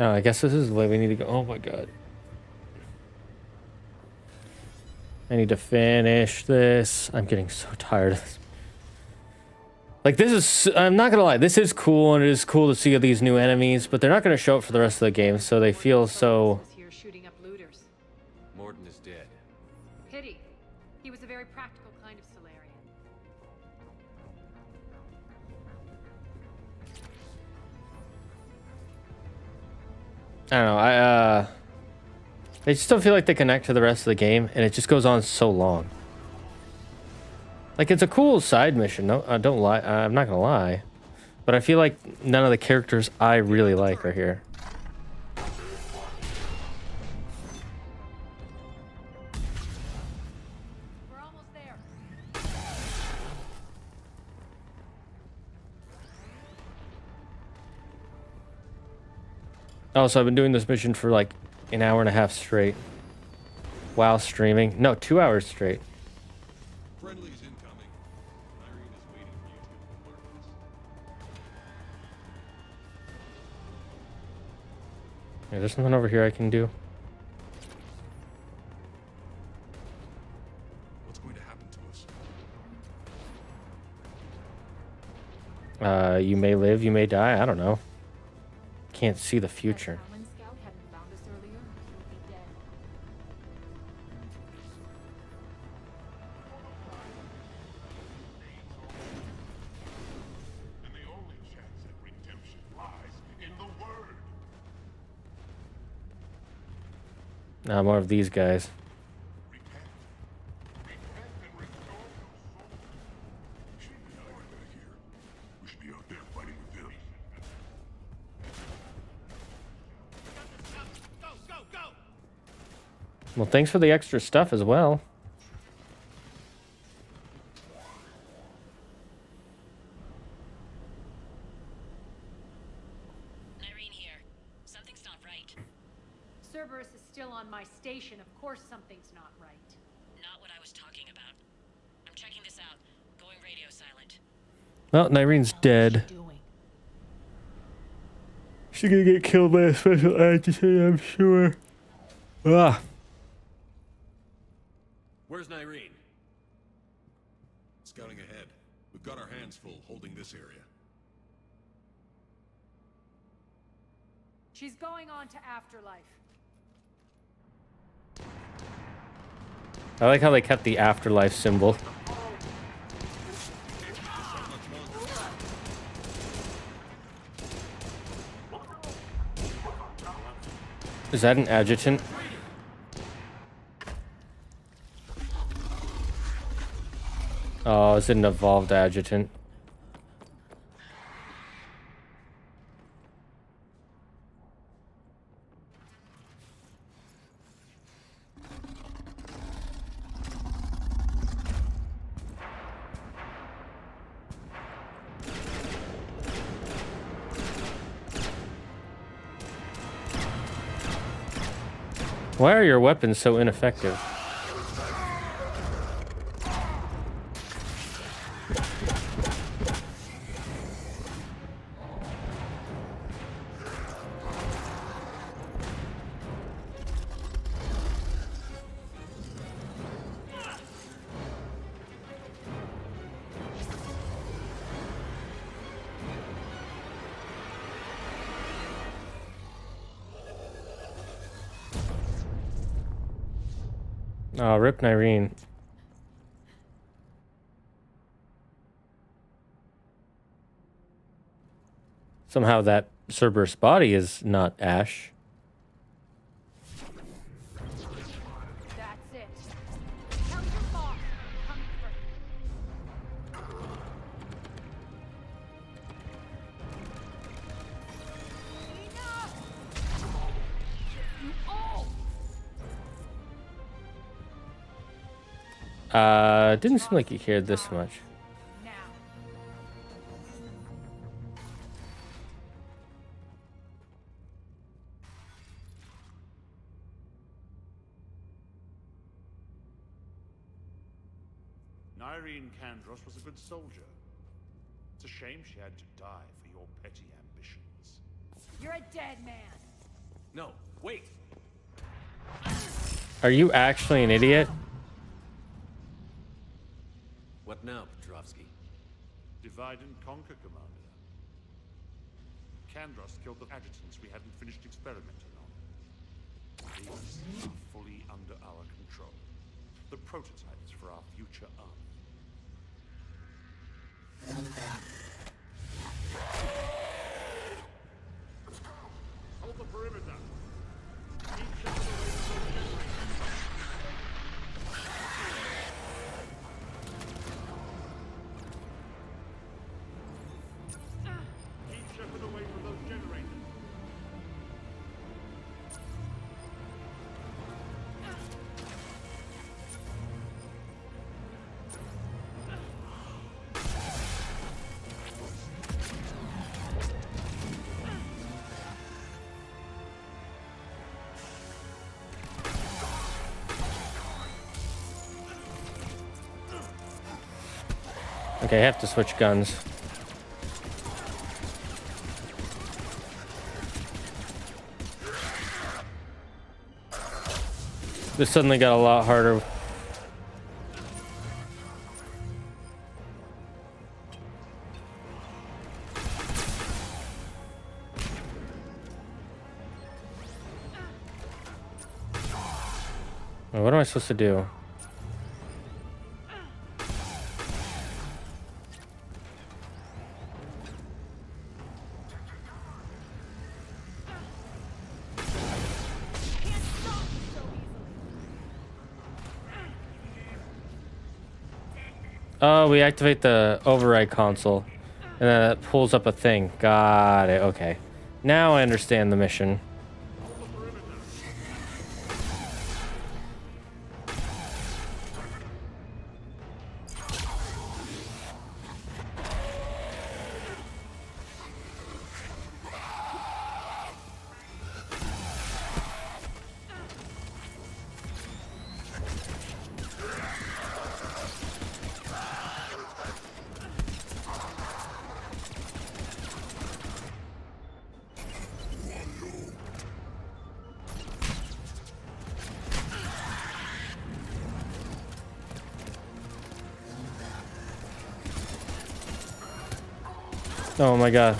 A: Oh, I guess this is the way we need to go. Oh my god. I need to finish this. I'm getting so tired of this. Like, this is, I'm not gonna lie, this is cool, and it is cool to see these new enemies, but they're not gonna show up for the rest of the game, so they feel so...
V: Here shooting up looters.
C: Morden is dead.
V: Pity. He was a very practical kind of Solarian.
A: I don't know, I just don't feel like they connect to the rest of the game, and it just goes on so long. Like, it's a cool side mission, no, don't lie, I'm not gonna lie. But I feel like none of the characters I really like are here.
V: We're almost there.
A: Oh, so I've been doing this mission for like an hour and a half straight. While streaming. No, 2 hours straight.
U: Friendly's incoming. Irene is waiting for you to get
A: Yeah, there's something over here I can do.
U: What's going to happen to us?
A: You may live, you may die, I don't know. Can't see the future.
D: Scout hadn't found us earlier. He'll be dead.
N: And the only chance at redemption lies in the word.
A: More of these guys.
N: We should be out there fighting with them.
A: Well, thanks for the extra stuff as well.
T: Irene here. Something's not right.
V: Cerberus is still on my station. Of course something's not right.
T: Not what I was talking about. I'm checking this out. Going radio silent.
A: Well, Nyrene's dead. She's gonna get killed by a special agent, I'm sure. Ah.
C: Where's Nyrene?
U: Scouting ahead. We've got our hands full holding this area.
V: She's going on to Afterlife.
A: I like how they kept the afterlife symbol. Is that an adjutant? Oh, is it an evolved adjutant? Why are your weapons so ineffective? Oh, rip Nyrene. Somehow that Cerberus body is not ash.
V: That's it. Tell your boss I'm coming for him.
A: Didn't seem like he cared this much.
B: Nyrene Kandros was a good soldier. It's a shame she had to die for your petty ambitions.
V: You're a dead man.
C: No, wait.
A: Are you actually an idiot?
C: What now, Petrovsky?
L: Divide and conquer, Commander. Kandros killed the adjutants we hadn't finished experimenting on. These are fully under our control. The prototypes for our future army. Hold the perimeter. Keep Shepard away from those generators. Keep Shepard away from those generators.
A: Okay, I have to switch guns. This suddenly got a lot harder. What am I supposed to do? Oh, we activate the override console, and then it pulls up a thing. Got it. Okay. Now I understand the mission. Oh my god.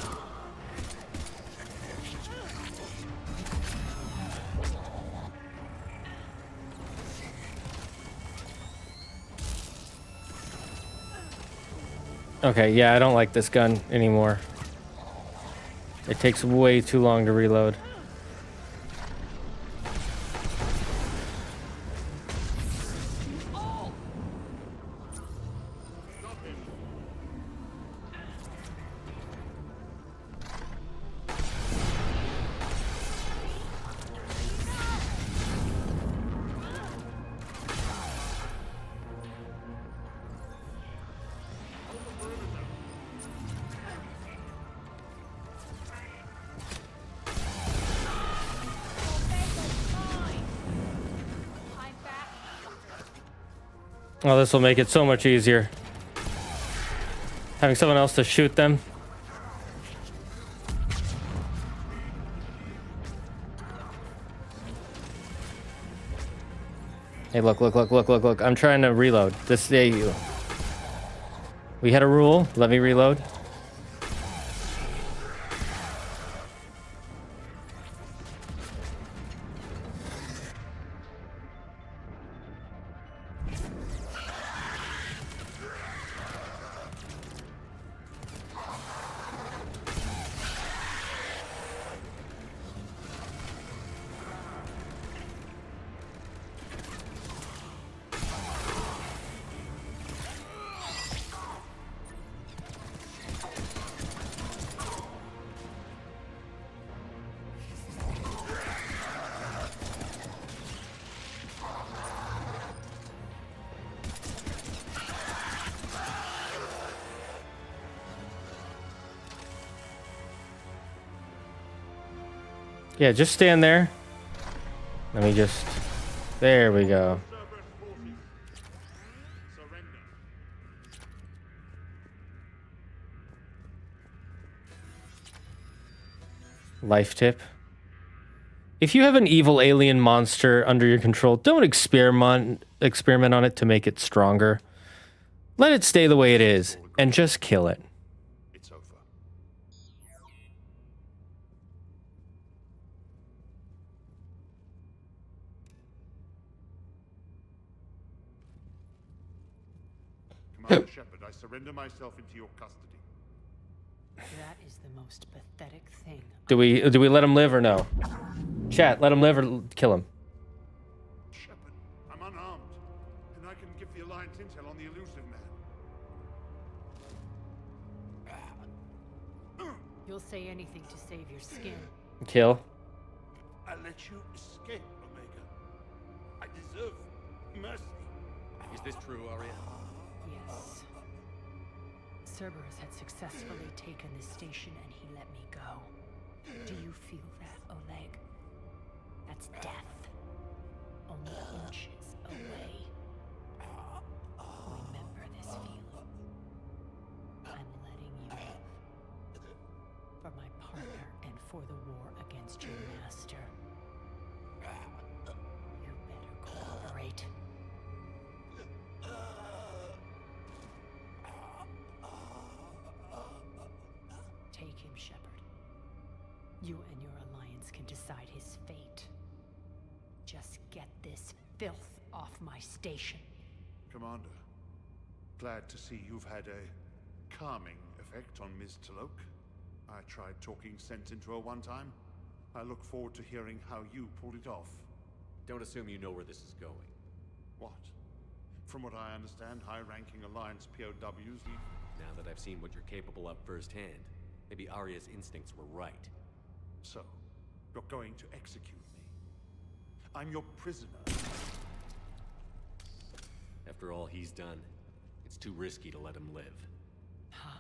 A: Okay, yeah, I don't like this gun anymore. It takes way too long to reload. Oh, this will make it so much easier. Having someone else to shoot them. Hey, look. I'm trying to reload. This is we had a rule. Let me reload. Yeah, just stand there. Let me just... There we go. Life tip. If you have an evil alien monster under your control, don't experiment on it to make it stronger. Let it stay the way it is, and just kill it.
L: I surrender myself into your custody.
G: That is the most pathetic thing.
A: Do we let him live or no? Chat, let him live or kill him?
L: Shepard, I'm unarmed, and I can give the Alliance intel on the elusive man.
G: You'll say anything to save your skin.
A: Kill.
L: I let you escape, Omega. I deserve mercy.
Q: Is this true, Arya?
G: Yes. Cerberus had successfully taken the station and he let me go. Do you feel that, Oleg? That's death. Only inches away. Remember this feeling. I'm letting you live. For my partner and for the war against your master. You better cooperate. Take him, Shepard. You and your alliance can decide his fate. Just get this filth off my station.
L: Commander, glad to see you've had a calming effect on Ms. Talok. I tried talking sense into her one time. I look forward to hearing how you pulled it off.
C: Don't assume you know where this is going.
L: What? From what I understand, high-ranking Alliance POWs leave...
C: Now that I've seen what you're capable of firsthand, maybe Arya's instincts were right.
L: So, you're going to execute me. I'm your prisoner.
C: After all he's done, it's too risky to let him live.
G: Huh.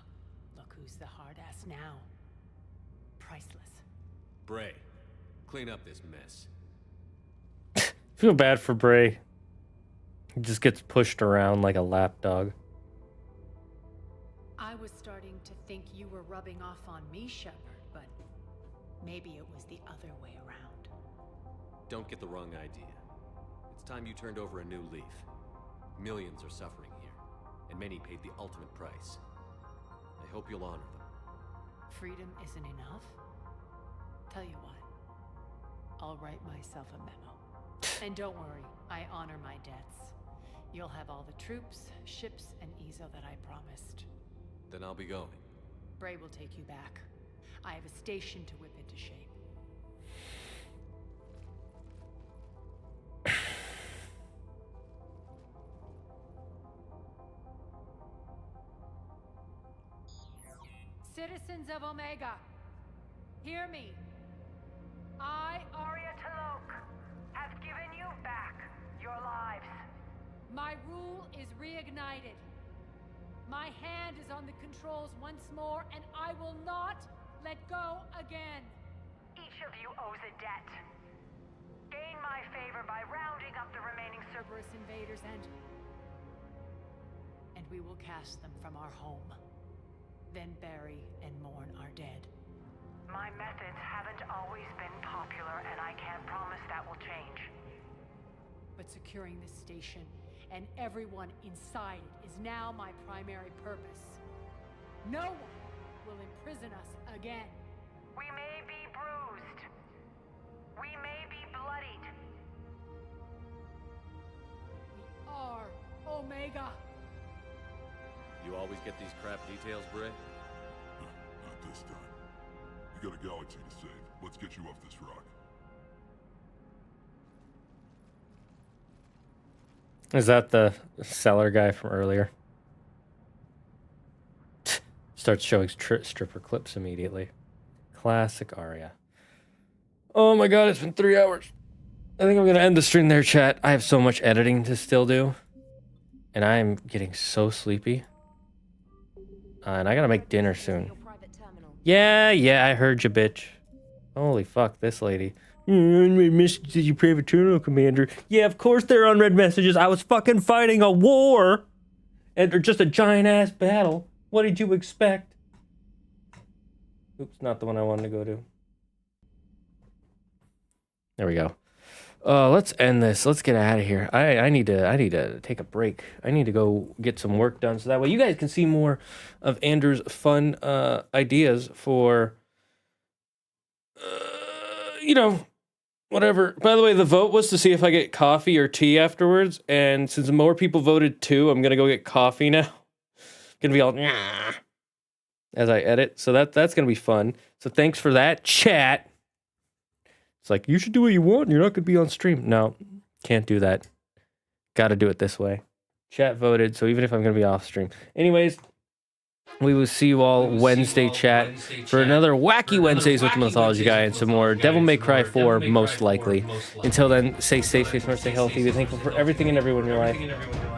G: Look who's the hard ass now. Priceless.
C: Bray, clean up this mess.
A: Feel bad for Bray. He just gets pushed around like a lapdog.
G: I was starting to think you were rubbing off on me, Shepard, but maybe it was the other way around.
C: Don't get the wrong idea. It's time you turned over a new leaf. Millions are suffering here, and many paid the ultimate price. I hope you'll honor them.
G: Freedom isn't enough? Tell you what, I'll write myself a memo. And don't worry, I honor my debts. You'll have all the troops, ships, and Ezo that I promised.
C: Then I'll be going.
G: Bray will take you back. I have a station to whip into shape. Citizens of Omega, hear me. I,
E: Arya Talok, have given you back your lives.
G: My rule is reignited. My hand is on the controls once more, and I will not let go again.
E: Each of you owes a debt. Gain my favor by rounding up the remaining
G: Cerberus invaders and we will cast them from our home. Then bury and mourn our dead.
E: My methods haven't always been popular, and I can't promise that will change.
G: But securing this station and everyone inside it is now my primary purpose. No one will imprison us again.
E: We may be bruised. We may be bloodied.
G: We are Omega.
C: You always get these crap details, Bray?
N: Not this time. You got a galaxy to save. Let's get you off this rock.
A: Is that the seller guy from earlier? Starts showing stripper clips immediately. Classic Arya. Oh my god, it's been 3 hours. I think I'm going to end the stream there, chat. I have so much editing to still do. And I'm getting so sleepy. And I got to make dinner soon. Yeah, I heard you, bitch. Holy fuck, this lady. Unread messages, you private terminal, Commander. Yeah, of course they're unread messages. I was fucking fighting a war. And or just a giant-ass battle. What did you expect? Oops, not the one I wanted to go to. There we go. Let's end this. Let's get out of here. I need to take a break. I need to go get some work done so that way you guys can see more of Andrew's fun ideas for you know, whatever. By the way, the vote was to see if I get coffee or tea afterwards, and since more people voted 2, I'm gonna go get coffee now Gonna be all as I edit. So that's gonna be fun. So thanks for that, chat. It's like, you should do what you want. You're not gonna be on stream. No, can't do that. Got to do it this way. Chat voted, so even if I'm gonna be off stream. Anyways, we will see you all Wednesday, chat, for another wacky Wednesdays with the Mythology Guy and some more Devil May Cry 4, most likely. Until then, stay safe, stay smart, stay healthy. Be thankful for everything and everyone in your life.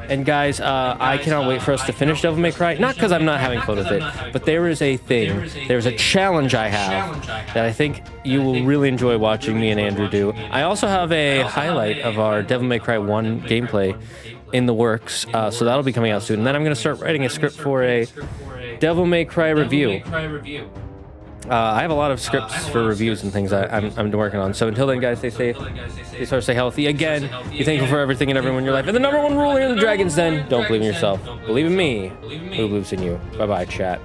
A: And guys, I cannot wait for us to finish Devil May Cry. Not because I'm not having fun with it, but there is a thing, there's a challenge I have that I think you will really enjoy watching me and Andrew do. I also have a highlight of our Devil May Cry 1 gameplay in the works, so that'll be coming out soon. And then I'm going to start writing a script for a Devil May Cry review. I have a lot of scripts for reviews and things I'm working on. So until then, guys, stay safe, stay smart, stay healthy. Again, be thankful for everything and everyone in your life. And the number one rule here in the Dragon's Den, don't believe in yourself. Believe in me, who believes in you. Bye-bye, chat.